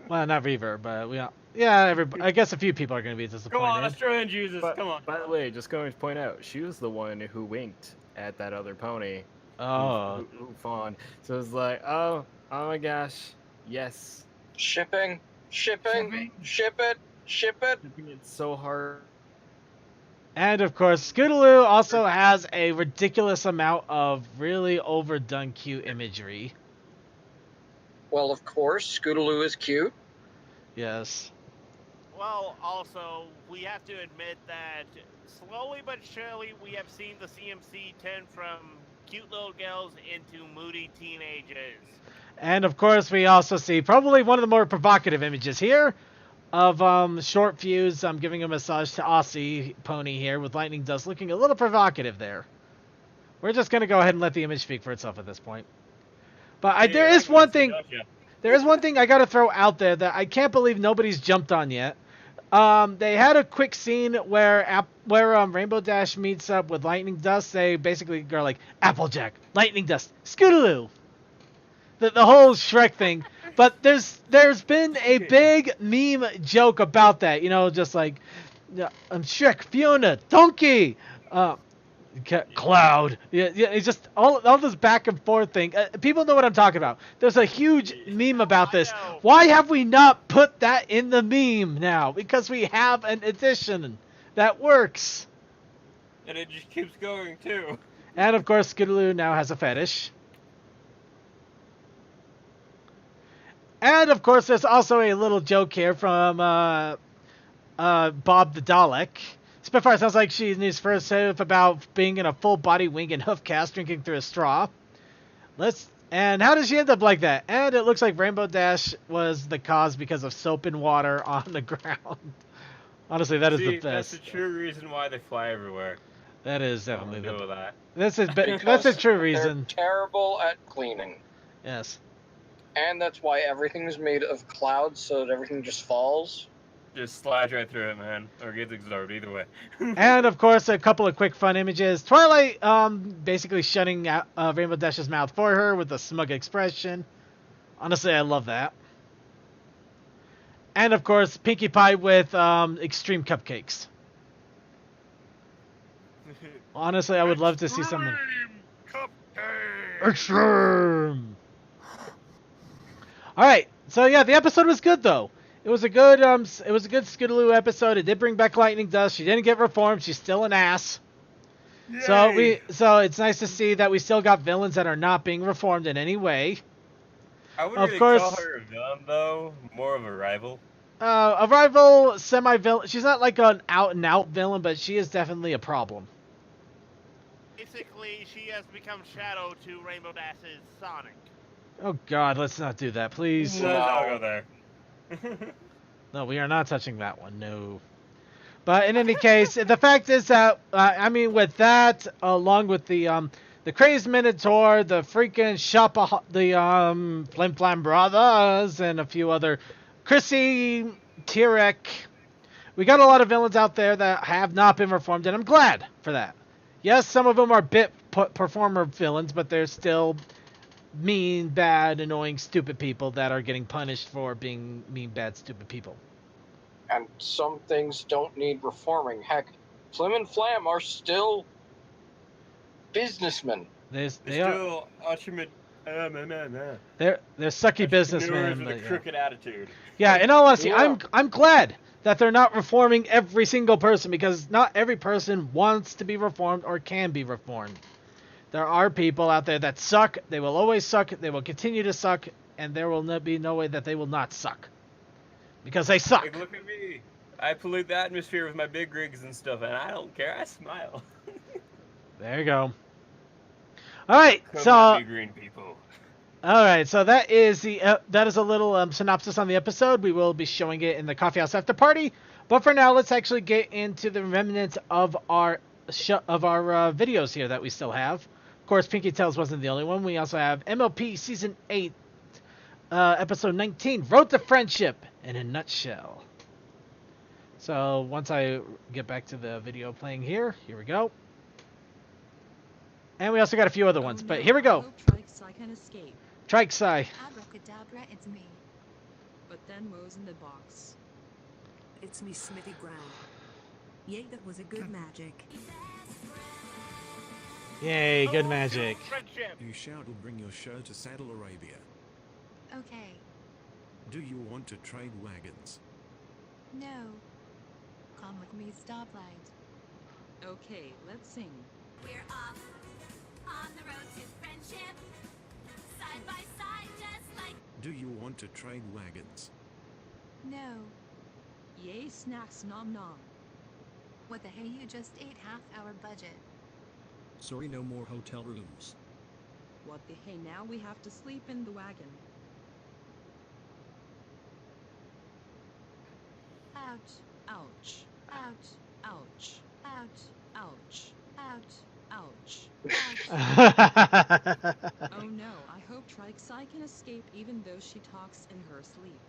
Well, not Reverb, but I guess a few people are going to be disappointed. Come on, Australian Jesus, come on. By the way, just going to point out, she was the one who winked at that other pony. Oh. Who fawned. So it's like, oh my gosh, yes. Shipping, ship it. Shipping it so hard. And of course, Scootaloo also has a ridiculous amount of really overdone cute imagery. Well, of course, Scootaloo is cute. Yes. Well, also, we have to admit that slowly but surely we have seen the CMC turn from cute little girls into moody teenagers. And of course, we also see probably one of the more provocative images here of short fuse. I'm giving a massage to Aussie Pony here with Lightning Dust looking a little provocative there. We're just going to go ahead and let the image speak for itself at this point. But there is one thing I got to throw out there that I can't believe nobody's jumped on yet. They had a quick scene where Rainbow Dash meets up with Lightning Dust. They basically go like, Applejack, Lightning Dust, Scootaloo. The whole Shrek thing. But there's been a big meme joke about that. You know, just like, Shrek, Fiona, Donkey, Cloud. Yeah, it's just all this back and forth thing. People know what I'm talking about. There's a huge meme about this. Why have we not put that in the meme now? Because we have an edition that works. And it just keeps going, too. And of course, Scootaloo now has a fetish. And of course, there's also a little joke here from Bob the Dalek. Spitfire sounds like she needs first sip about being in a full body wing and hoof cast, drinking through a straw. And how does she end up like that? And it looks like Rainbow Dash was the cause because of soap and water on the ground. Honestly, that is the best. That's the true reason why they fly everywhere. That is definitely the that. That's a true reason. They're terrible at cleaning. Yes. And that's why everything is made of clouds, so that everything just falls. Just slides right through it, man. Or gets absorbed, either way. And, of course, a couple of quick fun images. Twilight basically shutting out Rainbow Dash's mouth for her with a smug expression. Honestly, I love that. And, of course, Pinkie Pie with extreme cupcakes. Honestly, I would love to see something. Extreme! Alright, so yeah, the episode was good, though. It was a good Scootaloo episode. It did bring back Lightning Dust. She didn't get reformed. She's still an ass. Yay. So it's nice to see that we still got villains that are not being reformed in any way. I wouldn't really call her a villain, though. More of a rival. A rival, semi-villain. She's not like an out-and-out villain, but she is definitely a problem. Basically, she has become Shadow to Rainbow Dash's Sonic. Oh God, let's not do that, please. No, I'll go there. No, we are not touching that one. No. But in any case, the fact is that I mean, with that, along with the the Crazed Minotaur, the freaking the Flim Flam Brothers, and a few other, Chrissy, Tyrek. We got a lot of villains out there that have not been reformed, and I'm glad for that. Yes, some of them are bit performer villains, but they're still mean, bad, annoying, stupid people that are getting punished for being mean, bad, stupid people. And some things don't need reforming. Heck, Flim and Flam are still businessmen. They still they're sucky businessmen with a crooked attitude. Yeah, in all honesty, I'm glad that they're not reforming every single person, because not every person wants to be reformed or can be reformed. There are people out there that suck. They will always suck. They will continue to suck, and there will be no way that they will not suck, because they suck. Like, look at me. I pollute the atmosphere with my big rigs and stuff, and I don't care. I smile. There you go. All right, Come so at me, green people. all right, so that is a little synopsis on the episode. We will be showing it in the Coffee House After Party, but for now, let's actually get into the remnants of our videos here that we still have. Of course, Pinkie Tales wasn't the only one. We also have MLP Season 8, Episode 19, Road to Friendship in a Nutshell. So once I get back to the video playing here we go. And we also got a few other ones, but here we go. Trike-Sai can escape. Trike-Sai. Abracadabra, it's me. But then woe's in the box. It's me, Smithy Brown. Yay, that was a good magic. Yay, good magic. You shout will bring your show to Saddle Arabia. Okay. Do you want to trade wagons? No. Come with me, stoplight. Okay, let's sing. We're off on the road to friendship. Side by side, just like. Do you want to trade wagons? No. Yay, snacks nom nom. What the hey, you just ate half our budget. Sorry, no more hotel rooms. What the hey, now we have to sleep in the wagon. Ouch. Ouch. Ouch. Ouch. Ouch. Ouch. Ouch. Oh no, I hope Trike-Sai can escape even though she talks in her sleep.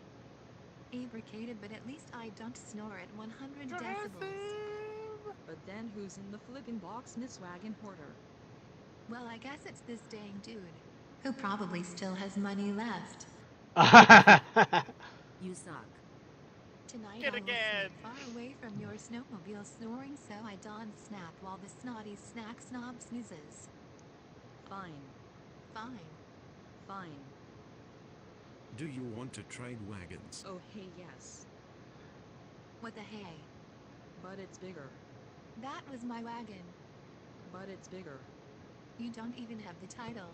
Abracated, but at least I don't snore at 100 decibels. But then who's in the flipping box, Miss Wagon Hoarder? Well, I guess it's this dang dude, who probably still has money left. You suck. Tonight Get I will again. sit far away from your snowmobile snoring, so I don't snap while the snotty snack snob snoozes. Fine. Fine. Fine. Do you want to trade wagons? Oh hey, yes. What the hey? But it's bigger. That was my wagon. But it's bigger. You don't even have the title.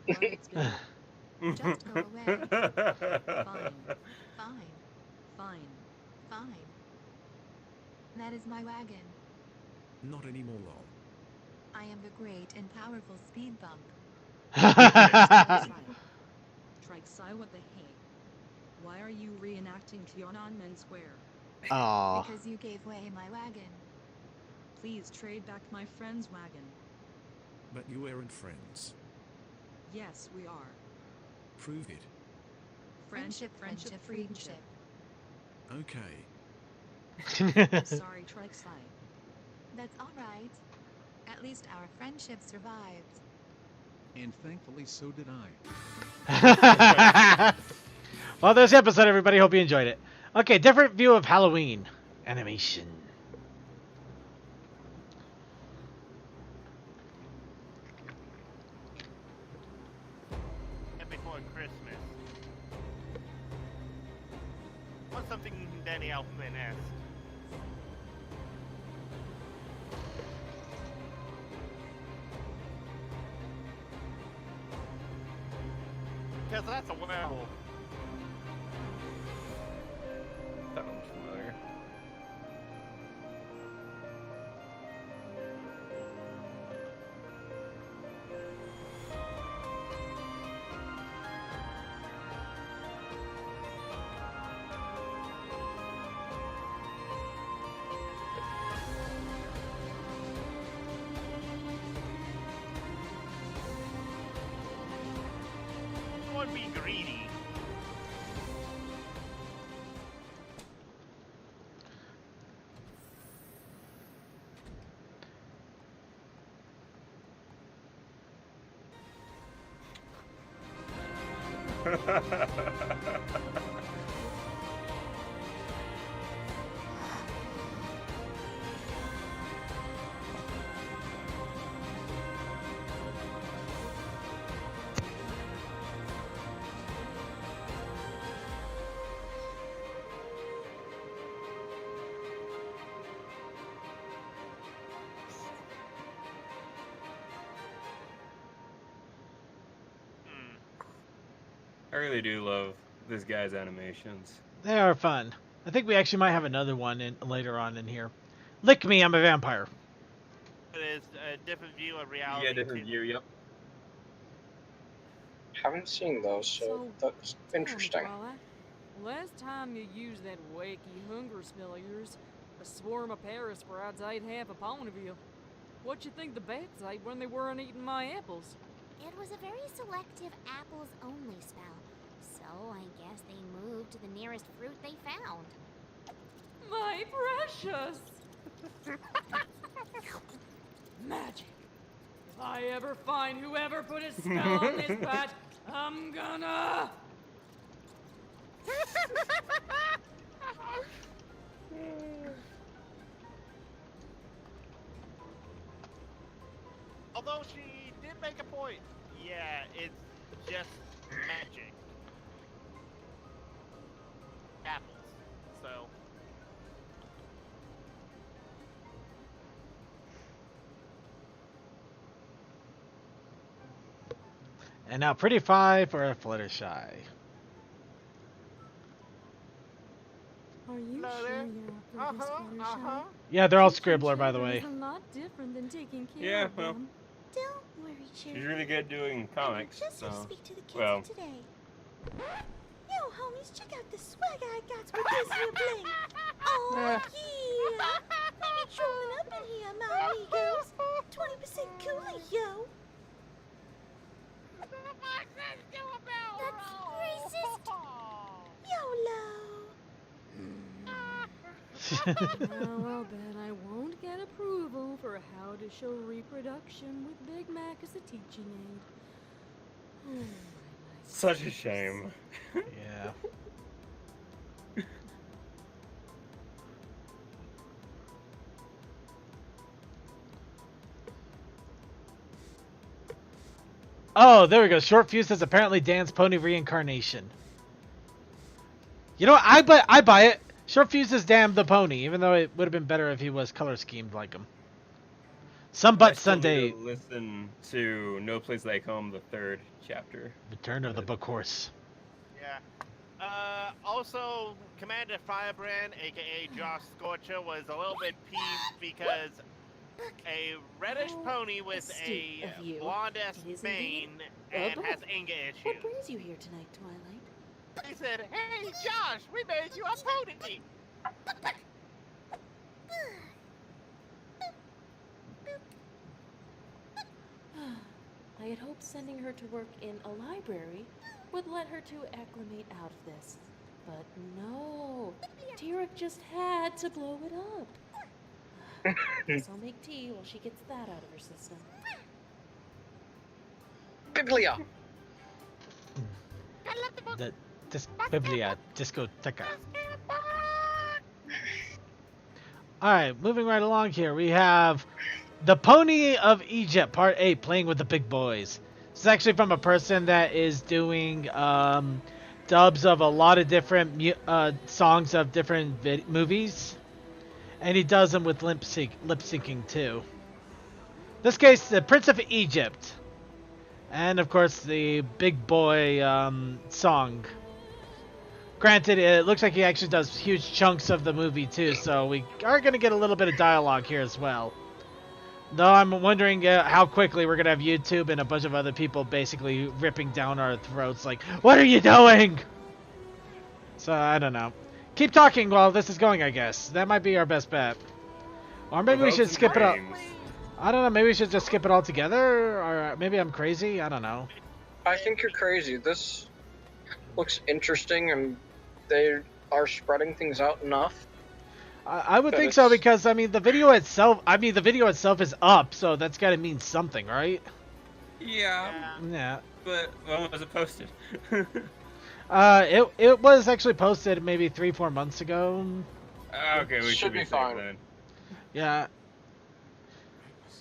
But it's bigger. Just go away. Fine. Fine. Fine. Fine. That is my wagon. Not anymore, lol. I am the great and powerful speed bump. Trike-Sai, what the hey? Why are you reenacting Tiananmen Square? Aww. Because you gave away my wagon. Please trade back my friend's wagon. But you aren't friends. Yes, we are. Prove it. Friendship. Okay. Sorry, Trike-Sai. That's alright. At least our friendship survived. And thankfully, so did I. Well, there's the episode, everybody. Hope you enjoyed it. Okay, different view of Halloween animation. And before Christmas. What's something Danny Elfman asked? Because that's a werewolf. Sounds familiar. Don't be greedy. I really do love this guy's animations. They are fun. I think we actually might have another one in later on in here. Lick me, I'm a vampire. It is a different view of reality. Yeah, different view, yep. Haven't seen those, so that's interesting. Last time you used that wacky hunger smell of yours, a swarm of parasprites ate half a pound of you. What you think the bats ate when they weren't eating my apples? It was a very selective apples-only spell, so I guess they moved to the nearest fruit they found. My precious! Magic! If I ever find whoever put a spell on this bat, I'm gonna... Although she did make a point. Yeah, it's just magic. Apples. So. And now Pretty Pie for a Fluttershy. Are you Hello sure there? you're up for this, Fluttershy? Yeah, they're all Scribbler, by the way. It's a lot different than taking care Yeah, of well, them. Don't worry, she's really good doing comics. Just So, speak to the kids well, today. Yo, homies, check out the swag I got with this here bling. Oh, yeah. We be trolling up in here, my amigos. 20% cooler, yo. That's racist. YOLO. Now I'll bet I won't get approval for how to show reproduction with Big Mac as a teaching aid. such a shame. Yeah. Oh, there we go. Short Fuse is apparently Dan's pony reincarnation. You know what? I buy it. Short Fuse is Dan the pony, even though it would have been better if he was color schemed like him. Some Butt Sunday. Listen to No Place Like Home, the 3rd chapter. Return of the Book Horse. Yeah. Also, Commander Firebrand, aka Josh Scorcher, was a little bit peeved because a reddish pony with a blonde-ass mane and has anger issues. What brings you here tonight, Twilight? He said, "Hey, Josh, we made you a pony." I had hoped sending her to work in a library would let her to acclimate out of this. But no, Tyrek just had to blow it up. Guess I'll make tea while she gets that out of her system. Biblia. Biblia Discoteca. Alright, moving right along here, we have The Pony of Egypt, Part 8, Playing with the Big Boys. This is actually from a person that is doing dubs of a lot of different songs of different movies. And he does them with lip syncing too. In this case, the Prince of Egypt. And of course, the Big Boy song. Granted, it looks like he actually does huge chunks of the movie too, so we are going to get a little bit of dialogue here as well. Though I'm wondering how quickly we're going to have YouTube and a bunch of other people basically ripping down our throats like, "What are you doing?" So, I don't know. Keep talking while this is going, I guess. That might be our best bet. Or maybe we should skip it all. I don't know, maybe we should just skip it all together? Or maybe I'm crazy? I don't know. I think you're crazy. This looks interesting, and they are spreading things out enough. I would think so, because I mean the video itself is up, so that's got to mean something, right? Yeah. Yeah. But when was it posted? It was actually posted maybe 3-4 months ago. Okay, we should be fine then. Yeah.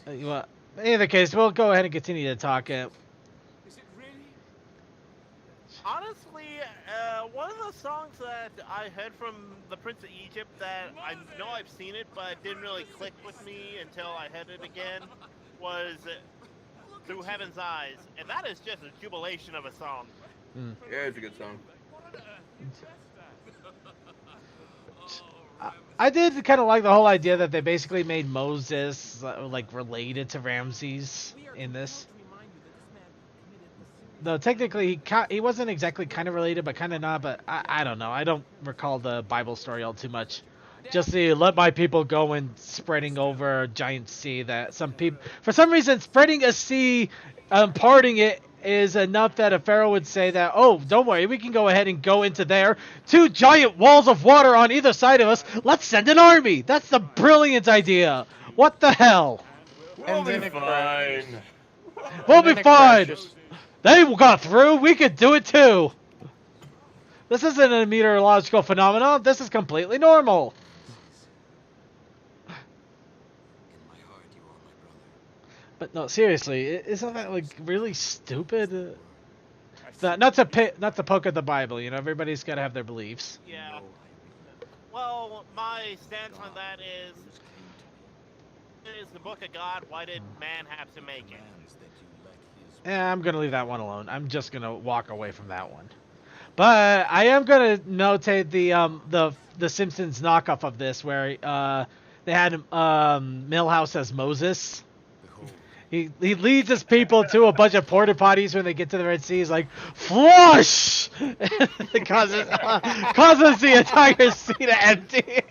Well, in either case, we'll go ahead and continue to talk. Honestly, one of the songs that I heard from the Prince of Egypt that I know I've seen it, but didn't really click with me until I heard it again, was Through Heaven's Eyes, and that is just a jubilation of a song. Yeah, it's a good song. I did kind of like the whole idea that they basically made Moses like related to Ramses in this. Though technically he wasn't exactly kind of related, but kind of not. But I don't know. I don't recall the Bible story all too much. Just to let my people go and spreading over a giant sea that some people, for some reason, spreading a sea, parting it is enough that a pharaoh would say that, oh, don't worry, we can go ahead and go into there. 2 giant walls of water on either side of us. Let's send an army. That's the brilliant idea. What the hell? We'll be fine. We'll be fine. They got through. We could do it too. This isn't a meteorological phenomenon. This is completely normal. But no, seriously, isn't that like really stupid? Not to poke at the Bible, you know. Everybody's got to have their beliefs. Yeah. Well, my stance on that is the book of God. Why did man have to make it? Yeah, I'm gonna leave that one alone. I'm just gonna walk away from that one. But I am gonna notate the Simpsons knockoff of this, where they had Milhouse as Moses. He leads his people to a bunch of porta potties when they get to the Red Sea. He's like, flush! It causes the entire sea to empty.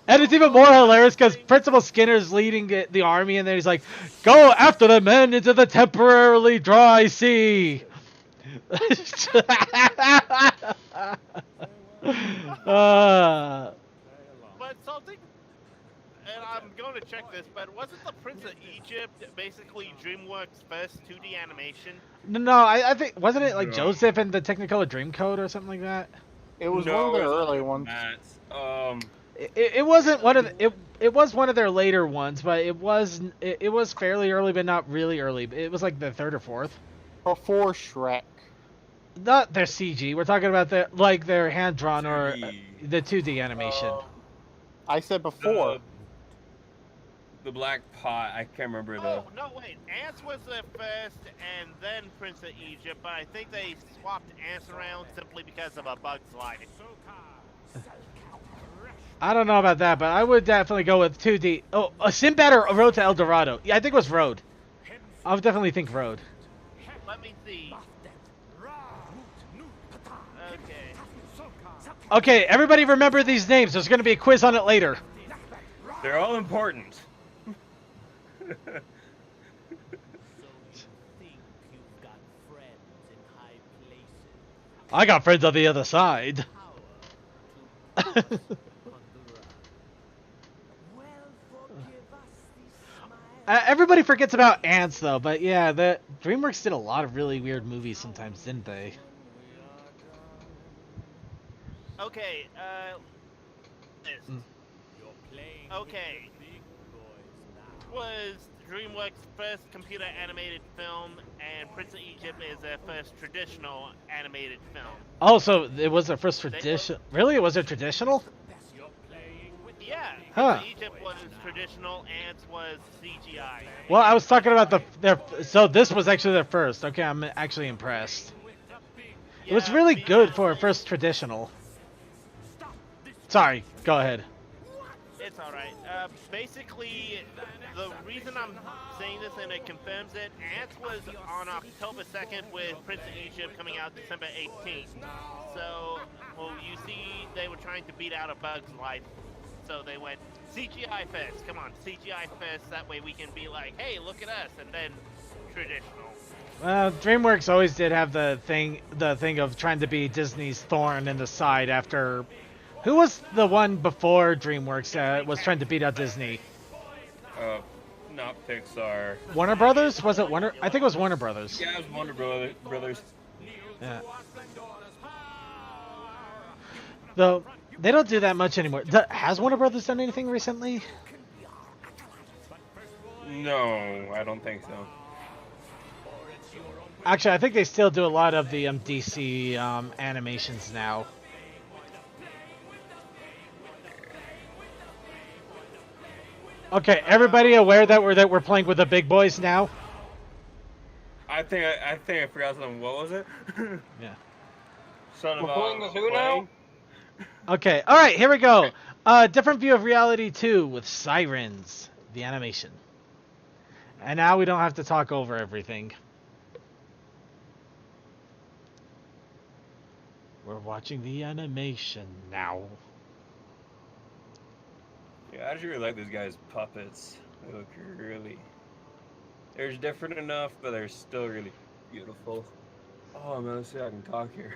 And it's even more hilarious because Principal Skinner's leading the army, and then he's like, go after the men into the temporarily dry sea. But something, and I'm going to check this, but wasn't the Prince of Egypt basically DreamWorks' first 2D animation? No, I think, wasn't it like Joseph and the Technicolor Dreamcoat or something like that? It was one of their early ones. It wasn't one of it was one of their later ones, but it was fairly early, but not really early. It was like the 3rd or 4th. Before Shrek. Not their CG. We're talking about their hand drawn or the 2D animation. I said before. The Black Pot. I can't remember the. Oh no, wait. Ants was the first, and then Prince of Egypt. But I think they swapped Ants around simply because of A Bug's Life. I don't know about that, but I would definitely go with 2D. Oh, Sinbad or Road to El Dorado? Yeah, I think it was Road. I would definitely think Road. Let me see. Okay, everybody remember these names. There's going to be a quiz on it later. They're all important. I got friends on the other side. Everybody forgets about Ants, though. But yeah, the DreamWorks did a lot of really weird movies sometimes, didn't they? Okay, okay. Was DreamWorks' first computer animated film, and Prince of Egypt is their first traditional animated film. Oh, so it was their first tradition. Really? It was it traditional? Yeah. Huh. Prince of Egypt was traditional, Ants was CGI. Well, I was talking about so this was actually their first. Okay, I'm actually impressed. It was really good for a first traditional. Sorry, go ahead. It's alright. Basically, the reason I'm saying this and it confirms it, Ants was on October 2nd with Prince of Egypt coming out December 18th. So, well, you see, they were trying to beat out A Bug's Life. So they went CGI first. Come on, CGI first. That way we can be like, hey, look at us. And then traditional. DreamWorks always did have the thing of trying to be Disney's thorn in the side after. Who was the one before DreamWorks that was trying to beat out Disney? Not Pixar. Warner Brothers? Was it Warner? I think it was Warner Brothers. Yeah, it was Warner Brothers. Yeah. Though they don't do that much anymore. Has Warner Brothers done anything recently? No, I don't think so. Actually, I think they still do a lot of the DC animations now. Okay, everybody aware that we're playing with the big boys now? I think I forgot something. What was it? Yeah. Son of We're playing with who now? Okay, all right, here we go. Different view of reality 2 with Sirens, the animation. And now we don't have to talk over everything. We're watching the animation now. Yeah, I actually really like these guys' puppets. They look really... They're different enough, but they're still really beautiful. Oh man, let's see if I can talk here.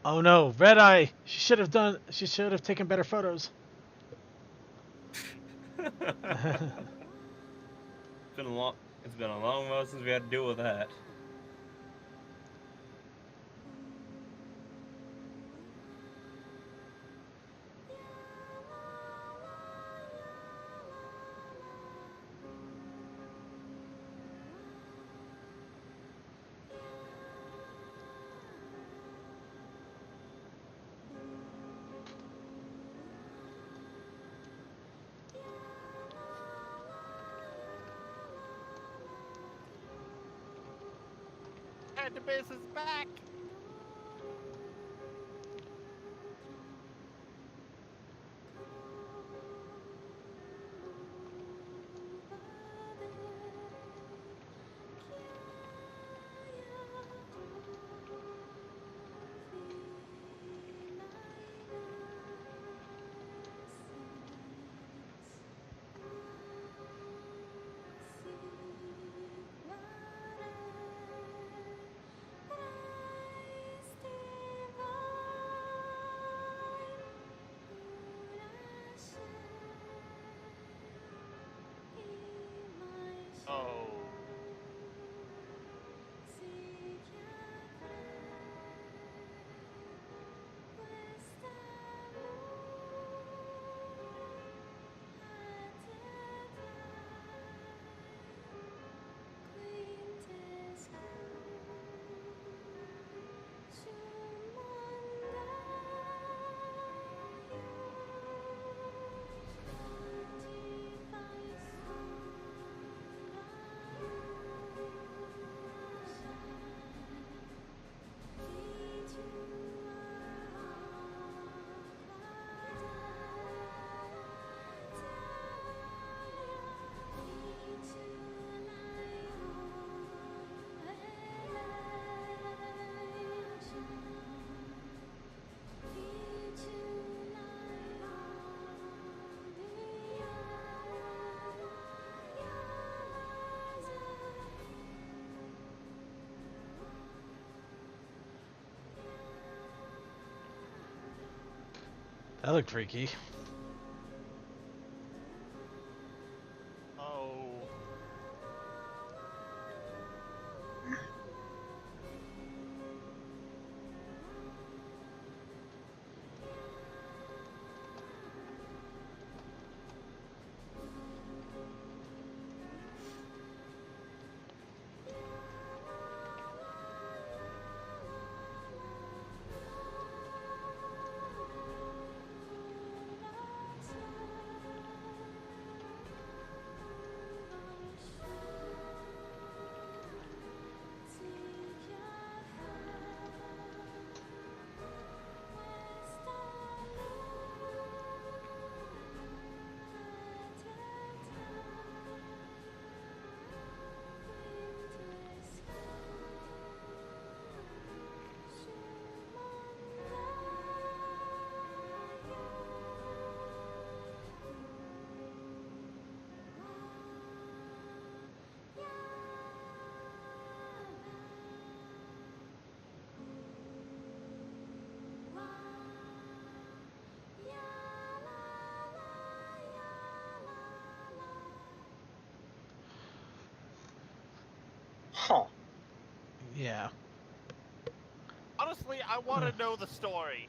Oh no, Red Eye. She should have taken better photos. It's been a long while since we had to deal with that. And the biz is back. That looked freaky. Oh. Huh. Yeah. Honestly, I want to know the story.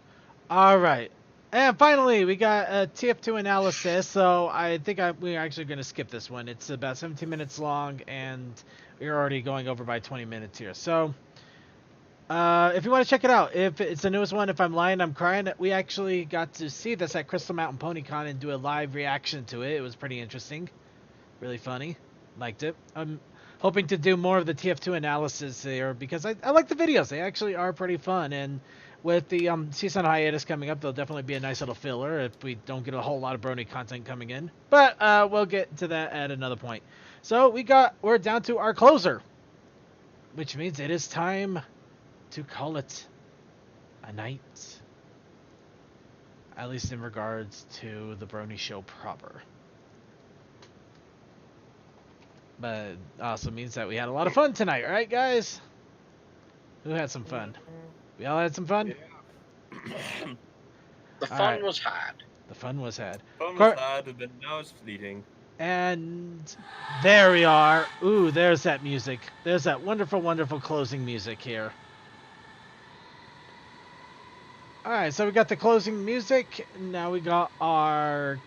All right. And finally, we got a TF2 analysis. So I think we're actually going to skip this one. It's about 17 minutes long, and we're already going over by 20 minutes here. So if you want to check it out, if it's the newest one, If I'm Lying, I'm Crying, we actually got to see this at Crystal Mountain PonyCon and do a live reaction to it. It was pretty interesting. Really funny. Liked it. I'm hoping to do more of the TF2 analysis here because I like the videos. They actually are pretty fun, and with the season hiatus coming up, they'll definitely be a nice little filler if we don't get a whole lot of Brony content coming in. But we'll get to that at another point. So we're down to our closer, which means it is time to call it a night. At least in regards to the Brony Show proper. But it also means that we had a lot of fun tonight, right, guys? Who had some fun? We all had some fun? Yeah. The fun was had. The fun was had. Fun was had, but now it's fleeting. And there we are. Ooh, there's that music. There's that wonderful, wonderful closing music here. Alright, so we got the closing music. Now we got our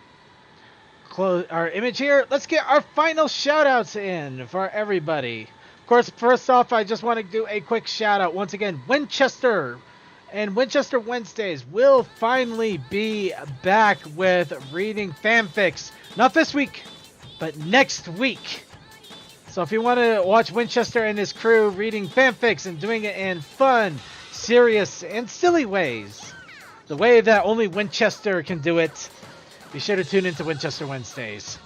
image here. Let's get our final shout-outs in for everybody. Of course, first off, I just want to do a quick shout-out. Once again, Winchester and Winchester Wednesdays will finally be back with reading fanfics. Not this week, but next week. So if you want to watch Winchester and his crew reading fanfics and doing it in fun, serious, and silly ways, the way that only Winchester can do it, be sure to tune into Winchester Wednesdays.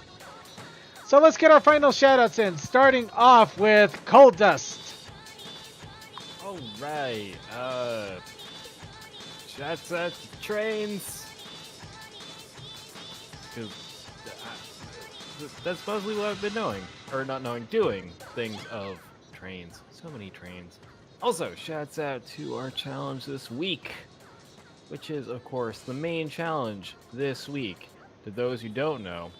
So let's get our final shoutouts in, starting off with Cold Dust. Alright, shouts out to trains. Because that's mostly what I've been knowing. Or not knowing, doing things of trains. So many trains. Also, shouts out to our challenge this week, which is, of course, the main challenge this week. To those who don't know,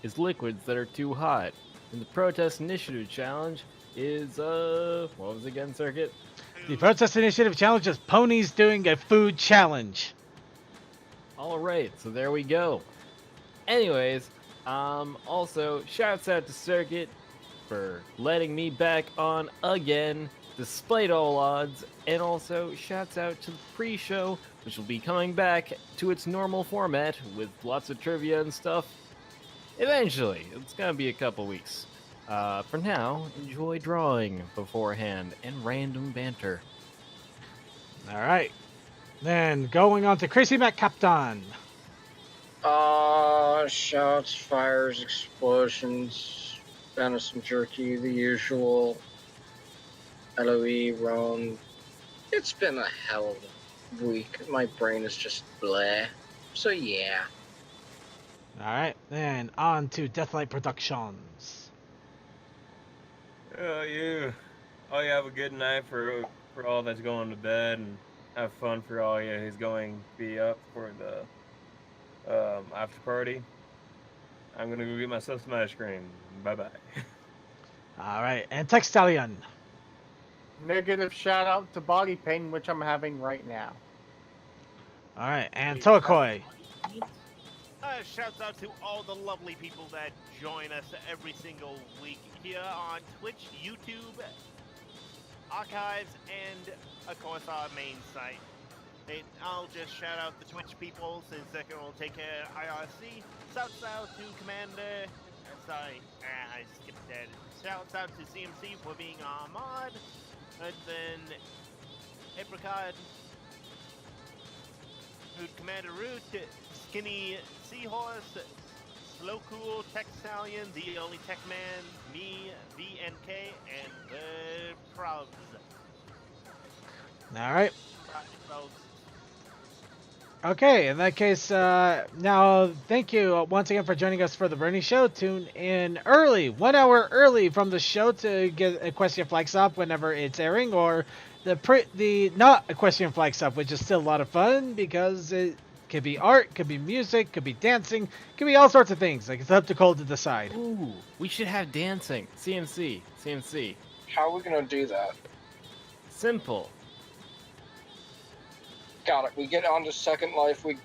is liquids that are too hot. And the Protest Initiative challenge is, what was it again, Circuit? The Protest Initiative challenge is ponies doing a food challenge. Alright, so there we go. Anyways, also, shouts out to Circuit for letting me back on again, despite all odds, and also shouts out to the pre-show, which will be coming back to its normal format with lots of trivia and stuff. Eventually, it's gonna be a couple weeks. For now, enjoy drawing beforehand and random banter. Alright. Then going on to Crazy Mac Captain. Shouts, fires, explosions, venison jerky, the usual. LOE, Rome. It's been a hell of a week. My brain is just bleh. So yeah. Alright, then on to Deathlight Productions. You have a good night for all that's going to bed, and have fun for all you who's going to be up for the After party, I'm gonna go get myself some ice cream. Bye bye. All right, and Textalion. Negative shout out to body pain, which I'm having right now. All right, and Tokoi. Shouts out to all the lovely people that join us every single week here on Twitch, YouTube, archives, and of course our main site. I'll just shout out the Twitch people since they can all take care of IRC. Shouts out to Commander. Sorry, I skipped that. Shouts out to CMC for being our mod. And then Apricot, Commander Root, Skinny Seahorse, Slow Cool, Tech Stallion, The Only Tech Man, me, VNK, and the Probs. All right. Folks. Okay, in that case, now thank you once again for joining us for the Brony Show. Tune in early, 1 hour early from the show to get Equestrian Flags Up whenever it's airing, or the not Equestrian Flags Up, which is still a lot of fun because it could be art, could be music, could be dancing, could be all sorts of things. Like, it's up to Cole to decide. Ooh, we should have dancing. CMC. How are we gonna do that? Simple. Got it. We get onto Second Life, we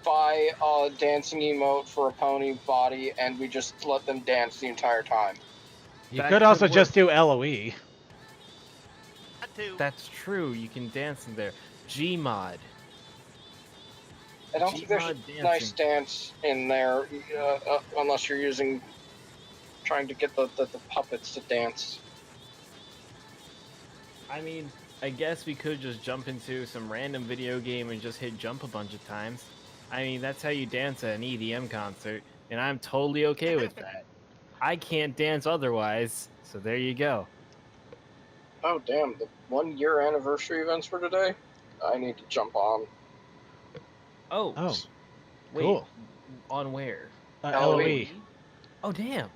buy a dancing emote for a pony body, and we just let them dance the entire time. You could also just do LOE. That's true. You can dance in there. Gmod. I don't think there's a nice dance in there, unless you're trying to get the puppets to dance. I mean, I guess we could just jump into some random video game and just hit jump a bunch of times. I mean, that's how you dance at an EDM concert, and I'm totally okay with that. I can't dance otherwise, so there you go. Oh, damn. The 1 year anniversary events for today? I need to jump on. Oh. Wait, cool. On where? LOE. Oh, damn.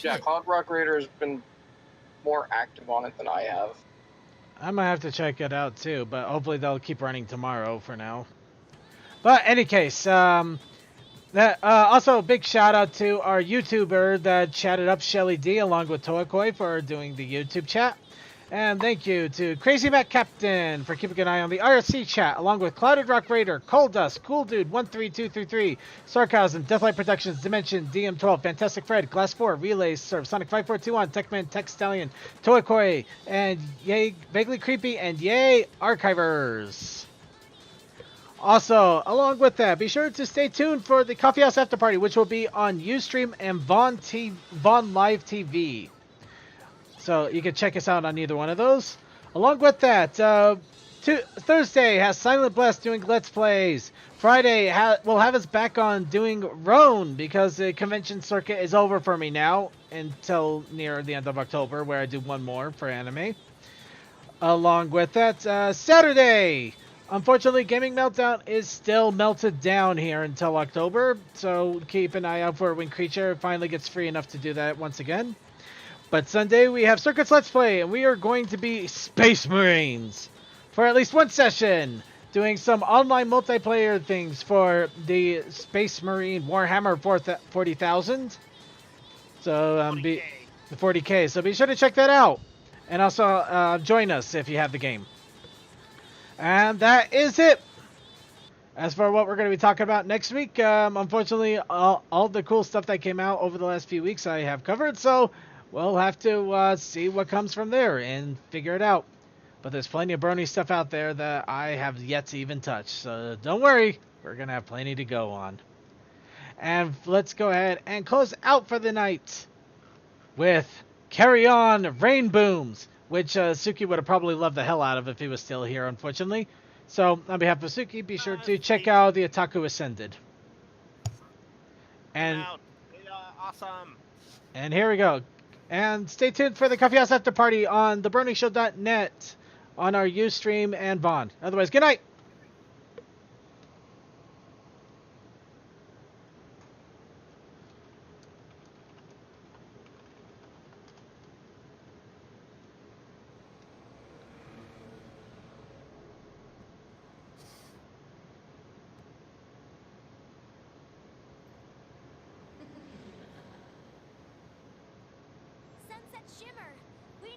Yeah, Cloud Rock Raider has been more active on it than I have. I might have to check it out too, but hopefully they'll keep running tomorrow for now. But any case, also a big shout out to our YouTuber that chatted up Shelly D along with Toakoi for doing the YouTube chat. And thank you to Crazy Matt Captain for keeping an eye on the IRC chat, along with Clouded Rock Raider, Coal Dust, Cool Dude 13233, Sarcasm, Deathlight Productions, Dimension, DM12, Fantastic Fred, Glass 4, Relays, Serve, Sonic 5421, Techman, Tech Stallion, Toakoi, and Yay Vaguely Creepy, and Yay Archivers. Also, along with that, be sure to stay tuned for the Coffee House After Party, which will be on Ustream and Vaughn Live TV. So you can check us out on either one of those. Along with that, Thursday has Silent Blast doing Let's Plays. Friday we'll have us back on doing Roan because the convention circuit is over for me now until near the end of October, where I do one more for anime. Along with that, Saturday, unfortunately, Gaming Meltdown is still melted down here until October, so keep an eye out for it when Creature finally gets free enough to do that once again. But Sunday we have Circuits Let's Play, and we are going to be Space Marines for at least one session, doing some online multiplayer things for the Space Marine Warhammer 40,000. So the 40K. So be sure to check that out, and also join us if you have the game. And that is it. As for what we're going to be talking about next week, unfortunately, all the cool stuff that came out over the last few weeks I have covered, so we'll have to see what comes from there and figure it out. But there's plenty of Brony stuff out there that I have yet to even touch, so don't worry, we're going to have plenty to go on. And let's go ahead and close out for the night with Carry On Rain Booms, which Suki would have probably loved the hell out of if he was still here, unfortunately. So, on behalf of Suki, be sure to check out the Otaku Ascended. And awesome. And here we go. And stay tuned for the Coffee House After Party on thebrownieshow.net on our Ustream and Vaughn. Otherwise, good night.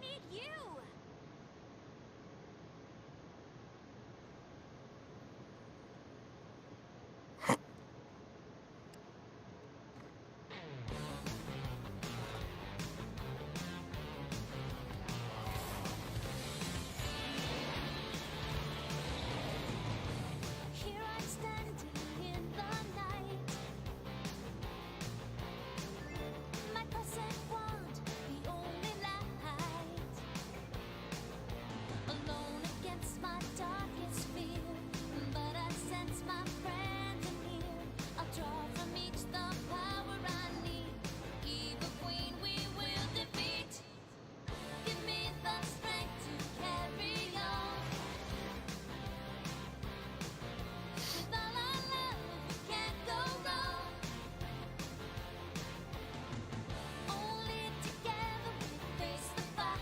need you. Here I'm standing in the night. My present wand, the only light. Alone against my darkest fear, but I sense my friend in here. I'll draw from each the power I need. Evil queen we will defeat. Give me the strength to carry on. With all our love, we can't go wrong. Only together we face the fight.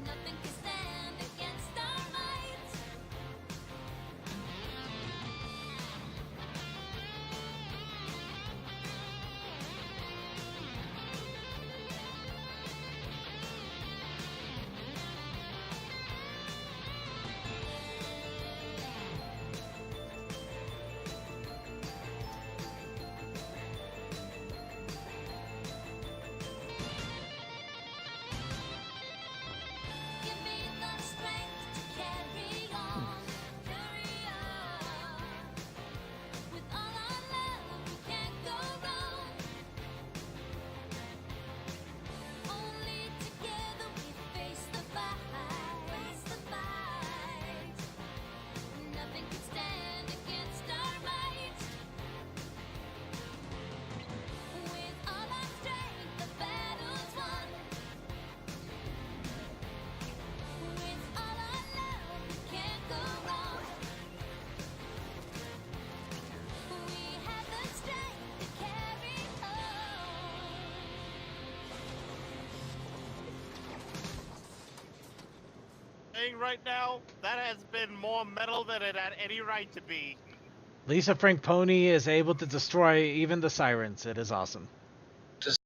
Nothing can stand against our might. Give me the strength to carry on, carry on. With all our love, we can't go wrong. Only together we face the fight, face the fight. Nothing can stand against our might. With all our strength, the battle's won. With all our love, we can't go wrong. We have the strength to carry on. Saying right now, that has been more metal than it had any right to be. Lisa Frank Pony is able to destroy even the sirens. It is awesome.